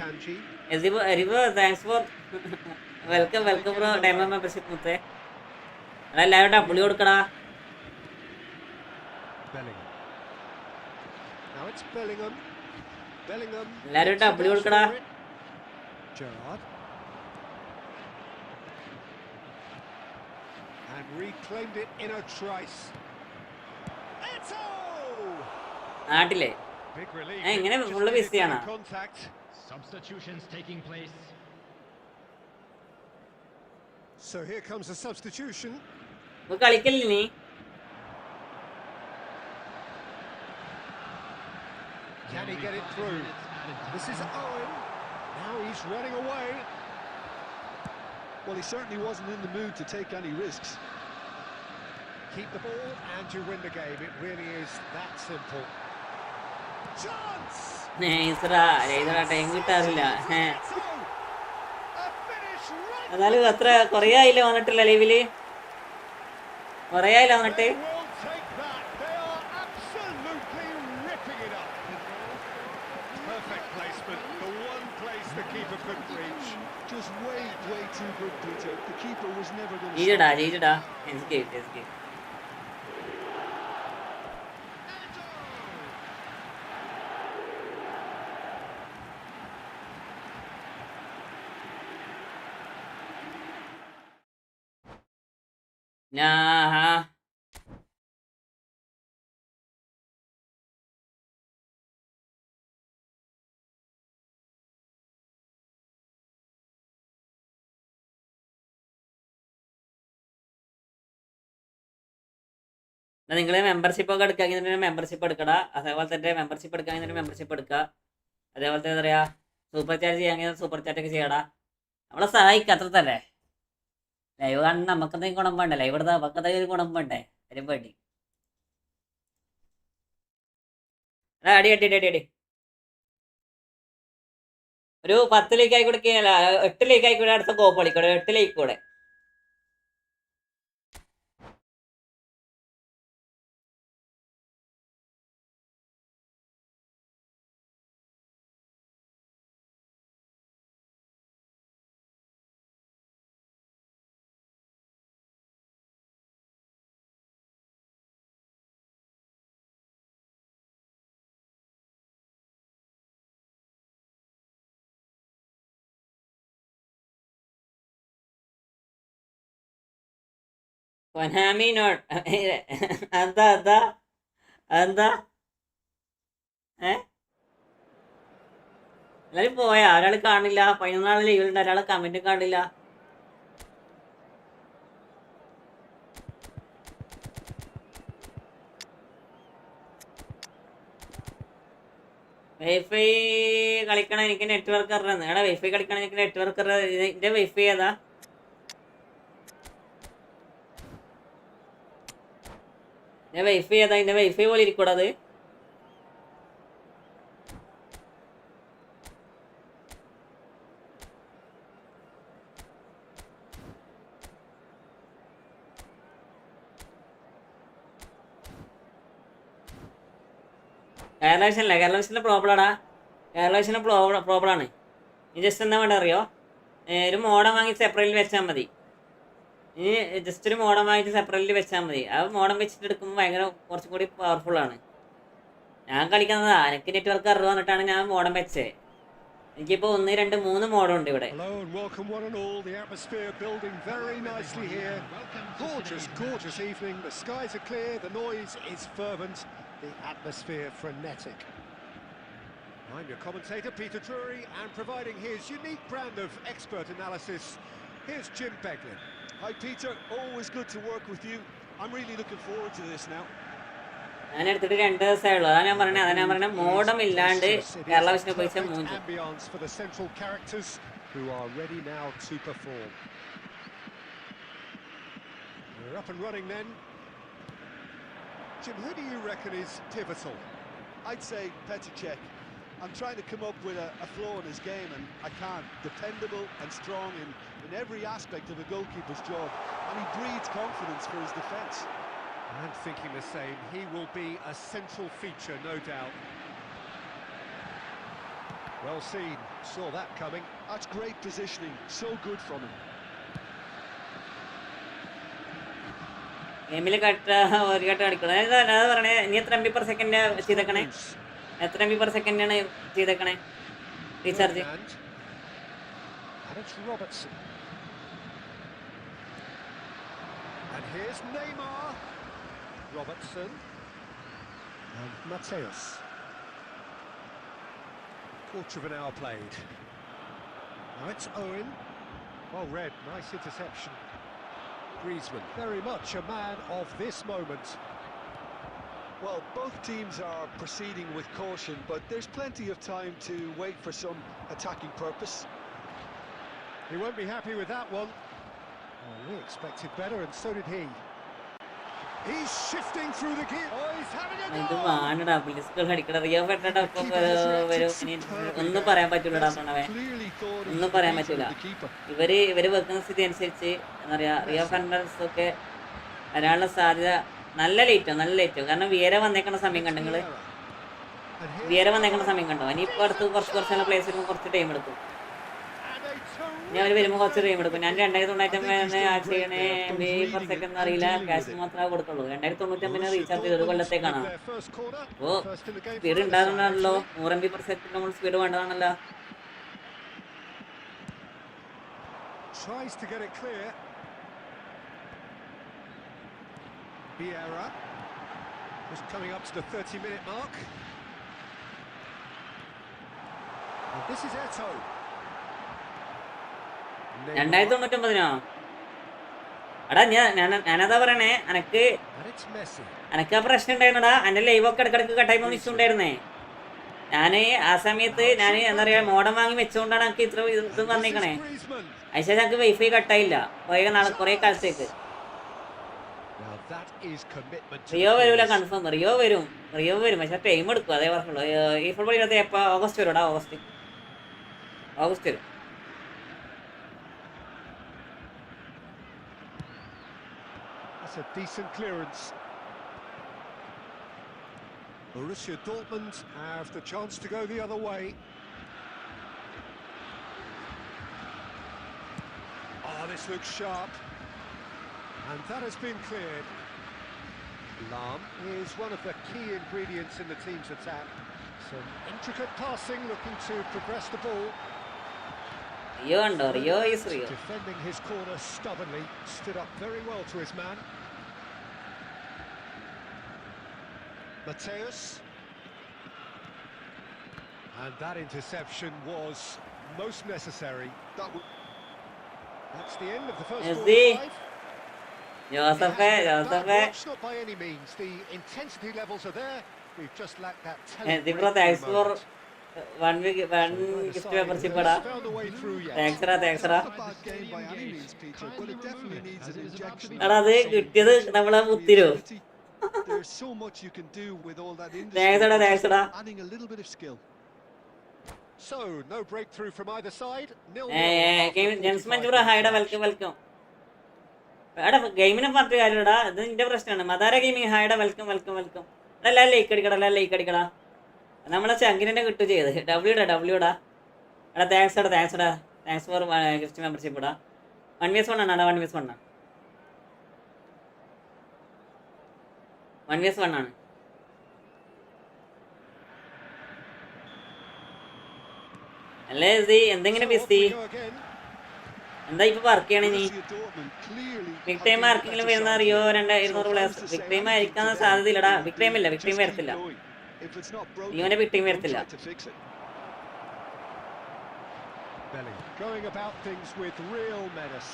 എസി thanks for welcome bro. Diamond membership മുത്തേ. എല്ലാവരും ഡബിൾ കൊടുക്കടാ. എല്ലാവരും ഡബിൾ കൊടുക്കടാ.
Gerrard. And reclaimed it in a trice. Eto'o!
നാട്ടിലെ എങ്ങനെ ഫുള്ള് ബിസിയാണ്.
Substitutions taking place.
So here comes a substitution.
കളിക്കല്ലേ നീ?
Can he get it through? This is Owen. Now he's running away.
Well, he certainly wasn't in the mood to take any risks.
Keep the ball and you win the game. It really is that simple. Chance!
Time കിട്ടാറില്ല. എന്നാലും അത്ര കുറേ ആയില്ല വന്നിട്ടില്ല ലൈവില്. കുറേ ആയില്ല വന്നിട്ട്.
Just way too good, Peter. The keeper was never going to.
ജയിച്ചടാ. Escape. Nah. നിങ്ങൾ മെമ്പർഷിപ്പ് ഒക്കെ എടുക്കുകയാണെങ്കിൽ മെമ്പർഷിപ്പ് എടുക്കട. അതേപോലെ തന്നെ മെമ്പർഷിപ്പ് എടുക്കുകയാണെങ്കിൽ മെമ്പർഷിപ്പ് എടുക്കുക. അതേപോലെ തന്നെ എന്താ പറയുക, സൂപ്പർ ചാറ്റ് ചെയ്യാമെങ്കിൽ സൂപ്പർ ചാറ്റ് ഒക്കെ ചെയ്യടാ. നമ്മളെ സഹായിക്കുക, അത്ര തന്നെ. ലൈവ് കാണുന്ന നമുക്കെന്തെങ്കിലും ഗുണം വേണ്ടേ? ലൈവ് എടുത്താൽ നമുക്കെന്തെങ്കിലും ഗുണം വേണ്ടേ? അതിനും വേണ്ടി അടി അടി അടി അടി ഒരു 10 ലീക്ക് ആയിക്കൂടെ, 8 ലീക്ക് ആയിക്കൂടെ. അടുത്ത കോപ്പ് കളിക്കൂടെ, 8 ലീക്ക് കൂടെ. കൊനാമി നോട്ട് എന്താ എന്താ എന്താ എല്ലാരും പോയാ? ഒരാൾ കാണില്ല. 11 ലീവിലുണ്ട്, ഒരാൾ കമന്റ് കാണില്ല. വൈഫൈ കളിക്കണം, എനിക്ക് നെറ്റ്വർക്ക് അറിയാം. എടാ വൈഫൈ കളിക്കണം, എനിക്ക് നെറ്റ്വർക്ക് അറിയാം. ഇതിന്റെ വൈഫൈ ഏതാ? വൈഫൈ ഏതാ? ഇതിന്റെ വൈഫൈ പോലെ ഇരിക്കൂടാ അത്? കേരള വിഷൻ അല്ല, കേരള വിഷൻ്റെ പ്രോബ്ലം ആടാ. കേരള വിഷൻ്റെ പ്രോബ്ലം ആണ്. ഇനി ജസ്റ്റ് എന്താ വേണ്ട അറിയോ? ഒരു മോഡം വാങ്ങി സെപ്പറേറ്റിൽ വെച്ചാൽ മതി. ഇനി ജസ്റ്റ് ഒരു മോഡം വാങ്ങിച്ച് സെപ്പറേറ്റിൽ വെച്ചാൽ മതി. ആ മോഡം വെച്ചിട്ട് എടുക്കുമ്പോൾ ഭയങ്കര കുറച്ചും കൂടി പവർഫുൾ ആണ്. ഞാൻ കളിക്കുന്നതാ, എനിക്ക് നെറ്റ്വർക്ക് അറിവ് വന്നിട്ടാണ് ഞാൻ മോഡം വെച്ചത്. എനിക്കിപ്പോൾ 1, 2, 3 മോഡം ഉണ്ട് ഇവിടെ.
Hello and welcome one and all. The atmosphere building very nicely here. Gorgeous, gorgeous evening. The skies are clear, the noise is fervent, the atmosphere frenetic. I'm your commentator, Peter Drury, and providing his unique brand of expert analysis, here's Jim Beglin.
Hi Peter, always good to work with you. I'm really looking forward to this now.
ഞാൻ എടുത്തിട്ട് 2 ദിവസമേ ഉള്ളൂ. അതാ ഞാൻ പറഞ്ഞത് modem ഇല്ലാണ്ട് കേരള വിഷനെ പോയിച്ച മൂഞ്ചി.
Ambience for the central characters who are ready now to perform. We're up and running then. Jim, who do you reckon is pivotal?
I'd say Petr Cech. I'm trying to come up with a flaw in his game and I can't. Dependable and strong in every aspect of a goalkeeper's job, and he breeds confidence for his defence.
I'm thinking the same. He will be a central feature, no doubt. Well seen, saw that coming.
That's great positioning, so good from him.
ഗെയിമിൽ ഒരു ഘട്ടം കളിക്കണം. അതാ പറഞ്ഞേ, ഇനി എത്ര MB per second ചെയ്തേക്കണേ? എത്ര MB per second ആണ് ചെയ്തേക്കണേ recharge?
And it's Robertson. And here's Neymar. Robertson. And Mateus. Quarter of an hour played. Now it's Owen. Well read, nice interception. Griezmann, very much a man of this moment.
Well, both teams are proceeding with caution, but there's plenty of time to wait for some attacking purpose.
He won't be happy with that one. Oh, we expected better, and so did he. He's shifting through the gear. Oh, he's having a
ഇത്
go.
വാണടാ please അടിക്കണ Rio ഫെട്ടയുടെ ഒപ്പം വരും. ഒന്നും പറയാൻ പറ്റൂലടാ സോണവേ,
Clearly thought he
ഒന്നും
could
പറയാൻ
beat
പറ്റൂല.
the keeper.
ഇവര് വെക്കുന്ന സ്ഥിതി അനുസരിച്ച് എന്താ പറയാ, റിയോ ഫെർണാണ്ടസ് ഒക്കെ വരാനുള്ള സാധ്യത നല്ല ലേറ്റോ. കാരണം വിയര വന്നേക്കുന്ന സമയം കണ്ടു നിങ്ങള്? വിയര വന്നേക്കുന്ന സമയം കണ്ടോ? ഇനിയിപ്പോൾ അടുത്ത് കുറച്ച് പ്ലേസ് വരുമ്പോൾ കുറച്ച് ടൈം എടുക്കും. ഞാൻ അവർ വരുമ്പോൾ കുറച്ച് ടൈം എടുക്കും. ഞാൻ 2099 ചെയ്യണേ MB per second അറിയില്ല, ക്യാഷ് മാത്രമേ കൊടുക്കുള്ളൂ. 2099 റീചാർജ് ചെയ്ത് 1 കൊല്ലത്തേക്കാണ്. അപ്പോൾ സ്പീഡ് ഉണ്ടാകുന്നതാണല്ലോ, 100 MB per second നമ്മൾ speed വേണ്ടതാണല്ലോ.
Tries to get it clear. Vieira just coming up to the 30-minute mark. And this is Eto'o.
2099 എടാ ഞാനതാ പറയണേ, അനക്ക് ആ പ്രശ്നം ഉണ്ടായിരുന്നടാ. എൻ്റെ ലൈവൊക്കെ ഇടക്കിടക്ക് കട്ടായി പോകുന്ന ഇഷ്യൂ ഉണ്ടായിരുന്നേ. ഞാൻ ആ സമയത്ത് ഞാൻ എന്താ പറയുക മോഡം വാങ്ങി വെച്ചുകൊണ്ടാണ് എനിക്ക് ഇത്ര ഇത് വന്നേക്കണേ. അതിനുശേഷം ഞങ്ങൾക്ക് വൈഫൈ കട്ടായില്ല കുറേ കാലത്തേക്ക്. റിയോ വരൂല, കൺഫേം. റിയോ വരും പക്ഷെ ടൈം എടുക്കും, അതേ പറഞ്ഞുള്ളൂ. ഈ ഫുട്ബോൾ ഇരുപത്തി എപ്പോൾ ഓഗസ്റ്റ് വരുംടാ, ഓഗസ്റ്റ് വരും.
That's a decent clearance. Borussia Dortmund have the chance to go the other way. Oh, this looks sharp. And that has been cleared. Lahm is one of the key ingredients in the team's attack. Some intricate passing, looking to progress the ball.
Rio is Rio.
Defending his corner stubbornly, stood up very well to his man. Mateus. And that interception was most necessary. That's the end of the first 45.
Joseph.
Not by any means. The intensity levels are there. We've just lacked that
thanks for one gift membership. Thanks.
There's so much you can do with all that
thanks,
adding a little bit of skill.
So, no breakthrough from either side.
Welcome. എടാ ഗെയിമിനെ പറഞ്ഞിട്ട് കാര്യമില്ലടാ, ഇത് നിന്റെ പ്രശ്നമാണ്. മദാര gaming ഹായടാ, welcome. അല്ല like അടിക്കടാ. നമ്മളെ ചങ്കിനെ കിട്ടും ചെയ്ത് ഡബ്ല്യൂടാ. എടാ താങ്ക്സ് ഫോർ ഗിഫ്റ്റ് മെമ്പർഷിപ്പ് ഇടാ. 1v1 ആണ്. 1v1 ആണ്. അല്ലേ എന്തെങ്കിലും ബിസി എന്താ ഇപ്പൊ വർക്ക് ചെയ്യണേ നീ? ബിഗ് ടൈം ആർക്കെങ്കിലും വരുന്ന അറിയോ? 200 പ്ലേയേഴ്സ് ബിഗ് ടൈം ആയിരിക്കാൻ സാധ്യതയില്ലടാ. ബിഗ് ടൈം വരത്തില്ല. ഇവനെ ബിഗ് ടൈം വരത്തില്ല.
Going about things with real menace.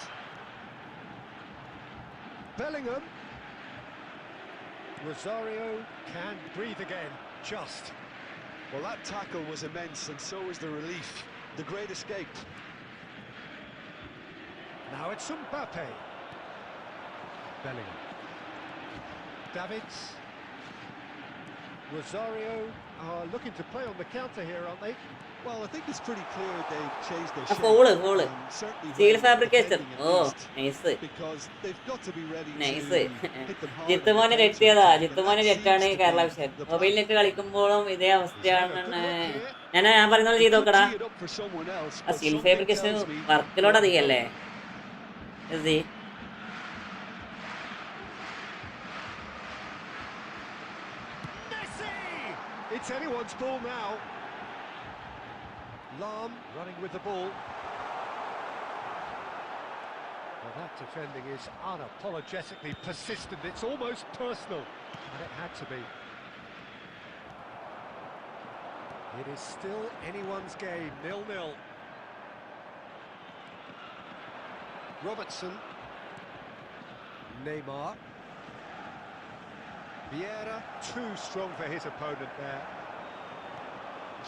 Bellingham. Rosario can breathe again. Just.
Well, that tackle was immense, and so was the relief. The great escape.
Now it's Mbappe. Bellingham. Davids. Rosario are looking to play on the counter here, aren't they?
Well, I think it's pretty clear they've changed their shape.
Foul. Steel fabricator. Oh, nice.
Because they've got to be ready
to
hit them hard.
ജിത്തുമോനെ നെറ്റാണ് കേരള വിഷയം. Mobile net കളിക്കുമ്പോഴും ഇതേ അവസ്ഥയാണ്. ഞാൻ പറയുന്നത് ചെയ്ത് നോക്കടാ. Steel fabrication വർക്കിലോട് അധികല്ലേ?
It's anyone's ball now. Lahm running with the ball. Well, that defending is unapologetically persistent. It's almost personal, and it had to be. It is still anyone's game, 0-0. Robertson. Neymar. Vieira, too strong for his opponent there.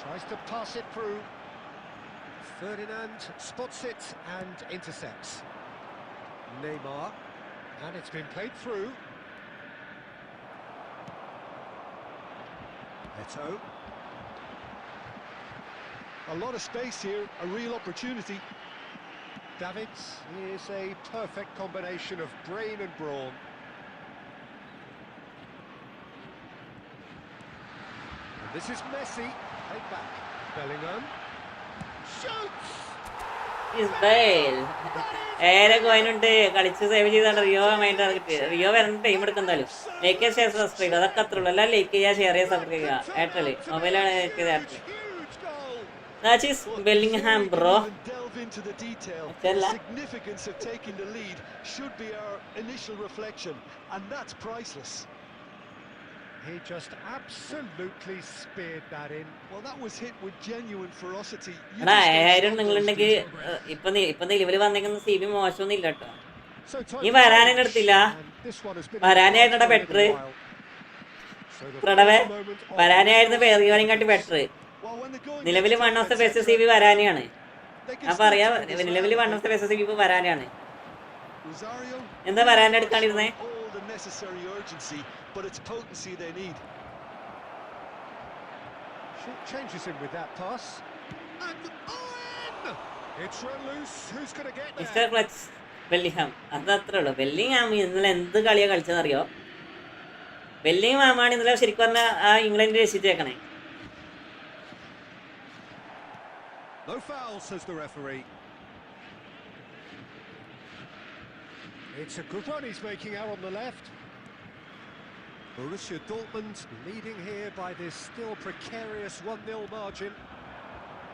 Tries to pass it through. Ferdinand spots it and intercepts. Neymar, and it's been played through. Eto'o.
A lot of space here, a real opportunity.
Davids is a perfect combination of brain and brawn. And this is Messi. Take back. Bellingham. Shoots!
Israel. കോയിനുണ്ട് കളിച്ച് save ചെയ്താണ് Rio വരുന്ന time എടുക്കുന്നാലും like ചെയ്യുക, share, subscribe അതൊക്കെ അത്ര ഉള്ളൂ. എല്ലാം like ചെയ്യുക, share ചെയ്യുക, സബ്സ്ക്രൈബ് ചെയ്യുക. എയർടെൽ മൊബൈലാണ് Airtel. That is Bellingham, bro.
Into the detail, the significance of taking the lead should be our initial reflection, and that's priceless.
He just absolutely speared that in.
Well, that was hit with genuine ferocity.
നിങ്ങളുണ്ടെങ്കിൽ ഇപ്പൊ നിലവിൽ വന്നേക്കുന്ന CB മോശമൊന്നും ഇല്ല കേട്ടോ.
So
ഈ Varane എടുത്തില്ല. വരാനായിരുന്നടാ better. പ്രടവേ വരാനായിരുന്നു പേറിയോനെക്കാട്ടി ബെറ്റർ. നിലവിൽ one of the best C V വരാനെയാണ്. ഞാൻ പറയാ നിലവിൽ one of the best C V ഇപ്പൊ വരാനെയാണ്. എന്താ വരാനെ എടുക്കാണ്ടിരുന്നേ?
Changes him with that pass. And Owen! It's run loose. Who's going to get there?
Mister clutch Bellingham. അത് അത്രേ ഉള്ളൂ. ബെല്ലിംഗ്ഹാം ഇന്നലെ എന്ത് കളിയാണ് കളിച്ചതെന്നറിയോ? ബെല്ലിംഗ്ഹാമാണ് ഇന്നലെ ശരിക്കും പറഞ്ഞാൽ ആ ഇംഗ്ലണ്ടിനെ രക്ഷിച്ചേക്കണേ.
No foul, says the referee. It's a good run he's making out on the left. Borussia Dortmund leading here by this still precarious 1-0 margin.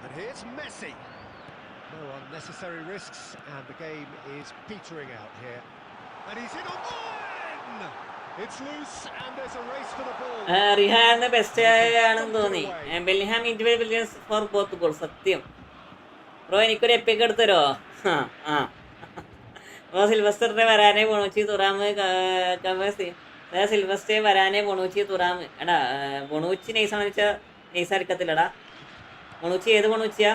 And here's Messi. No unnecessary risks, and the game is petering out here. And he's in on Owen! It's loose, and there's a race for the ball.
റിഹാന്റെ best ആണെന്ന് തോന്നി. Bellingham individual brilliance for both goal. സത്യം bro എനിക്കൊരു epic എടുത്തരോ? Bro സിൽവസ്റ്ററിന്റെ Varane Bonucci Thuram Silvestre Varane Bonucci Thuram. എടാ Bonucci നൈസാണെന്ന് വെച്ചാൽ nice എടുക്കത്തില്ലടാ. ബൊണൂച്ചി ഏത് ബൊണൂച്ചിയാ?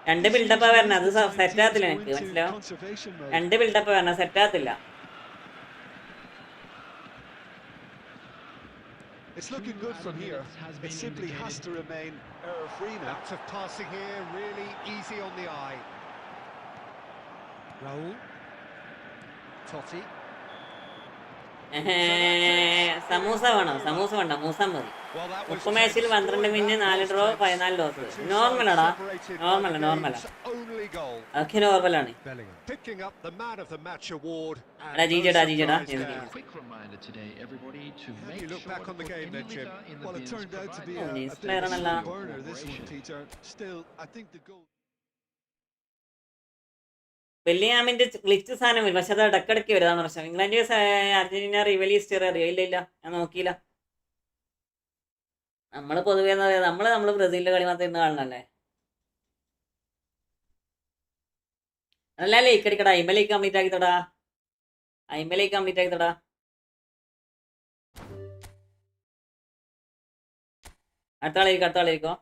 രണ്ട് ബിൽഡപ്പാ വരണ. അത് സെറ്റാകത്തില്ല എനിക്ക് മനസ്സിലാവും. രണ്ട് ബിൽഡപ്പാ വരണ, സെറ്റാകത്തില്ല.
It's looking good from here. It simply has to remain error-free now.
Lots of passing here, really easy on the eye. Raul. Totti.
Samosa വേണോ? സമൂസ വേണ്ട, മൂസ മതി. 30 മാച്ചിൽ 12 വിന്ന്, 4 ഡ്രോ, 14 ലോസ്. നോർമലാടാ, നോർമലാ. അതൊക്കെ നോർമലാണ്. എടാ ജീജടാ.
Well, it turned out to be a burner, this one, Peter. Still, I think the goal...
ബെല്ലിംഗ്ഹാമിന്റെ glitch സാധനം വരും, പക്ഷെ അത് ഇടക്കിടയ്ക്ക് വരുന്നതാണ് പ്രശ്നം. ഇംഗ്ലണ്ട് അർജന്റീന റിവൽ ഹിസ്റ്ററി അറിയില്ല, ഞാൻ നോക്കിയില്ല. നമ്മൾ പൊതുവേ എന്താ പറയുക, നമ്മള് ബ്രസീലിന്റെ കളി മാത്രം ഇന്ന് കാണണല്ലേ. അല്ല ലൈക്ക് അടിക്കടാ. അയിമ്പലേക്ക് കംപ്ലീറ്റ് ആക്കിത്തടാ. അടുത്ത കളിക്കോ.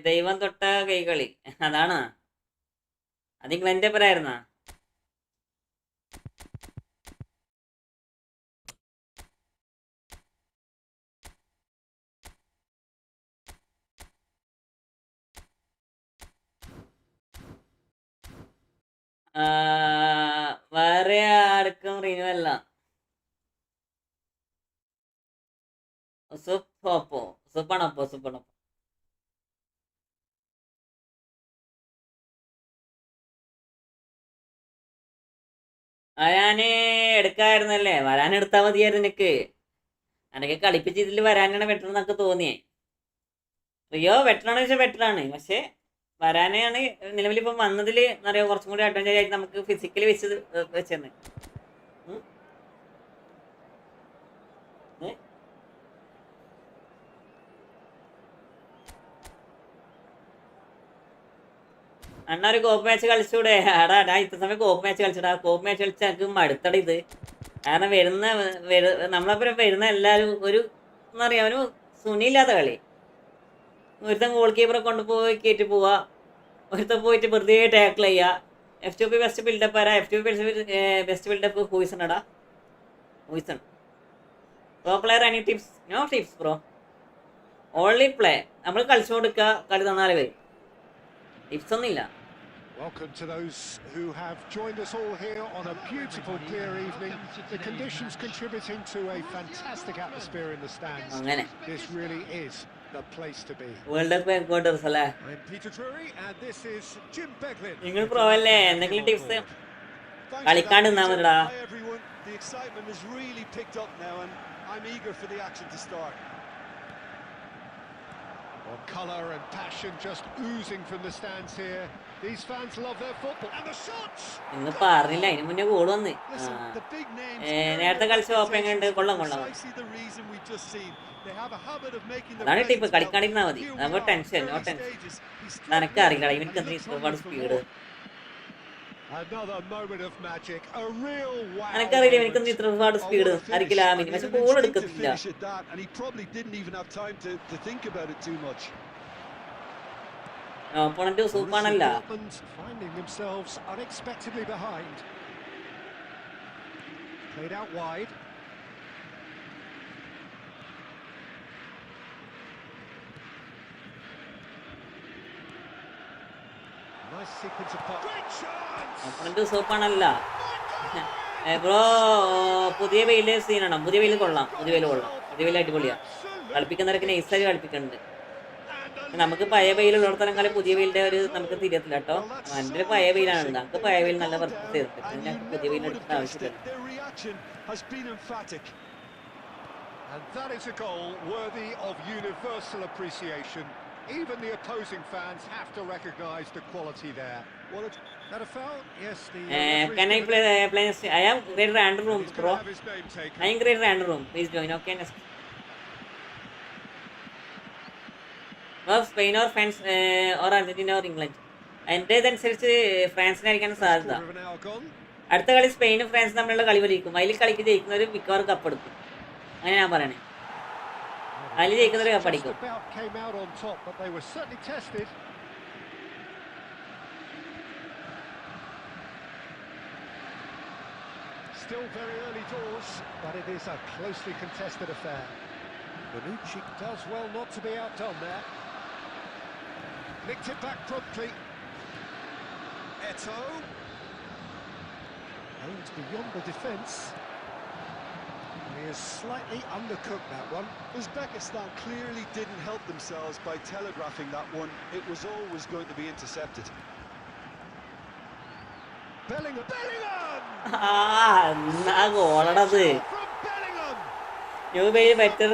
ദൈവം തൊട്ട കൈകളി അതാണ്. അത് ഇംഗ്ലണ്ടിന്റെ പേരായിരുന്നാ? വേറെ ആർക്കും റിന്യൂ അല്ല. സുപ്പണപ്പോ വരാന് എടുക്കായിരുന്നല്ലേ? വരാനെടുത്താൽ മതിയായിരുന്നു. എനിക്ക് കളിപ്പിച്ച് ഇതിൽ വരാനാണ് ബെറ്റർ എന്നൊക്കെ തോന്നിയേ. റിയോ ബെറ്ററാണെന്ന് വെച്ചാൽ ബെറ്ററാണ്, പക്ഷെ വരാനെയാണ് നിലവിലിപ്പം വന്നതിൽ എന്നറിയാം കുറച്ചും കൂടി അഡ്വാൻറ്റേജ് ആയിട്ട് നമുക്ക് ഫിസിക്കലി വെച്ചെന്ന്. അണ്ണ ഒരു കോപ്പ് മാച്ച് കളിച്ചൂടെ? എടാ ഇത്ര സമയം കോപ്പ് മാച്ച് കളിച്ചടാ. കോപ്പ് മാച്ച് കളിച്ചാൽ എനിക്ക് മടുത്തട ഇത്. കാരണം നമ്മളപ്പുറം വരുന്ന എല്ലാവരും ഒരു എന്താ പറയുക, ഒരു സുനിയില്ലാത്ത കളി. ഒരുത്തൻ ഗോൾ കീപ്പറെ കൊണ്ടുപോയി കയറ്റി പോവുക, ഒരുത്തൻ പോയിട്ട് വെറുതെ ടാക്കിൾ ചെയ്യുക. F2P ബെസ്റ്റ് ബിൽഡപ്പ് ആരാ? F2P ബെസ്റ്റ് ബിൽഡപ്പ് ഹൂയിസൺ. Pro player any tips? No tips bro, only play. നമ്മൾ കളിച്ചു കൊടുക്കുക, കളി തന്നാലേ വരും. ടിപ്സ് ഒന്നുമില്ല.
Welcome to those who have joined us all here on a beautiful clear evening. The conditions contributing to a fantastic atmosphere in the stands. This really is the place to be.
World Cup headquarters അല്ലേ?
I'm Peter Drury and this is Jim Beglin.
നിങ്ങൾ pro അല്ലേ? എന്തെങ്കിലും tips കളിക്കാണ്ട് നിന്നാ മതിടാ.
The excitement has really picked up now and I'm eager for the action to start.
Well, colour and passion just oozing from the stands here. These fans love their football. And the shots!
ഇന്ന് പറഞ്ഞില്ല, അതിന് മുന്നേ goal വന്ന്.
Listen, the big names
നേരത്തെ കളിച്ച open കണ്ട് കൊള്ളാം.
precisely the reason we've just seen. They have a habit of making the
അതാണ് ടിപ്പ്,
presence
കളിക്കാണ്ടിരുന്നാ
felt.
മതി.
Here we
നമ്മൾ
are,
tension, no
early
tension.
stages. He struck
നിനക്ക്
well
അറിയില്ല,
and
ഇവനക്ക്
looks
ഒരുപാട്
hungry for
speed.
more.
Another moment of magic. A real wow.
എനിക്കറിയില്ല, എനിക്കൊന്നും ഇത്ര ഒരുപാട്
Oh,
speed
what a finish.
ആയിരിക്കില്ല.
I mean,
പക്ഷെ
an
ഗോൾ
instinctive
എടുക്കത്തില്ല.
finish at that, and he probably didn't even have time to think about it too much.
Opponent സൂപ്പാണല്ല.
Dortmund finding themselves unexpectedly behind. Played out wide. Nice sequence of passes. Great chance!
Opponent സൂപ്പാണല്ല. Bro, പുതിയ വെയില് സീനാണോ? പുതിയ വെയിൽ കൊള്ളാം. പുതിയ വെയിൽ അടിപൊളിയാ. കളിപ്പിക്കുന്നവരൊക്കെ നൈസായി കളിപ്പിക്കുന്നുണ്ട്. നമുക്ക് പഴയ വെയിലുള്ളിടത്തോളം കളി പുതിയ വെയിലിന്റെ ഒരു നമുക്ക് തിരിയത്തില്ല കേട്ടോ. എൻ്റെ ഒരു പഴയ വെയിലാണ്. നമുക്ക് പഴയ വെയിൽ നല്ല പർച്ചേസ് ചെയ്തിട്ട് പിന്നെ പുതിയ വെയിൽ എടുക്കേണ്ട ആവശ്യമില്ല.
And that is a goal worthy of universal appreciation. Even the opposing fans have to recognise the quality there. That a foul? Yes,
Can I play? I am great random room, bro.
have his name taken.
I am great random room. Please join. Okay, next. Spain or France or Argentina or England. എൻ്റെ ഇതനുസരിച്ച് ഫ്രാൻസിനായിരിക്കാണ് സാധ്യത.
Quarter of an hour gone.
അടുത്ത കളി സ്പെയിനും ഫ്രാൻസും തമ്മിലുള്ള കളി വലിക്കും. അതിൽ കളിക്ക് ജയിക്കുന്നവർ മിക്കവാറും കപ്പെടുക്കും. അങ്ങനെ ഞാൻ പറയണേ. അതിൽ ജയിക്കുന്നവർ കപ്പടിക്കും.
Just about came out on top, but they were certainly tested. Still very early doors, but it is a closely contested affair. Bonucci does well not to be outdone there. Nicked it back promptly. Eto'o. Aimed beyond the defence. He is slightly undercooked that one.
Uzbekistan clearly didn't help themselves by telegraphing that one. It was always going to be intercepted.
Bellingham!
എന്നാ ഗോളടത്. New Bail better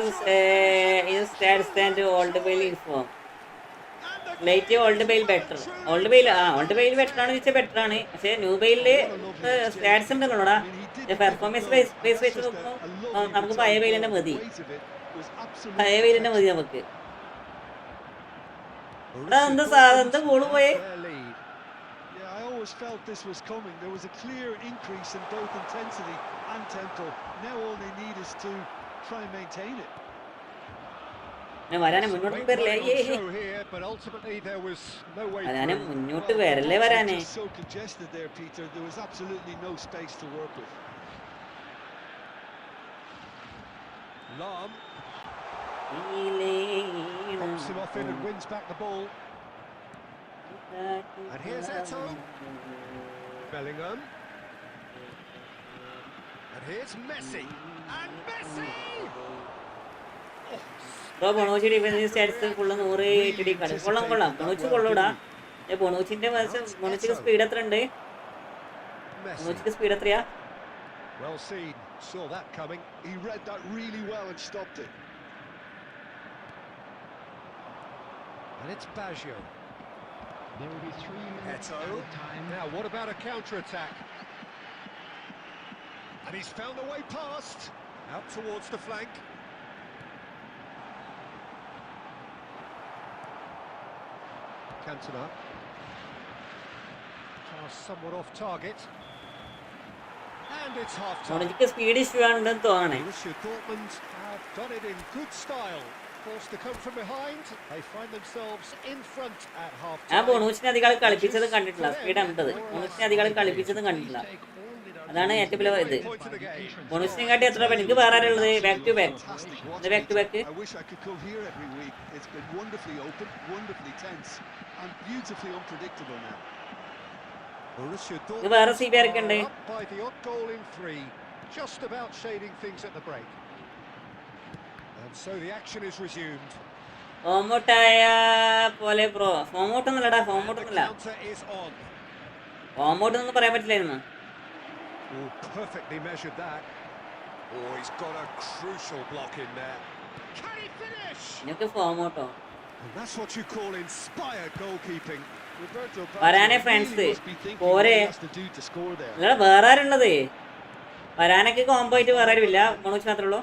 in stats than old Bail inform. Late old Bail better. Old Bail better ആണ് വെച്ചാൽ better ആണ്. പക്ഷേ new ബെയിലില് stats ഉണ്ടല്ലോടാ. Performance base വെച്ച് നോക്കുമ്പോൾ നമുക്ക് പഴയ ബെയിലിന്റെ മതി. നമുക്ക്. എന്താ ഗോള് പോയേ?
I always felt this was coming. There was a clear increase in both intensity and tempo. Now all they need is to try and maintain it.
വരാനെ മുന്നോട്ട് വരല്ലേ? വരാനെ മുന്നോട്ട് വരല്ലേ? വരാനെ
So congested there, Peter. There was absolutely no space to work with.
Lam pops him off in and wins back the ball. And here's Eto'o. Bellingham. And here's Messi. And Messi!
Bonucci defence stats full 100 കളി കൊള്ളാം. ബൊണോച്ചി കൊള്ളൂടാ. ബൊണോച്ചിന്റെ ബൊണോച്ചിക്ക് speed എത്ര ഉണ്ട്? ബൊണോച്ചിക്ക് speed എത്രയാ?
Well seen. Saw that coming.
He read that really well and stopped it.
And it's Baggio.
There will be 3 minutes
Eto'o.
time.
Now what about a counter-attack? And he's found a way past. Out towards the flank. Cantona. Somewhat off target. And it's half-time.
ബൊണോച്ചിക്ക് speed issue ആണെന്ന് തോന്നണേ.
Borussia Dortmund have done it in good style. Forced to come from behind. They find themselves in front at half-time.
ഞാൻ ബൊണോച്ചിനെ അധികം കളിപ്പിച്ചത് കണ്ടിട്ടില്ല. Speed ഉണ്ടത്. ബൊണോച്ചിനെ അധികം കളിപ്പിച്ചതും കണ്ടിട്ടില്ല. അതാണ് ഏറ്റവും വലിയ ഇത്. ബൊണോച്ചിനെ കാട്ടി എത്ര എനിക്ക് വേറെ ആരുള്ളത്? Back to back.
I wish I could come here every week. It's been wonderfully open, wonderfully tense, and beautifully unpredictable now.
Borussia
ഇത് വേറെ സി ബി ആരൊക്കെ ഉണ്ട്?
Dortmund up by the odd goal in 3. Just about shading things at the break. And so the action is resumed.
ഫോമൗട്ടായ പോലെ bro. ഫോമൗട്ടൊന്നുമില്ലടാ. ഫോമൗട്ടൊന്നുമില്ല.
Counter is on.
ഫോമൗട്ടൊന്നും പറയാൻ പറ്റില്ലായിരുന്നു.
Oh, perfectly measured that. Oh, he's got a crucial block in there. Can he finish?
എനിക്ക് ഫോമൗട്ടോ.
And that's what you call inspired goalkeeping.
Roberto
Varane
Baggio
friends.
really must be thinking what
Core.
he has to do to score there.
അല്ല വേറെ ആരുള്ളത് വരാനൊക്കെ combo ആയിട്ട് വേറെ ആരുമില്ല മോണോച്ച് മാത്രമേ ഉള്ളൂ.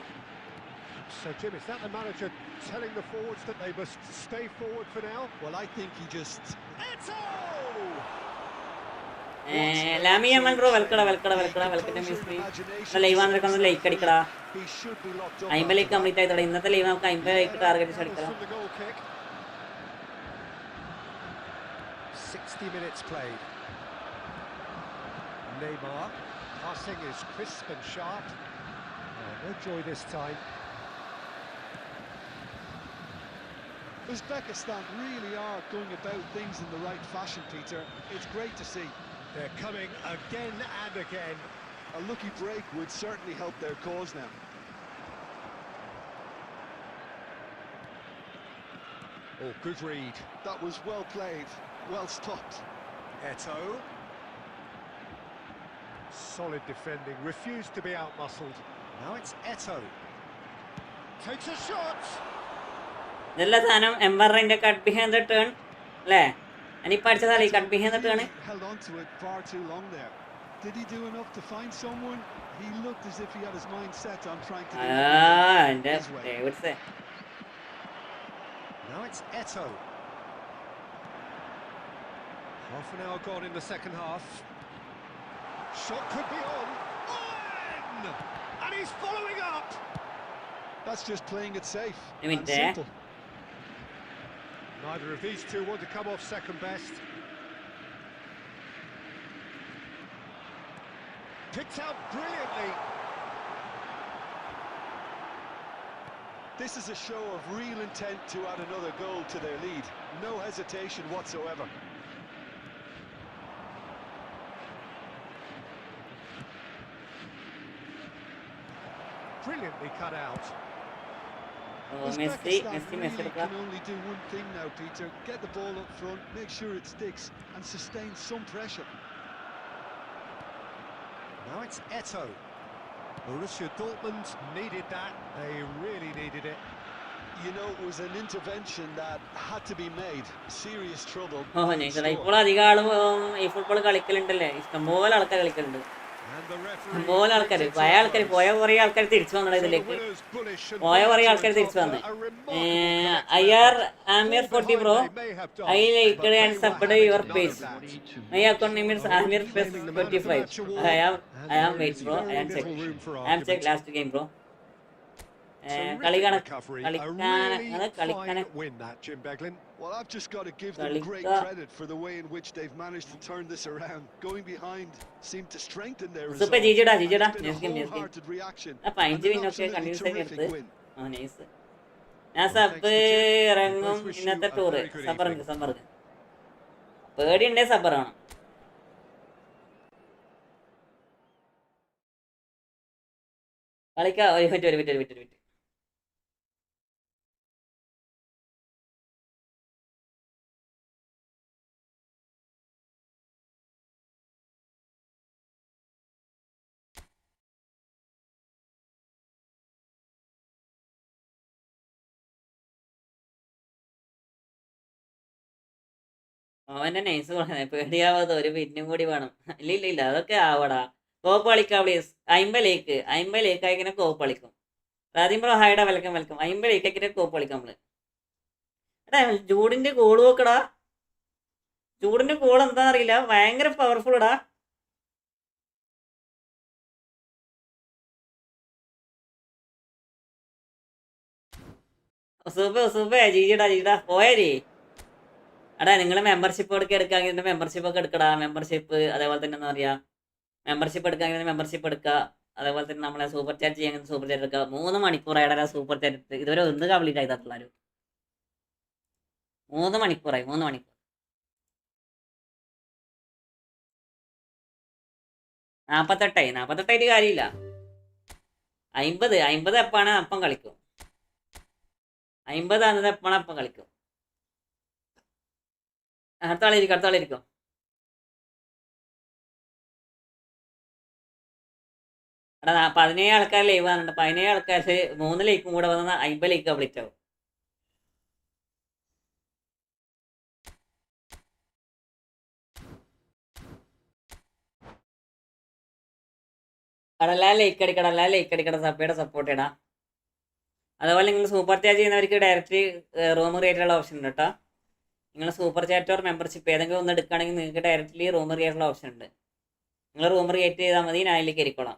So Jim, is that the manager telling the forwards that they must stay forward for now?
Well, I think he just...
Eto!
ലാമിയമ്മൻ bro വെൽക്കട ലൈവ് വന്നിരിക്കുന്നത് ലൈക്ക് അടിക്കടാ.
He should be locked up.
50 like complete ആയി തുടങ്ങി. ഇന്നത്തെ live നമുക്ക് 50 like target അടിക്കണം.
60 minutes played. Neymar passing is crisp and sharp. No joy this time.
Uzbekistan really are going about things in the right fashion, Peter. It's great to see.
They're coming again and again.
A lucky break would certainly help their cause now.
Oh, good read.
That was well played, well stopped.
Eto. Solid defending, refused to be outmuscled. Now it's Eto. Takes a shot.
ഇതല്ല സാധനം എംബറിന്റെ cut behind the turn അല്ലേ? ഞാനിപ്പോൾ അടിച്ചതല്ലേ ഈ cut behind the turn.
Held on to it far too long there. Did he do enough to find someone? He looked as if he had his mind set on trying to do
എൻ്റെ ഡേവിഡ്സേ.
Now it's Eto. Half an hour gone in the second half. Shot could be on. On! And he's following up.
That's just playing it safe
I mean,
and
there.
simple.
Neither of these two want to come off second best. Picked out brilliantly.
This is a show of real intent to add another goal to their lead. No hesitation whatsoever.
Brilliantly cut out.
Messi
Uzbekistan really
എടുക്കാം.
can only do one thing now, Peter. Get the ball up front, make sure it sticks, and sustain some pressure.
Now it's Eto. Borussia Dortmund needed that. They really needed it.
You know, it was an intervention that had to be made. Serious trouble.
ഇപ്പോൾ അധികം ആളും ഈ football കളിക്കലുണ്ടല്ലേ, ഇഷ്ടംപോലെ ആൾക്കാർ കളിക്കലുണ്ട്. ഇഷ്ടംപോലെ ആൾക്കാർ പോയ കുറേ ആൾക്കാർ തിരിച്ചു വന്നത് ഇതിലേക്ക്. പോയ കുറേ ആൾക്കാർ തിരിച്ചു വന്ന്. Amir 40 bro, I like and support your page. My account name is Amir 25. I am wait bro. I am check last game bro. കളിക്കാണ്.
Well, I've just got to give them great credit for the way in which they've managed to turn this around. Going behind seemed to strengthen their resolve.
Super ജിജിടാ
It's been a
നെസ്കിം
wholehearted reaction.
അപ്പൊ 5 മിനിറ്റൊക്കെ continuous ആയിട്ട് എടുത്ത് nice. ഞാൻ sub ഇറങ്ങും ഇന്നത്തെ tour. സബർക്ക് പേടിയുണ്ടേ സബറാണ്. കളിക്ക ഒരു minute. അവന്റെ നൈസ് പേടിയാവാതെ ഒരു പിന്നും കൂടി വേണം. ഇല്ല അതൊക്കെ ആവടാ. കോപ്പ് കളിക്കാം പ്ലീസ്. 50 ലേക്ക് ആയിക്കിനെ കോപ്പ് കളിക്കും. ആദ്യം ബ്രോ ഹൈഡാ വെൽക്കം 50 ലേക്കാക്കിട്ട് കോപ്പ് കളിക്കാം നമ്മള്. എടാ ജൂഡിന്റെ കോള് നോക്കടാ. ജൂഡിന്റെ കോൾ എന്താണെന്ന് അറിയില്ല, ഭയങ്കര പവർഫുൾ ഇടാ. സൂപ്പർ ജിജിടാ പോയേ. എടാ നിങ്ങൾ മെമ്പർഷിപ്പ് എടുക്കുകയാണെങ്കിൽ മെമ്പർഷിപ്പ് ഒക്കെ എടുക്കടാ. മെമ്പർഷിപ്പ് അതേപോലെ തന്നെ എന്താ പറയുക, മെമ്പർഷിപ്പ് എടുക്കുകയാണെങ്കിൽ മെമ്പർഷിപ്പ് എടുക്കുക. അതേപോലെ തന്നെ നമ്മളെ സൂപ്പർ ചാറ്റ് ചെയ്യാൻ സൂപ്പർ ചാറ്റ് എടുക്കുക. 3 മണിക്കൂറായിടാ സൂപ്പർ ചാറ്റ് ഇതുവരെ ഒന്ന് കംപ്ലീറ്റ് ആയി തട്ടുള്ള 3 മണിക്കൂറായി. 3 മണിക്കൂർ 48 കാര്യമില്ല. 50 എപ്പാണ് അപ്പം കളിക്കും. 50 ആണെന്നത് എപ്പാണ് അപ്പം കളിക്കും. അടുത്താളിരിക്കും. എടാ 17 ആൾക്കാർ ലൈവ് വന്നിട്ടുണ്ട്. 17 ആൾക്കാർ 3 ലൈക്കും കൂടെ വന്നാൽ 50 ലൈക്ക് കംപ്ലീറ്റ് ആവും. കടലാ ലൈക്ക് അടിക്കട സഭയുടെ സപ്പോർട്ട് ചെയ്യടാ. അതുപോലെ നിങ്ങൾ സൂപ്പർ ചാറ്റ് ചെയ്യുന്നവർക്ക് ഡയറക്റ്റ്ലി റൂം ക്രിയേറ്റ് ഉള്ള ഓപ്ഷൻ ഉണ്ട് കേട്ടോ. നിങ്ങൾ സൂപ്പർ ചാറ്റ് ഓർ മെമ്പർഷിപ്പ് ഏതെങ്കിലും ഒന്ന് എടുക്കുകയാണെങ്കിൽ നിങ്ങൾക്ക് ഡയറക്റ്റ്ലി റൂം ക്രിയേറ്റ് ഉള്ള ഓപ്ഷൻ ഉണ്ട്. നിങ്ങൾ റൂം ക്രിയേറ്റ് ചെയ്താൽ മതി, ഞാൻ അതിലേക്ക് ഇരിക്കോളാം.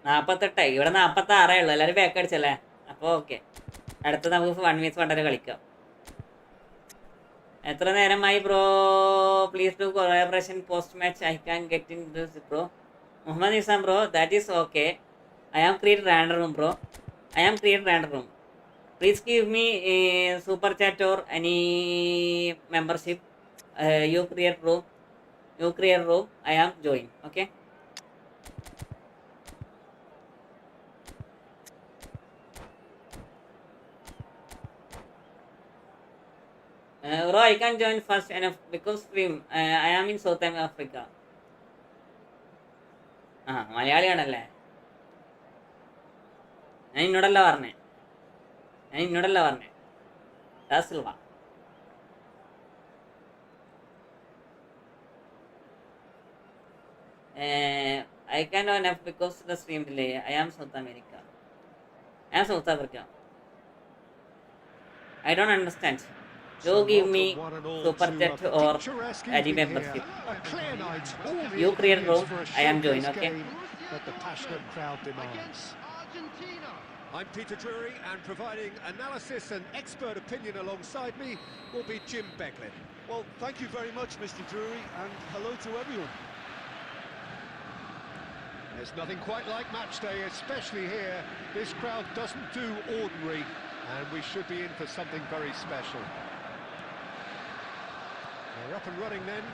നാൽപ്പത്തെട്ടായി, ഇവിടെ 46 ഉള്ളൂ. എല്ലാവരും ബാക്ക് അടിച്ചല്ലേ? അപ്പോൾ ഓക്കെ, അടുത്ത നമുക്ക് 1 vs 1 കളിക്കാം. എത്ര നേരമായി bro? Please do collaboration post match. I can get in this bro. Muhammad Nizam bro, that is okay. I am create random room bro. Please give me a super chat or any membership. You create room. I am join. Okay. Bro, I can join fast enough because stream. I am in South Africa. മലയാളിയാണല്ലേ? ഞാൻ ഇന്നോടല്ല പറഞ്ഞേ. ദാസിൽവ. I can join enough because the stream delay. I am South Africa. I don't understand. You give me super chat or any membership. You create room, I am join, okay?
That the passionate crowd demands. I'm Peter Drury, and providing analysis and expert opinion alongside me will be Jim Beglin.
Well, thank you very much, Mr. Drury, and hello to everyone.
There's nothing quite like match day, especially here. This crowd doesn't do ordinary, and we should be in for something very special. They're up and running then.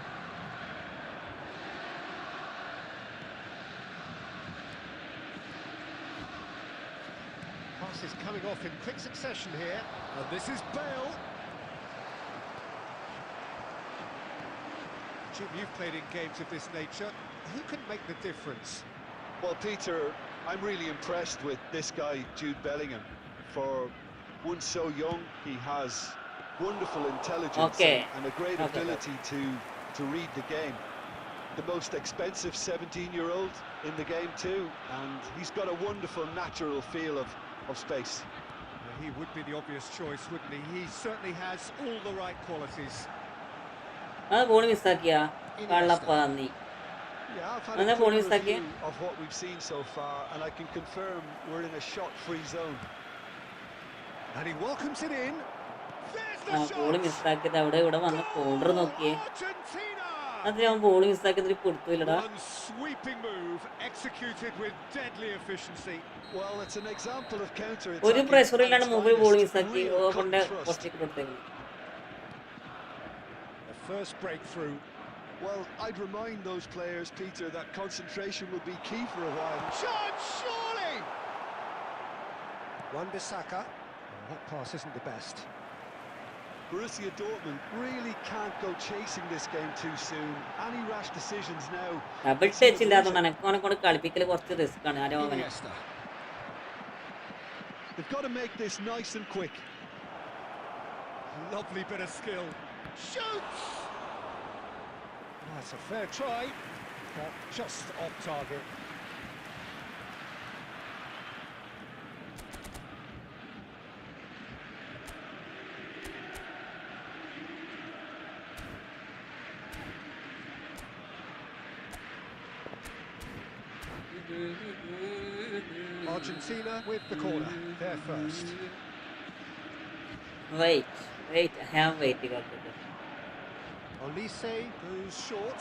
Pass is coming off in quick succession here. And this is Bale. Jim, you've played in games of this nature. Who can make the difference?
Well, Peter, I'm really impressed with this guy, Jude Bellingham. For one so young, he has wonderful intelligence and a great ability to read the game. The most expensive 17-year-old in the game too, and he's got a wonderful natural feel of space.
He would be the obvious choice, wouldn't he? He certainly has all the right qualities.
goal missakiya kallappanni.
Yeah, I've had a clear review of what we've seen so far, and I can confirm we're in a shot-free zone.
And he welcomes it in.
Goal missakiയത് അവിടെ ഇവിടെ വന്ന് corner നോക്കിയേ. അത് ഞാൻ goal missakiയതിൽ കൊടുത്തില്ലടാ.
One sweeping move executed with deadly efficiency.
Well, it's an example of counter-attack.
ഒരു pressure ഇല്ലാണ്ട് movie goal missaക്കി കൊണ്ട് പോസ്റ്റിക്ക് കൊടുത്തേക്കുന്നു.
The first breakthrough.
Well, I'd remind those players, Peter, that concentration will be key for a while.
Shot, surely! Wan-Bissaka. That pass isn't the best.
Borussia Dortmund really can't go chasing this game too soon. Any rash decisions now.
Double touch ഇല്ലാത്തതുകൊണ്ടാണ് എന്നെ കൊണ്ട് കളിപ്പിക്കൽ കുറച്ച് risk ആണ്.
They've got to make this nice and quick.
Lovely bit of skill. Shoots! Oh, that's a fair try, but just off target. Argentina with the corner, they're first.
Wait, I have waiting.
Olise goes short.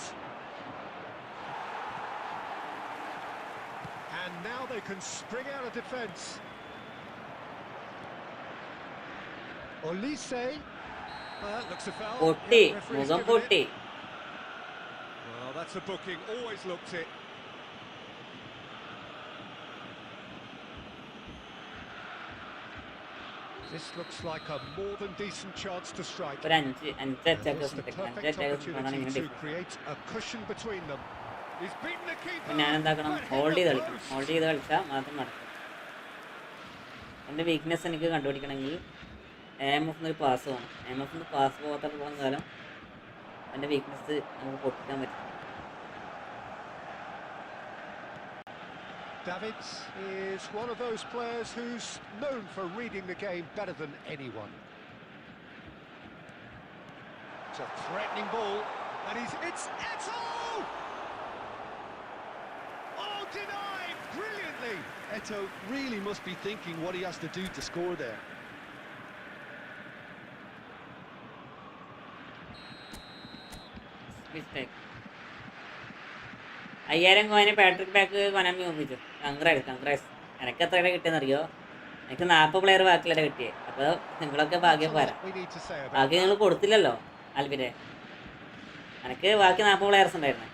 And now they can spring out of defence. Olise. Looks a foul.
Potti, Mugam Potti.
Well, that's a booking, always looked it. This looks like a more than decent chance to strike.
ഒരു അഞ്ച്
And
attack
it's the perfect opportunity to create a cushion between them. He's beaten the keeper.
ഞാൻ എന്താക്കണം,
but hit
hold ചെയ്ത്
the
കളിക്കണം.
post.
Hold ചെയ്ത് കളിച്ചാൽ മാത്രം നടക്കും. എൻ്റെ വീക്ക്നെസ് എനിക്ക് കണ്ടുപിടിക്കണമെങ്കിൽ എം ഒരു പാസ് വേണം. എം പാസ് പോകാത്തോളം കാലം എൻ്റെ വീക്ക്നെസ് നമുക്ക് പൊട്ടിക്കാൻ പറ്റും.
Davids is one of those players who's known for reading the game better than anyone. It's a threatening ball, and it's Eto'o! Oh, denied brilliantly.
Eto'o really must be thinking what he has to do to score there.
Mistake. 5000 coin Patrick back Konami ഒപ്പിച്ചു. Congrats. എനിക്ക് എത്ര കിട്ടിയെന്നറിയോ? എനിക്ക് 40 player ബാക്കിലല്ലേ കിട്ടിയേ. അപ്പോൾ നിങ്ങളൊക്കെ ഭാഗ്യം പോരാ.
We need to say about
ബാക്കി നിങ്ങൾ കൊടുത്തില്ലല്ലോ ആൽബിനെ. എനിക്ക് ബാക്കി 40 പ്ലെയേഴ്സ് ഉണ്ടായിരുന്നു.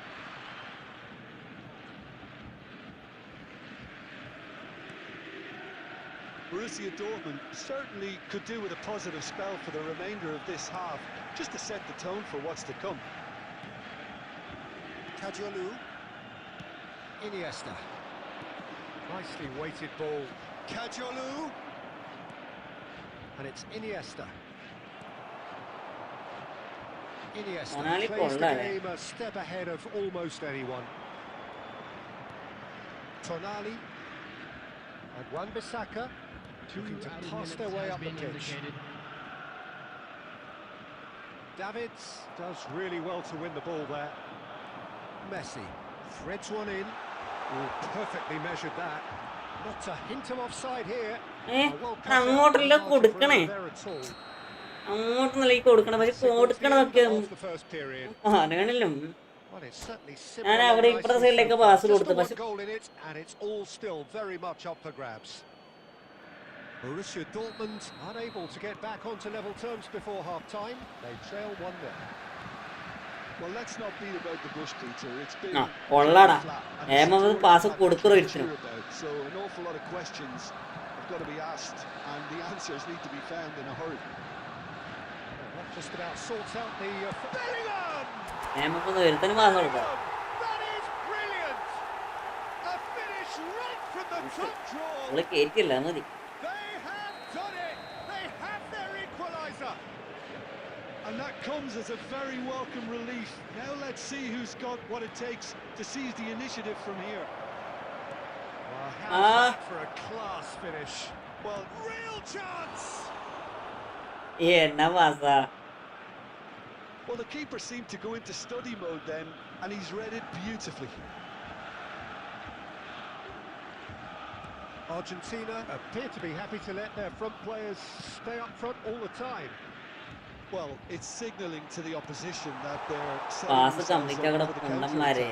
Borussia Dortmund certainly could do with a positive spell for the remainder of this half, just to set the tone for what's to come.
Kadiolu. Iniesta. Nicely weighted ball. Kadiolu. And it's Iniesta. Iniesta
Tonali
plays the
kollare.
game a step ahead of almost anyone. Tonali. And Wan-Bissaka looking to pass their way up the pitch. Davids does really well to win the ball there. Messi threads one in. Oh, perfectly measured that. Not a hint of offside here.
അങ്ങോട്ടല്ല കൊടുക്കണേ. അങ്ങോട്ടൊന്നല്ല ഈ കൊടുക്കണം. പക്ഷെ കൊടുക്കണതൊക്കെ അറിയണല്ലോ. ഞാൻ അവിടെ ഇപ്പുറത്തെ സൈഡിലേക്ക് pass കൊടുത്തു. പക്ഷെ
Borussia Dortmund unable to get back onto level terms before half-time. They trail 1-0.
Well, let's not beat about the bush, Peter. It's been
കൊള്ളാടാ. ഏമത് പാസ് കൊടുക്കറോ ഇരിക്കുന്നു.
So an awful lot of questions have got to be asked, and the answers need to be found in a hurry.
That just about sorts out the Bellingham.
ഏമക്കൊന്ന് ഒരുത്തന് pass കൊടുക്കാം.
That is brilliant. A finish right from the top draw.
നമ്മള് കേറ്റില്ല മതി.
They have done it. They have their equaliser.
And that comes as a very welcome relief. Now let's see who's got what it takes to seize the initiative from here.
Well, how's that for a class finish?
Well,
Real chance.
എന്നാ പാസാ.
well, the keeper seemed to go into study mode then, and he's read it beautifully.
Argentina appear to be happy to let their front players stay up front all the time.
Well, it's signalling to the opposition that they're
pass complete ആക്കട കുണ്ടന്മാരെ.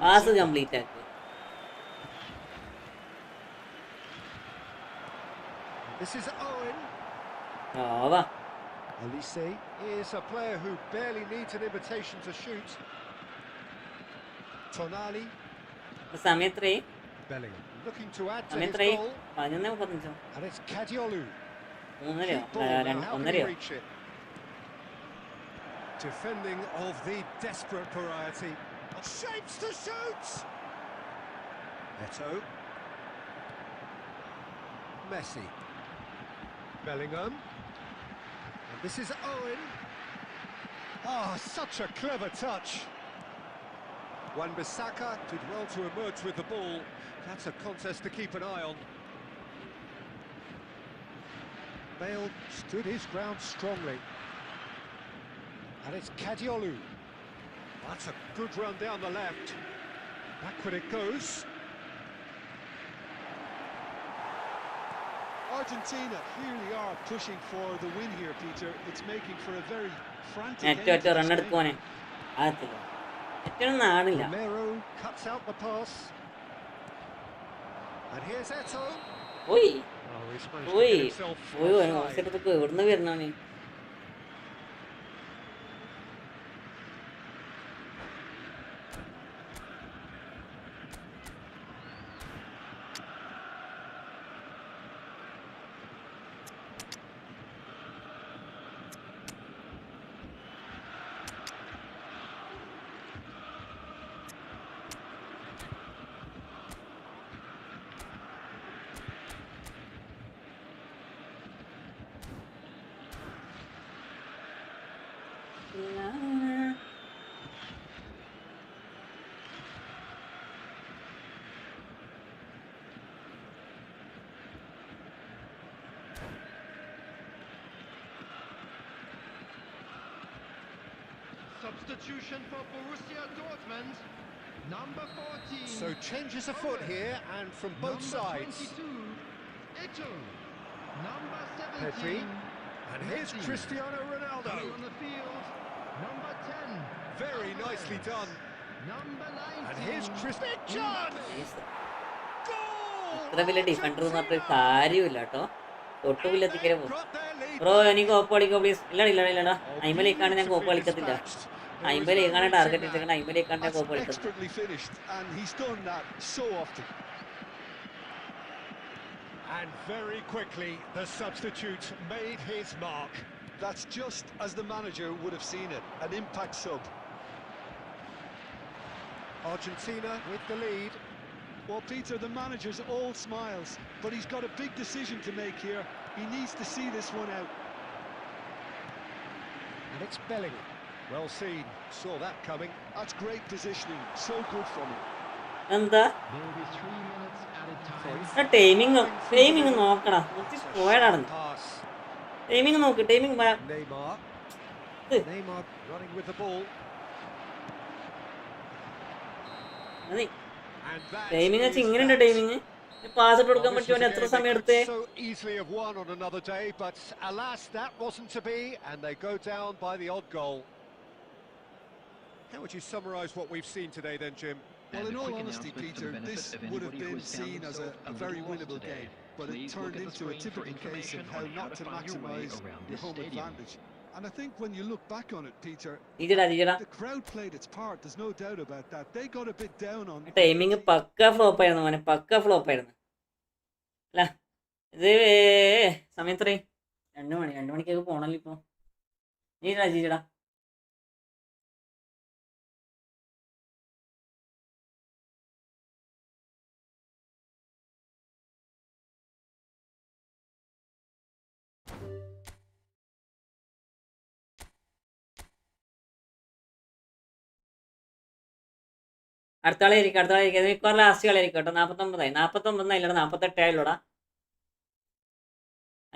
Pass complete ആക്ക്.
This is Owen.
ഓവാ.
Elise is a player who barely needs an invitation to shoot. Tonali.
സമയത്രേ
Bellingham looking to add to his
സമയത്രേ
goal.
11:35.
And it's Kadiolu.
3:00
Ball now, how can he
1:30.
reach it? Defending of the desperate variety. Shapes to shoot. Eto'o. Messi. Bellingham. And this is Owen. Oh, such a clever touch. Wan-Bissaka did well to emerge with the ball. That's a contest to keep an eye on. Bale stood his ground strongly. And it's Kadiolu. That's a good run down the left. Backward it goes.
Argentina really are pushing for the win here, Peter. It's making for a very frantic
ഒറ്റ
end to
run
this
എടുക്കുവാനെ.
game.
ആകത്തില്ല. ഏറ്റവും നാടില്ല.
Romero cuts out the pass. And here's Eto'o.
പോയി.
Oh, he's managed to
പോയി.
get himself
പോയി
offside.
ഓഫ്സൈഡൊക്കെ എവിടുന്ന് വരണോന്?
Substitution for Borussia Dortmund. Number 14.
So changes afoot here and from both sides.
22. Ito. Number 17.
Petri. And here's Cristiano Ronaldo.
On the field. Number 10.
Very nicely done.
Number 19.
And here's Cristiano.
ഇത്ര വലിയ defender എന്ന് പറഞ്ഞിട്ട് കാര്യമില്ല കേട്ടോ. തൊട്ടുമില്ലെത്തിക്കരെ പോകും. Bro എനിക്ക് കോപ്പ് കളിക്കോ please. ഇല്ലടാ അയിമലേക്കാണ് ഞാൻ കോപ്പ് കളിക്കത്തില്ല. അയിമലേക്കാണ് ടാർഗറ്റ് ഇട്ടിരിക്കുന്നത്. അയിമലേക്കാണ് ഞാൻ കോപ്പ് കളിക്കുന്നത്.
Expertly finished, and he's done that so often.
And very quickly, the substitute made his mark.
That's just as the manager would have seen it, an impact sub.
Argentina with the lead.
Well, Peter, the manager's all smiles, but he's got a big decision to make here. He needs to see this one out.
And it's Bellingham. Well seen, saw that coming.
That's great positioning, so good from him.
എന്താ
There will be 3 minutes added time.
Timing നോക്കടാ. പോയടാണ്
Pass.
Timing നോക്ക്. Timing
Neymar. Neymar running with the ball.
മതി.
And that
timing വെച്ച്
is
ഇങ്ങനെയുണ്ട്.
that.
Timing pass ഇട്ട് കൊടുക്കാൻ
Well, this
പറ്റുമോ?
was a
എത്ര
game
സമയം
they
എടുത്തേ?
could so easily have won on another day, but alas, that wasn't to be, and they go down by the odd goal. How would you summarise what we've seen today then, Jim?
Well, in all honesty, Peter, this would have been seen as a very winnable game, but it turned into a typical case of how not to maximise your home advantage. And I think when you look back on it, Peter,
തീച്ചടാ
the crowd played its part, there's no doubt about that. They got a bit down on...
timing പക്ക flop ആയിരുന്നു മോനെ. പക്ക flop ആയിരുന്നു. അല്ല ഇത് സമയം എത്രയും 2 മണി. 2 മണിക്കൊക്കെ പോണല്ലോ ഇപ്പൊ. ജീച്ചടാ അടുത്ത കളിയായിരിക്കും. മിക്കവാറും ലാസ്റ്റ് കളിയായിരിക്കും കേട്ടോ. 49 ഇല്ലടാ 48 ആയുള്ളൂടാ.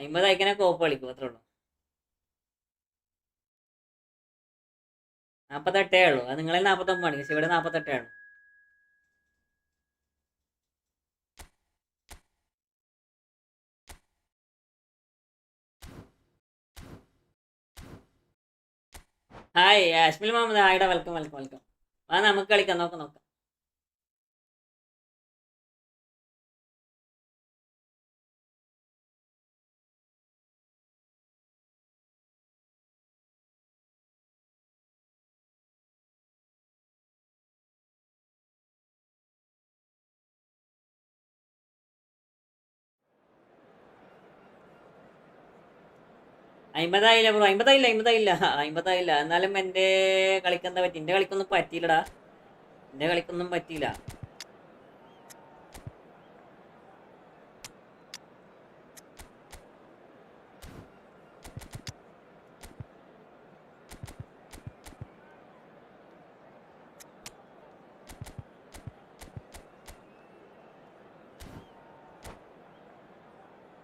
50 അയക്കാനെ കോപ്പ് കളിക്കും. അത്രേ ഉള്ളൂ. 48 ഉള്ളൂ. അത് നിങ്ങളിൽ 49 ആണ്. പക്ഷെ ഇവിടെ 48 ആണ്. ഹായ് അശ്മിൽ മുഹമ്മദ്. ഹായ്ഡാ. വെൽക്കം. ആ നമുക്ക് കളിക്കാം. നോക്കാം. അമ്പതായില്ല ബ്രോ. അമ്പതായില്ല. എന്നാലും എൻ്റെ കളിക്കെന്താ പറ്റി? എൻ്റെ കളിക്കൊന്നും പറ്റിയില്ലടാ. എൻ്റെ കളിക്കൊന്നും പറ്റിയില്ല.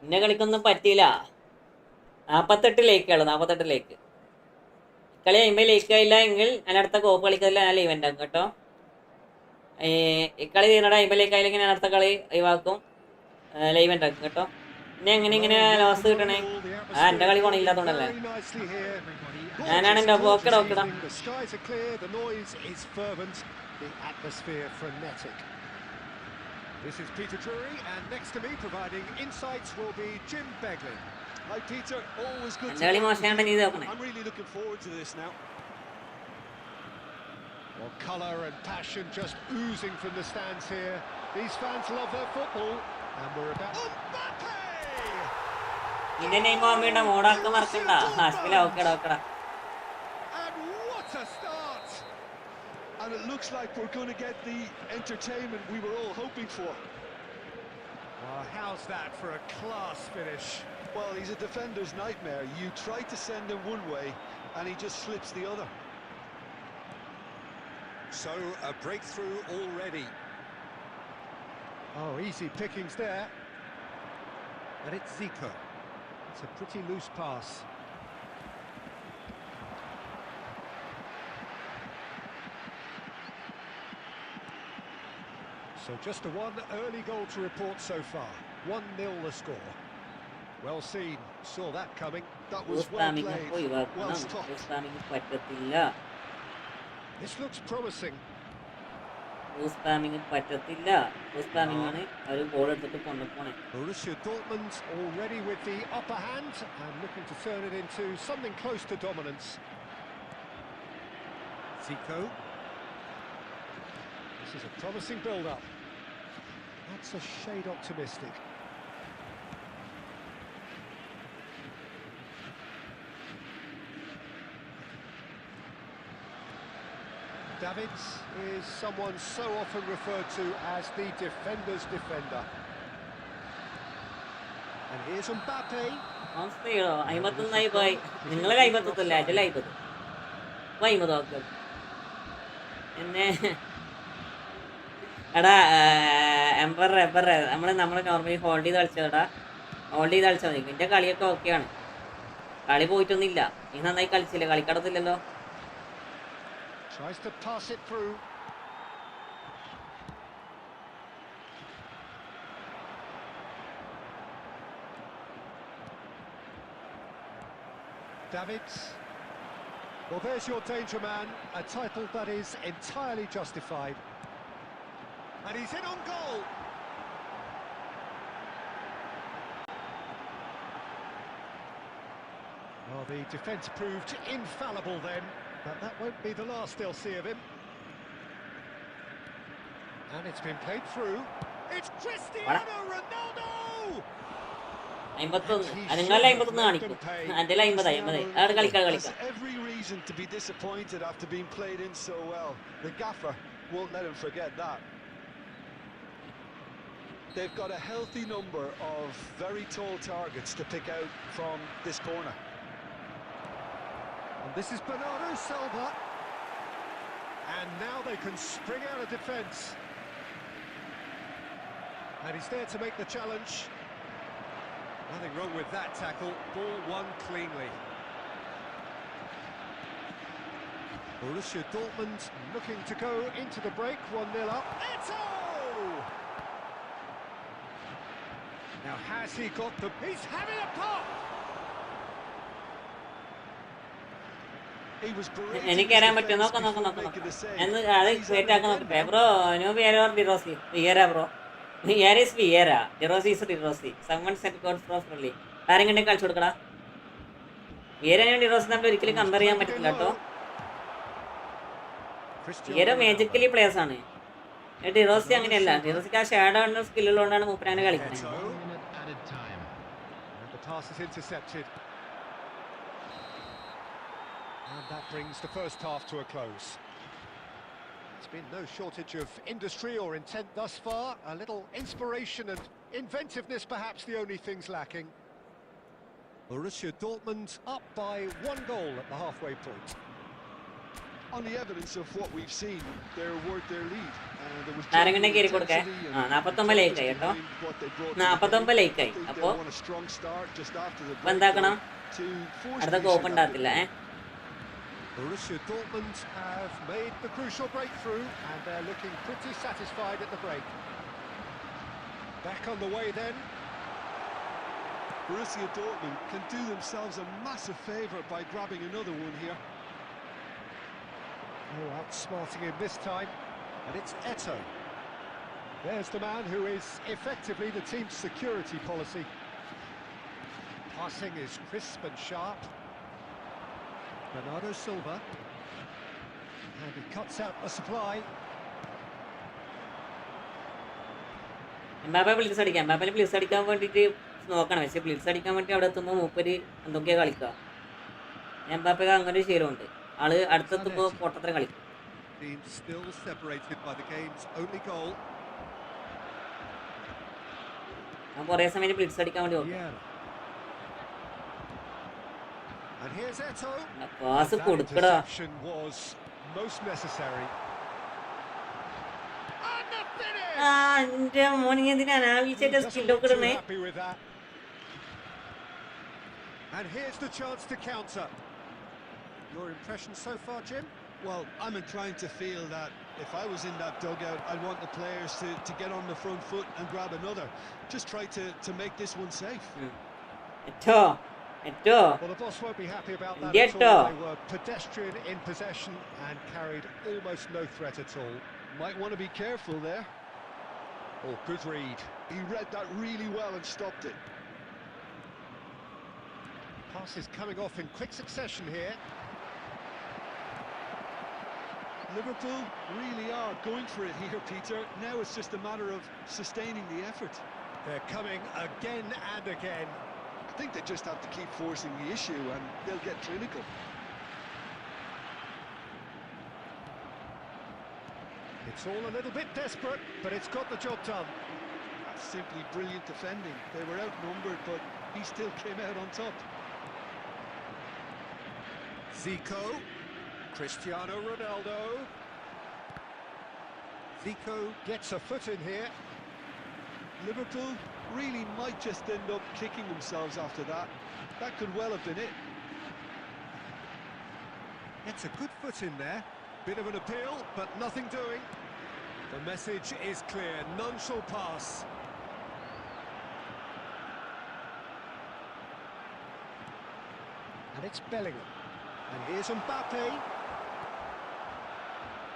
എൻ്റെ കളിക്കൊന്നും പറ്റിയില്ല. 48 ലേക്കുള്ളൂ. 48 ലേക്ക്. കളി 50 ലേക്കായില്ല എങ്കിൽ ഞാൻ അടുത്ത കോപ്പ് കളിക്കത്തില്ല. ഞാൻ ലീവ് ഉണ്ടാക്കും കേട്ടോ. ഈ കളി തീർന്നട 50 ലേക്കായില്ലെങ്കിൽ ഞാൻ അടുത്ത കളി ഒഴിവാക്കും. ലൈവ് ഉണ്ടാക്കും കേട്ടോ. പിന്നെ ഇങ്ങനെ ലോസ് കിട്ടണേ. എൻ്റെ കളി പോണില്ലാത്തോണ്ടല്ലേ. ഞാനാണ് എൻ്റെ ഓക്കെടാ.
This is Peter Drury, and next to me providing insights will be Jim Beglin.
Hi, Peter. Always good
എൻ്റെ കളി മോശമായിട്ട് നീ നോക്കണേ.
I'm really looking forward to this now.
Well, colour and passion just oozing from the stands here. These fans love their football, and we're about... Mbappe!
നിന്റെ name ഓർമ്മയുണ്ടോ? മോഡാക്ക് മറക്കണ്ട. ഹാസ്പില ഓക്കെടാ.
And what a start!
And it looks like we're going to get the entertainment we were all hoping for.
Well, how's that for a class finish?
Well, he's a defender's nightmare. You try to send him one way, and he just slips the other.
So a breakthrough already. Oh, easy pickings there. And it's Zico. It's a pretty loose pass. So just a one early goal to report so far. 1-0 the score. Well seen, saw that coming.
That was well
Spamming
played,
ഒഴിവാക്കണം.
well stopped.
Spamming പറ്റത്തില്ല.
This looks promising.
Spamming പറ്റത്തില്ല. Spamming ആണ് അവർ ball എടുത്തിട്ട് കൊണ്ടുപോണേ.
Borussia Dortmund already with the upper hand and looking to turn it into something close to dominance. Zico. This is a promising build-up. That's a shade optimistic. Davids is someone so often referred to as the defender's defender. And here's Mbappe.
അവസ്ഥയോ 51 പോയി. നിങ്ങളെ 51 അല്ല 50. 50 okay. എന്നെ എടാ ember നമ്മള് normally hold ചെയ്ത് കളിച്ചതാ. Hold ചെയ്ത് കളിച്ചാൽ മതി. എൻ്റെ കളിയൊക്കെ ഓക്കെയാണ്. കളി പോയിട്ടൊന്നുമില്ല. നീ നന്നായി കളിച്ചില്ല. കളിക്കടത്തില്ലല്ലോ.
Tries to pass it through. Davids. Well, there's your danger man, a title that is entirely justified. And he's in on goal. Well, the defence proved infallible then, but that won't be the last they'll see of him. And it's been played through. It's Cristiano Ronaldo!
51 അതുങ്ങളെ 51 കാണിക്കും. എൻ്റെ 50 അവിടെ കളിക്കാം.
Every reason to be disappointed after being played in so well. The gaffer won't let him forget that. They've got a healthy number of very tall targets to pick out from this corner.
And this is Bernardo Silva. And now they can spring out of defence. And he's there to make the challenge. Nothing wrong with that tackle. Ball won cleanly. Borussia Dortmund looking to go into the break. 1-0 up. Eto! Now has he got the... He's having a pop!
എനിക്കറിയാൻ പറ്റും. നോക്കാം. എന്ന് അത് create ആക്കാൻ നോക്കട്ടെ. Bro no Vieira De Rossi Vieira bro. Vieira is Vieira. De Rossi is De Rossi. Summon set god properly. ആരും കണ്ടെങ്കിൽ കളിച്ചു കൊടുക്കടാ. വിയറിനും ഡിറോസി തമ്മിൽ ഒരിക്കലും കമ്പയർ ചെയ്യാൻ പറ്റില്ല കേട്ടോ. വിയറ മാജിക്കലി പ്ലേയേഴ്സ് ആണ്. ഡിറോസി അങ്ങനെയല്ല. ഡിറോസിക്ക് ആ ഷാഡോ എന്ന സ്കില്ലുള്ളതുകൊണ്ടാണ് മൂപ്പരാനെ കളിക്കുന്നത്.
And that brings the first half to a close. It's been no shortage of industry or intent thus far. A little inspiration and inventiveness perhaps the only things lacking. Borussia Dortmund up by 1 goal at the halfway point.
On the evidence of what we've seen, they're worth their lead.
നാരങ്ങ കയറി കൊടുക്കേ. 49 ലൈക്കായി കേട്ടോ. 49 ലൈക്കായി. അപ്പോൾ എന്താക്കണം? അടുത്ത കോപ്പ് ഉണ്ടാകത്തില്ല.
Borussia Dortmund have made the crucial breakthrough and they're looking pretty satisfied at the break. Back on the way then.
Borussia Dortmund can do themselves a massive favour by grabbing another one here.
Oh, outsmarting him this time. And it's Eto. There's the man who is effectively the team's security policy. Passing is crisp and sharp. Bernardo Silva. And he cuts out the supply.
Mbappe blitz അടിക്കാം. Mbappe blitz അടിക്കാൻ വേണ്ടിയിട്ട് നോക്കണം. പക്ഷേ blitz അടിക്കാൻ വേണ്ടി അവിടെ എത്തുമ്പോൾ മൂപ്പര് എന്തൊക്കെയാണ് കളിക്കുക. എംബാപ്പെ അങ്ങനെ ഒരു ശീലമുണ്ട്. ആള് അടുത്തെത്തുമ്പോൾ പൊട്ടത്തരം കളിക്കും. ഞാൻ കുറേ സമയം ബ്ലിറ്റ്സ് അടിക്കാൻ വേണ്ടി നോക്കും.
And here's Eto.
Pass
That
കൊടുക്കടാ.
interception was most necessary. And the finish!
എന്റെ മോനെ എന്തിനാ
He
അനാവശ്യമായിട്ട്
doesn't
സ്കില്ലൊക്കെ
look too
ഇടുന്നേ?
happy with that. And here's the chance to counter. Your impression so far, Jim?
Well, I'm inclined to feel that if I was in that dugout, I'd want the players to get on the front foot and grab another. Just try to make this one safe.
Eto'o
Well, the boss won't be happy about that
Get
at all.
up.
They were pedestrian in possession and carried almost no threat at all.
Might want to be careful there.
Oh, good read.
He read that really well and stopped it.
Passes coming off in quick succession here.
Liverpool really are going for it here, Peter. Now it's just a matter of sustaining the effort.
They're coming again and again.
I think they just have to keep forcing the issue and they'll get clinical.
It's all a little bit desperate, but it's got the job done.
That's simply brilliant defending. They were outnumbered, but he still came out on top.
Zico, Cristiano Ronaldo. Zico gets a foot in here.
Liverpool really might just end up kicking themselves after that. That could well have been it.
Gets a good foot in there. Bit of an appeal, but nothing doing. The message is clear, none shall pass. And it's Bellingham. And here's Mbappe.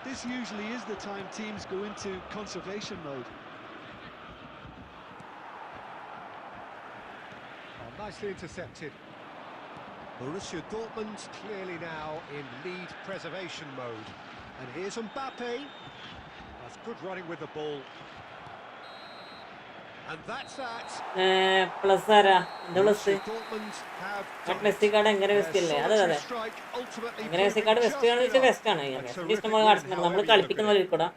This usually is the time teams go into conservation mode.
Oh, nicely intercepted. Borussia Dortmund clearly now in lead preservation mode. And here's Mbappe. That's good running with the ball. And that's that.
Plus ആരാ എന്താ plus?
Borussia Dortmund have done it.
Messi card എങ്ങനെ
Their
west ഇല്ലേ? അതെ
solitary
അതെ.
strike ultimately
എങ്ങനെ Messi
proving
card
just
west ആണെന്ന് വെച്ചാൽ
enough.
West ആണ്.
A
വെസ്റ്റ്
terrific
ഇഷ്ടംപോലെ
win,
കാർഡ്സ് നമ്മൾ
however you look
കളിപ്പിക്കുന്ന
at
പോലെ
it.
കൂടാ.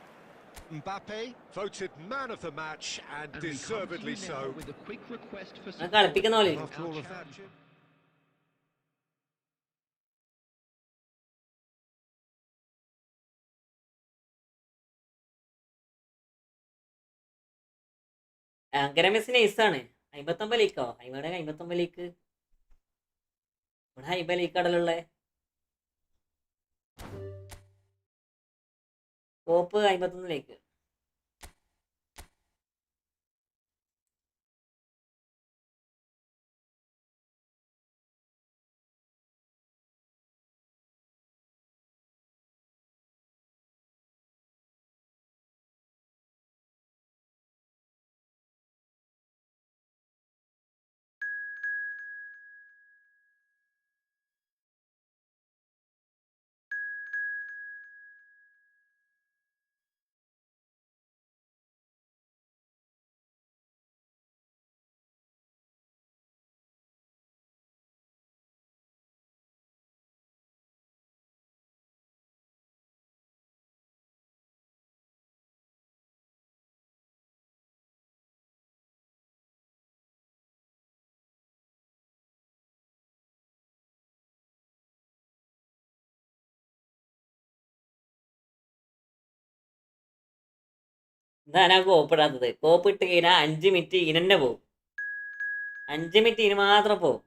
Mbappe voted man of the match and
And we come to
deservedly
you
so.
now with a quick request for
അത് കളിപ്പിക്കുന്ന പോലെ ഇരിക്കും.
After all of that, Jim.
അങ്ങനെ Messi നൈസാണ്. 59 ലീക്കോ? ഇവിടെ 59 leak. ഇവിടെ 50 ലീക്കാടലുള്ള കോപ്പ് 51 leak. ഇതാണ് ആ കോപ്പ് ഇടാത്തത്. കോപ്പ് ഇട്ട് കഴിഞ്ഞാൽ 5 മിനിറ്റ് ഇനന്നെ പോവും. 5 മിനിറ്റ് ഇനി മാത്രം പോവും.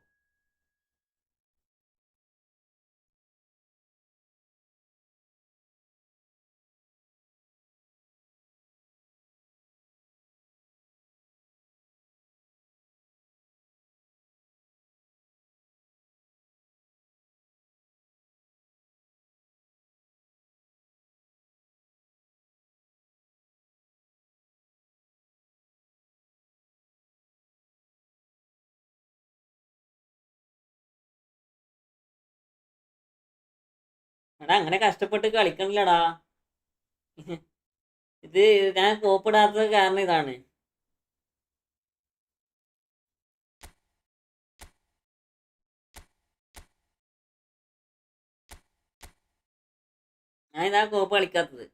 എടാ അങ്ങനെ കഷ്ടപ്പെട്ട് കളിക്കണില്ലടാ. ഇത് ഞാൻ കോപ്പിടാത്തത് കാരണം ഇതാണ്. ഞാൻ ഇതാ കോപ്പ് കളിക്കാത്തത്.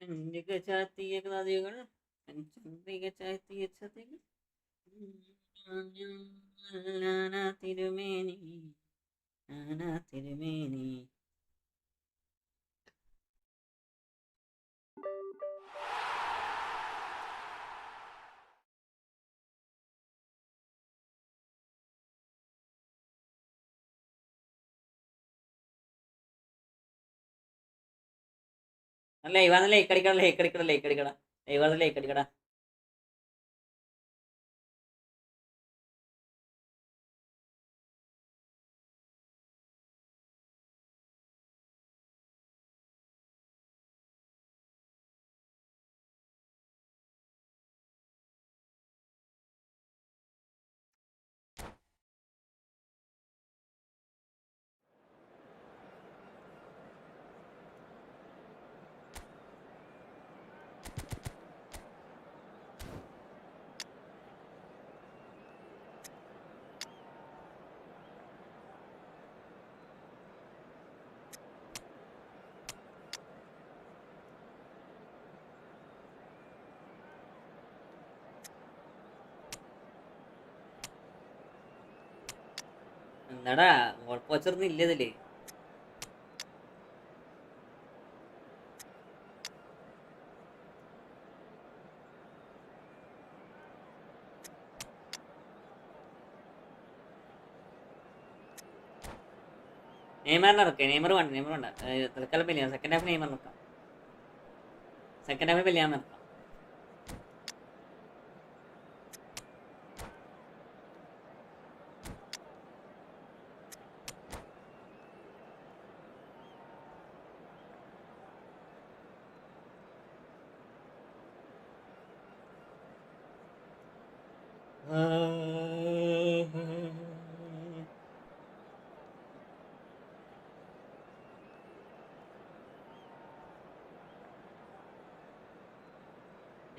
ചന്ദ്രിക ചാർത്തിയ നദികൾ ചന്ദ്രിക ചാർത്തിയ ചതികൾ തിരുമേനി തിരുമേനി. ലൈവാന്ന് ലൈക്ക് അടിക്കണം ലൈക്ക് അടിക്കണം ലൈക്ക് അടിക്കണം ലൈവാന്ന് ലൈക്ക് അടിക്കടാ. എന്താടാ കുഴപ്പമൊന്നും ഇല്ല ഇതില്. നെയ്മറിനെ ഇറക്കാം. നെയ്മർ വേണ്ട തൽക്കാലം വലിയ സെക്കൻഡ് ഹാഫ് നെയ്മർ ഇറക്കാം. സെക്കൻഡ് ഹാഫ് വലിയ ഇറക്കാം.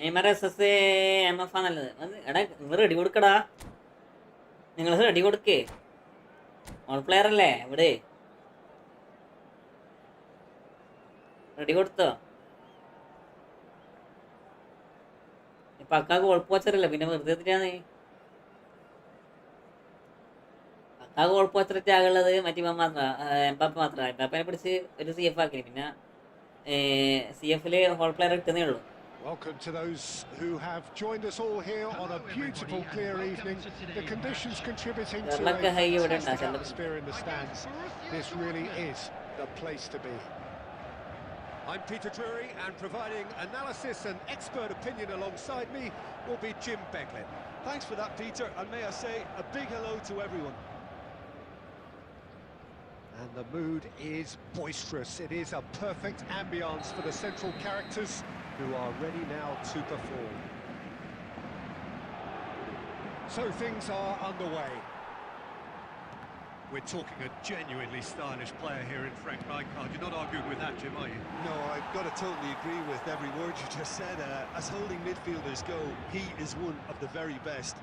നെയ്മർ SS MF ആ നല്ലത്. എടാ നിങ്ങൾ റെഡി കൊടുക്കടാ. നിങ്ങൾ റെഡി കൊടുക്കേ. ഓൾ പ്ലെയർ അല്ലേ ഇവിടെ. റെഡി കൊടുത്തോ? ഇപ്പൊ അക്കാക്ക് കുഴപ്പമല്ല. പിന്നെ വെറുതെ എന്തിനാണ് അക്കാക്ക് കുഴപ്പമൊക്കെ ആകുള്ളത്? മറ്റേ എംബാപ്പ മാത്രമാണ്. എംബാപ്പനെ പിടിച്ച് ഒരു CF ആക്കി. പിന്നെ CF ഹോൾ പ്ലെയർ കിട്ടുന്നേ ഉള്ളൂ.
Welcome to those who have joined us all here on a beautiful, clear evening. The conditions contributing to a fantastic atmosphere in the stands. This really is the place to be. I'm Peter Drury, and providing analysis and expert opinion alongside me will be Jim Beglin.
Thanks for that, Peter, and may I say a big hello to everyone.
And the mood is boisterous. It is a perfect ambience for the central characters who are ready now to perform. So things are underway.
We're talking a genuinely stylish player here in Frank Rijkaard. You're not arguing with that, Jim, are you?
No, I've got to totally agree with every word you just said. As holding midfielders go, he is one of the very best.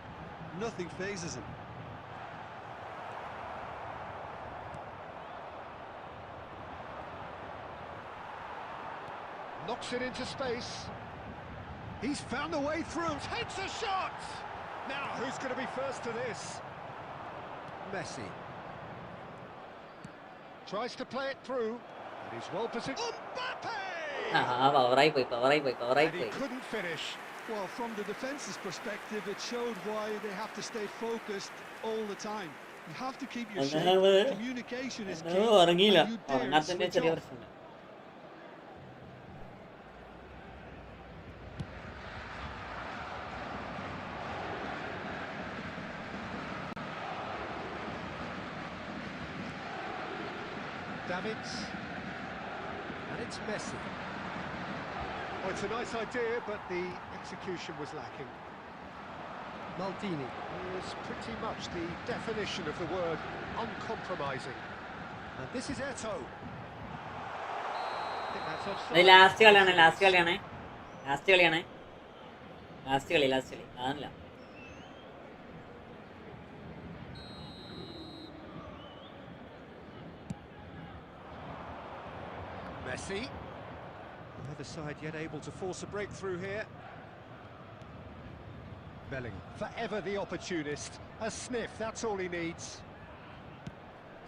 Nothing phases him.
Knocks it into space. He's found a way through, takes a shot! Now, who's going to be first to this? Messi. Tries to play it through, and he's well positioned. Mbappe! And he couldn't finish.
Well, from the defence's perspective, it showed why they have to stay focused all the time. You have to keep your shape. Communication is key. And you dare switch off.
Davids, and it's Messi. Oh, it's a nice idea, but the execution was lacking. Maldini is pretty much the definition of the word uncompromising. And this is Eto. I think that's offside.
Last കളിയാണ് അതല്ല.
Messi. The other side yet able to force a breakthrough here. Bellingham, forever the opportunist. A sniff, that's all he needs.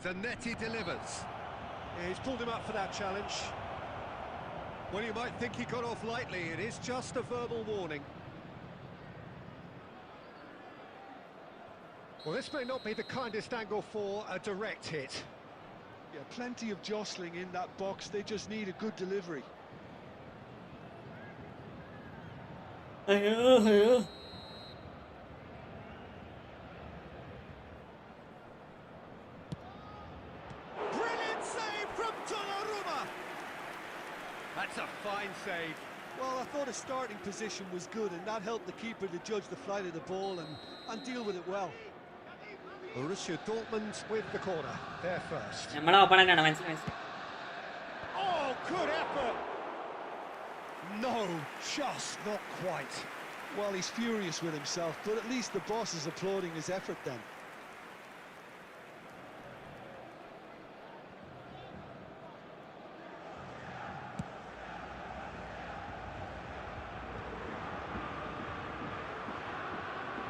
Zanetti delivers. Yeah, he's pulled him up for that challenge. Well, you might think he got off lightly. It is just a verbal warning. Well, this may not be the kindest angle for a direct hit.
Yeah, plenty of jostling in that box. They just need a good delivery.
അയ്യോ.
Brilliant save from Donnarumma. That's a fine save.
Well, I thought his starting position was good, and that helped the keeper to judge the flight of the ball and deal with it well.
Borussia Dortmund with the corner. There first.
നമ്മളെ ഓപ്പണന്റാണ് മനസ്സിലായി.
Oh, good effort. No, just not quite.
Well, he's furious with himself, but at least the boss is applauding his effort then.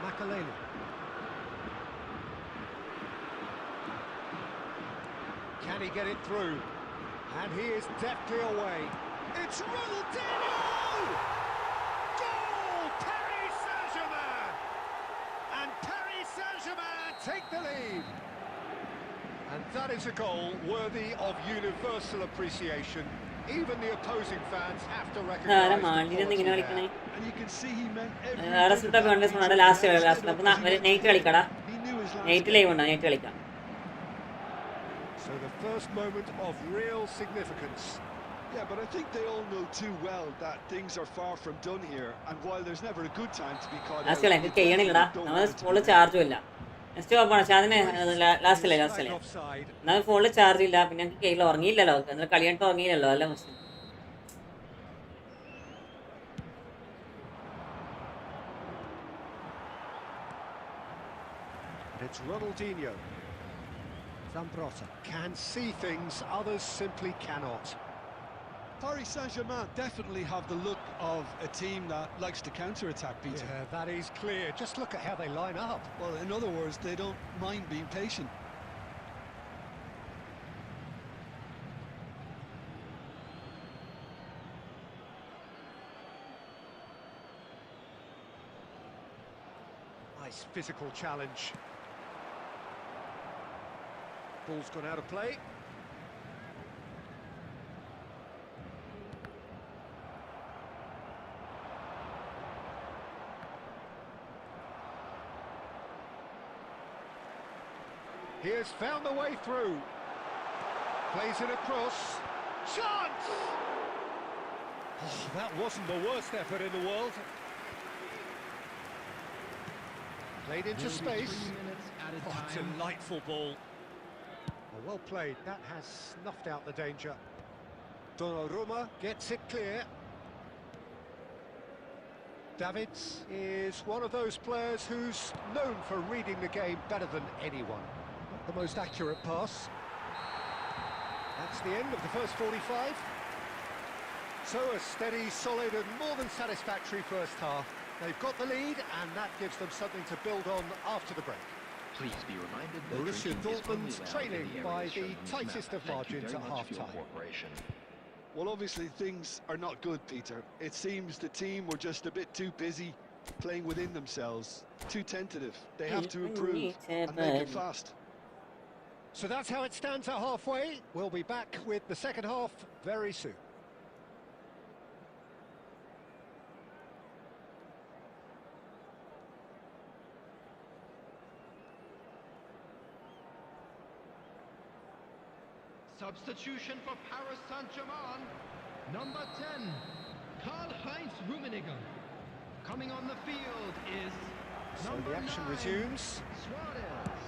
Malayalam. Can he get it through? And he is deftly away. It's Ronaldinho! Goal! Paris Saint-Germain! And Paris Saint-Germain take the lead. And that is a goal worthy of universal appreciation. Even the opposing fans have to recognize the quality there.
And you can see he meant every
കളിക്കാം.
So the first moment of real significance.
Yeah, but I think they all know too well that things are far from done here, and while there's never a good time to be caught out,
last ചെയ്യണില്ലടാ, നമ്മൾ ഫോണിൽ ചാർജും ഇല്ല. Next open അതിന് ലാസ്റ്റല്ലേ എന്നാൽ ഫോണിൽ charge ഇല്ല, പിന്നെ എനിക്ക് കയ്യിൽ ഉറങ്ങിയില്ലല്ലോ, എന്നാൽ കളി കണ്ടിട്ട് ഉറങ്ങിയില്ലല്ലോ, അല്ല മുസ്ലിം.
It's Ronaldinho. Zambrotta can see things others simply cannot.
Paris Saint-Germain definitely have the look of a team that likes to counter-attack, Peter.
Yeah, that is clear. Just look at how they line up.
Well, in other words, they don't mind being patient.
Nice physical challenge. Ball's gone out of play. He has found the way through. Plays it across. Chance! Oh, that wasn't the worst effort in the world. Played into space. Oh, delightful ball. Oh, well played. That has snuffed out the danger. Donnarumma gets it clear. Davids is one of those players who's known for reading the game better than anyone. Not the most accurate pass. That's the end of the first 45. So a steady, solid and more than satisfactory first half. They've got the lead and that gives them something to build on after the break.
Please be reminded that
Borussia Dortmund trailing by the
shown
tightest of
snap. Thank you
margins
very
at
much for your
half-time.
cooperation.
Well, obviously things are not good, Peter. It seems the team were just a bit too busy playing within themselves, too tentative. They have to improve and make it fast.
So that's how it stands at halfway. We'll be back with the second half very soon.
Substitution for Paris Saint-Germain. Number 10, Karl-Heinz Rummenigge. Coming on the field is
So
number
the action
9,
resumes.
Suarez.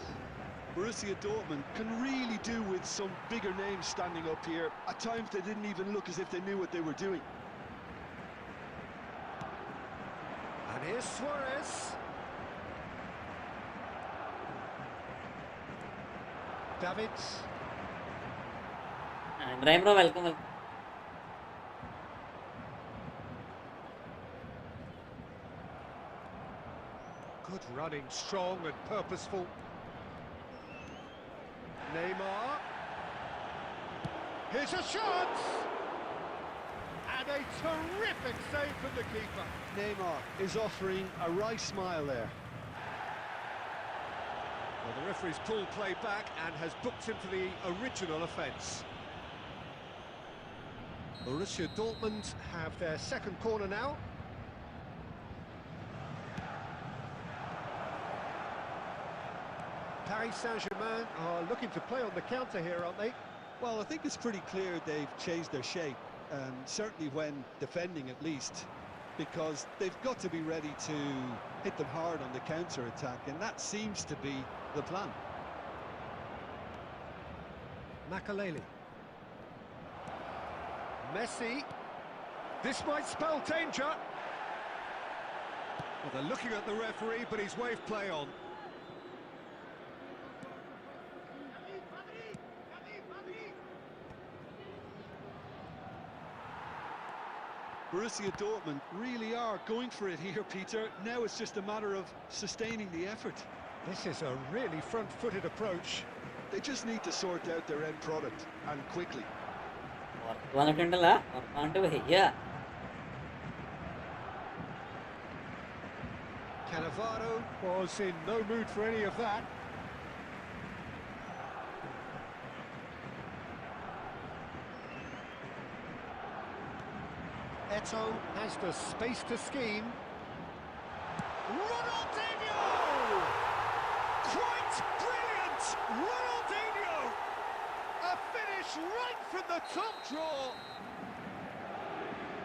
Borussia Dortmund can really do with some bigger names standing up here. At times they didn't even look as if they knew what they were doing.
And here's Suarez. Davids.
Ibrahim bro, welcome.
Good running, strong and purposeful. Neymar. Here's a shot! And a terrific save from the keeper.
Neymar is offering a wry smile there.
Well, the referee's pulled play back and has booked him for the original offence. Borussia Dortmund have their second corner now. Paris Saint-Germain are looking to play on the counter here, aren't they?
Well, I think it's pretty clear they've changed their shape, certainly when defending at least, because they've got to be ready to hit them hard on the counter-attack, and that seems to be the plan.
Makaleli. Messi. This might spell danger. Well, they're looking at the referee, but he's waved play on.
Borussia Dortmund really are going for it here, Peter. Now it's just a matter of sustaining the effort.
This is a really front-footed approach.
They just need to sort out their end product, and quickly.
Cannavaro was in no mood for any of that. Eto'o has the space to scheme. Ronaldinho! Quite brilliant! Ronaldinho! A finish right from the top draw.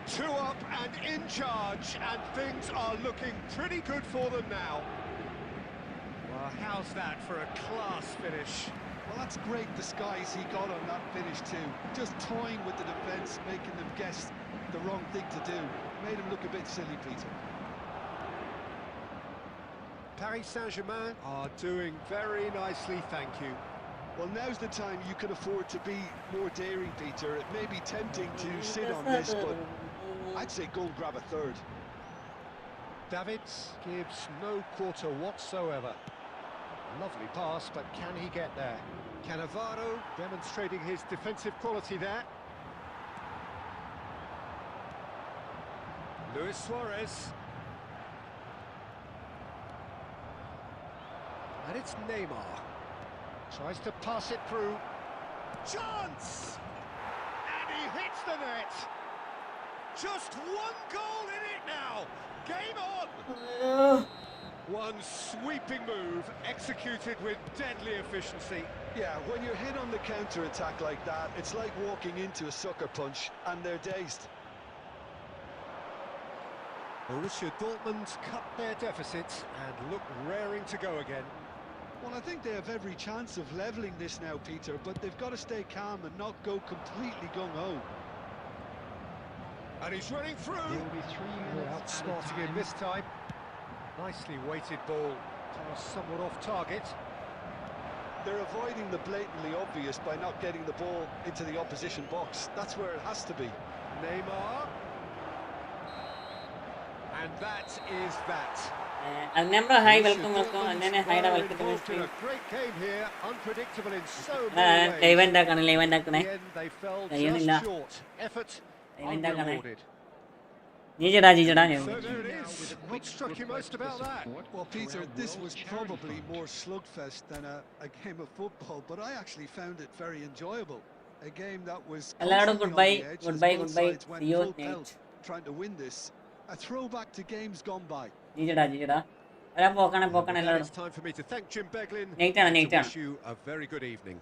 2 up and in charge, and things are looking pretty good for them now. Well, how's that for a class finish?
Well, that's great disguise he got on that finish too. Just toying with the defence, making them guess the wrong thing to do. Made him look a bit silly, Peter.
Paris Saint-Germain are doing very nicely, thank you.
Well, now's the time you can afford to be more daring, Peter. It may be tempting to sit on this, but I'd say go and grab a third.
Davids gives no quarter whatsoever. Lovely pass, but can he get there? Cannavaro demonstrating his defensive quality there. Luis Suarez. And it's Neymar. Tries to pass it through. Chance! And he hits the net. Just one goal in it now. Game on. One sweeping move executed with deadly efficiency.
Yeah, when you're hit on the counter-attack like that, it's like walking into a sucker punch and they're dazed.
Borussia Dortmund cut their deficits and look raring to go again.
Well, I think they have every chance of levelling this now, Peter, but they've got to stay calm and not go completely gung-ho.
And he's running through.
There will be 3 minutes
Outsmarting him this time. Nicely weighted ball. Somewhat off target.
They're avoiding the blatantly obvious by not getting the ball into the opposition box. That's where it has to be.
Neymar. And that is that.
Number hi, welcome. And then hi, welcome to my
Involved in
stream.
a great game here, unpredictable in so many ways.
Live
In the end, they fell just short. Effort unrewarded. So there it is. What struck you most about that?
Well, Peter, this was probably more slugfest than a game of football, but I actually found it very enjoyable. A game that was
Hello, goodbye,
on the edge as
goodbye,
both
goodbye.
sides went
See you
full
next.
pelt trying to win this. A throwback to games gone by.
Jijada. Ara pokana
Now
elladu.
it's time for me to thank Jim Beglin
Neitana,
and to
neitana.
wish you a very good evening.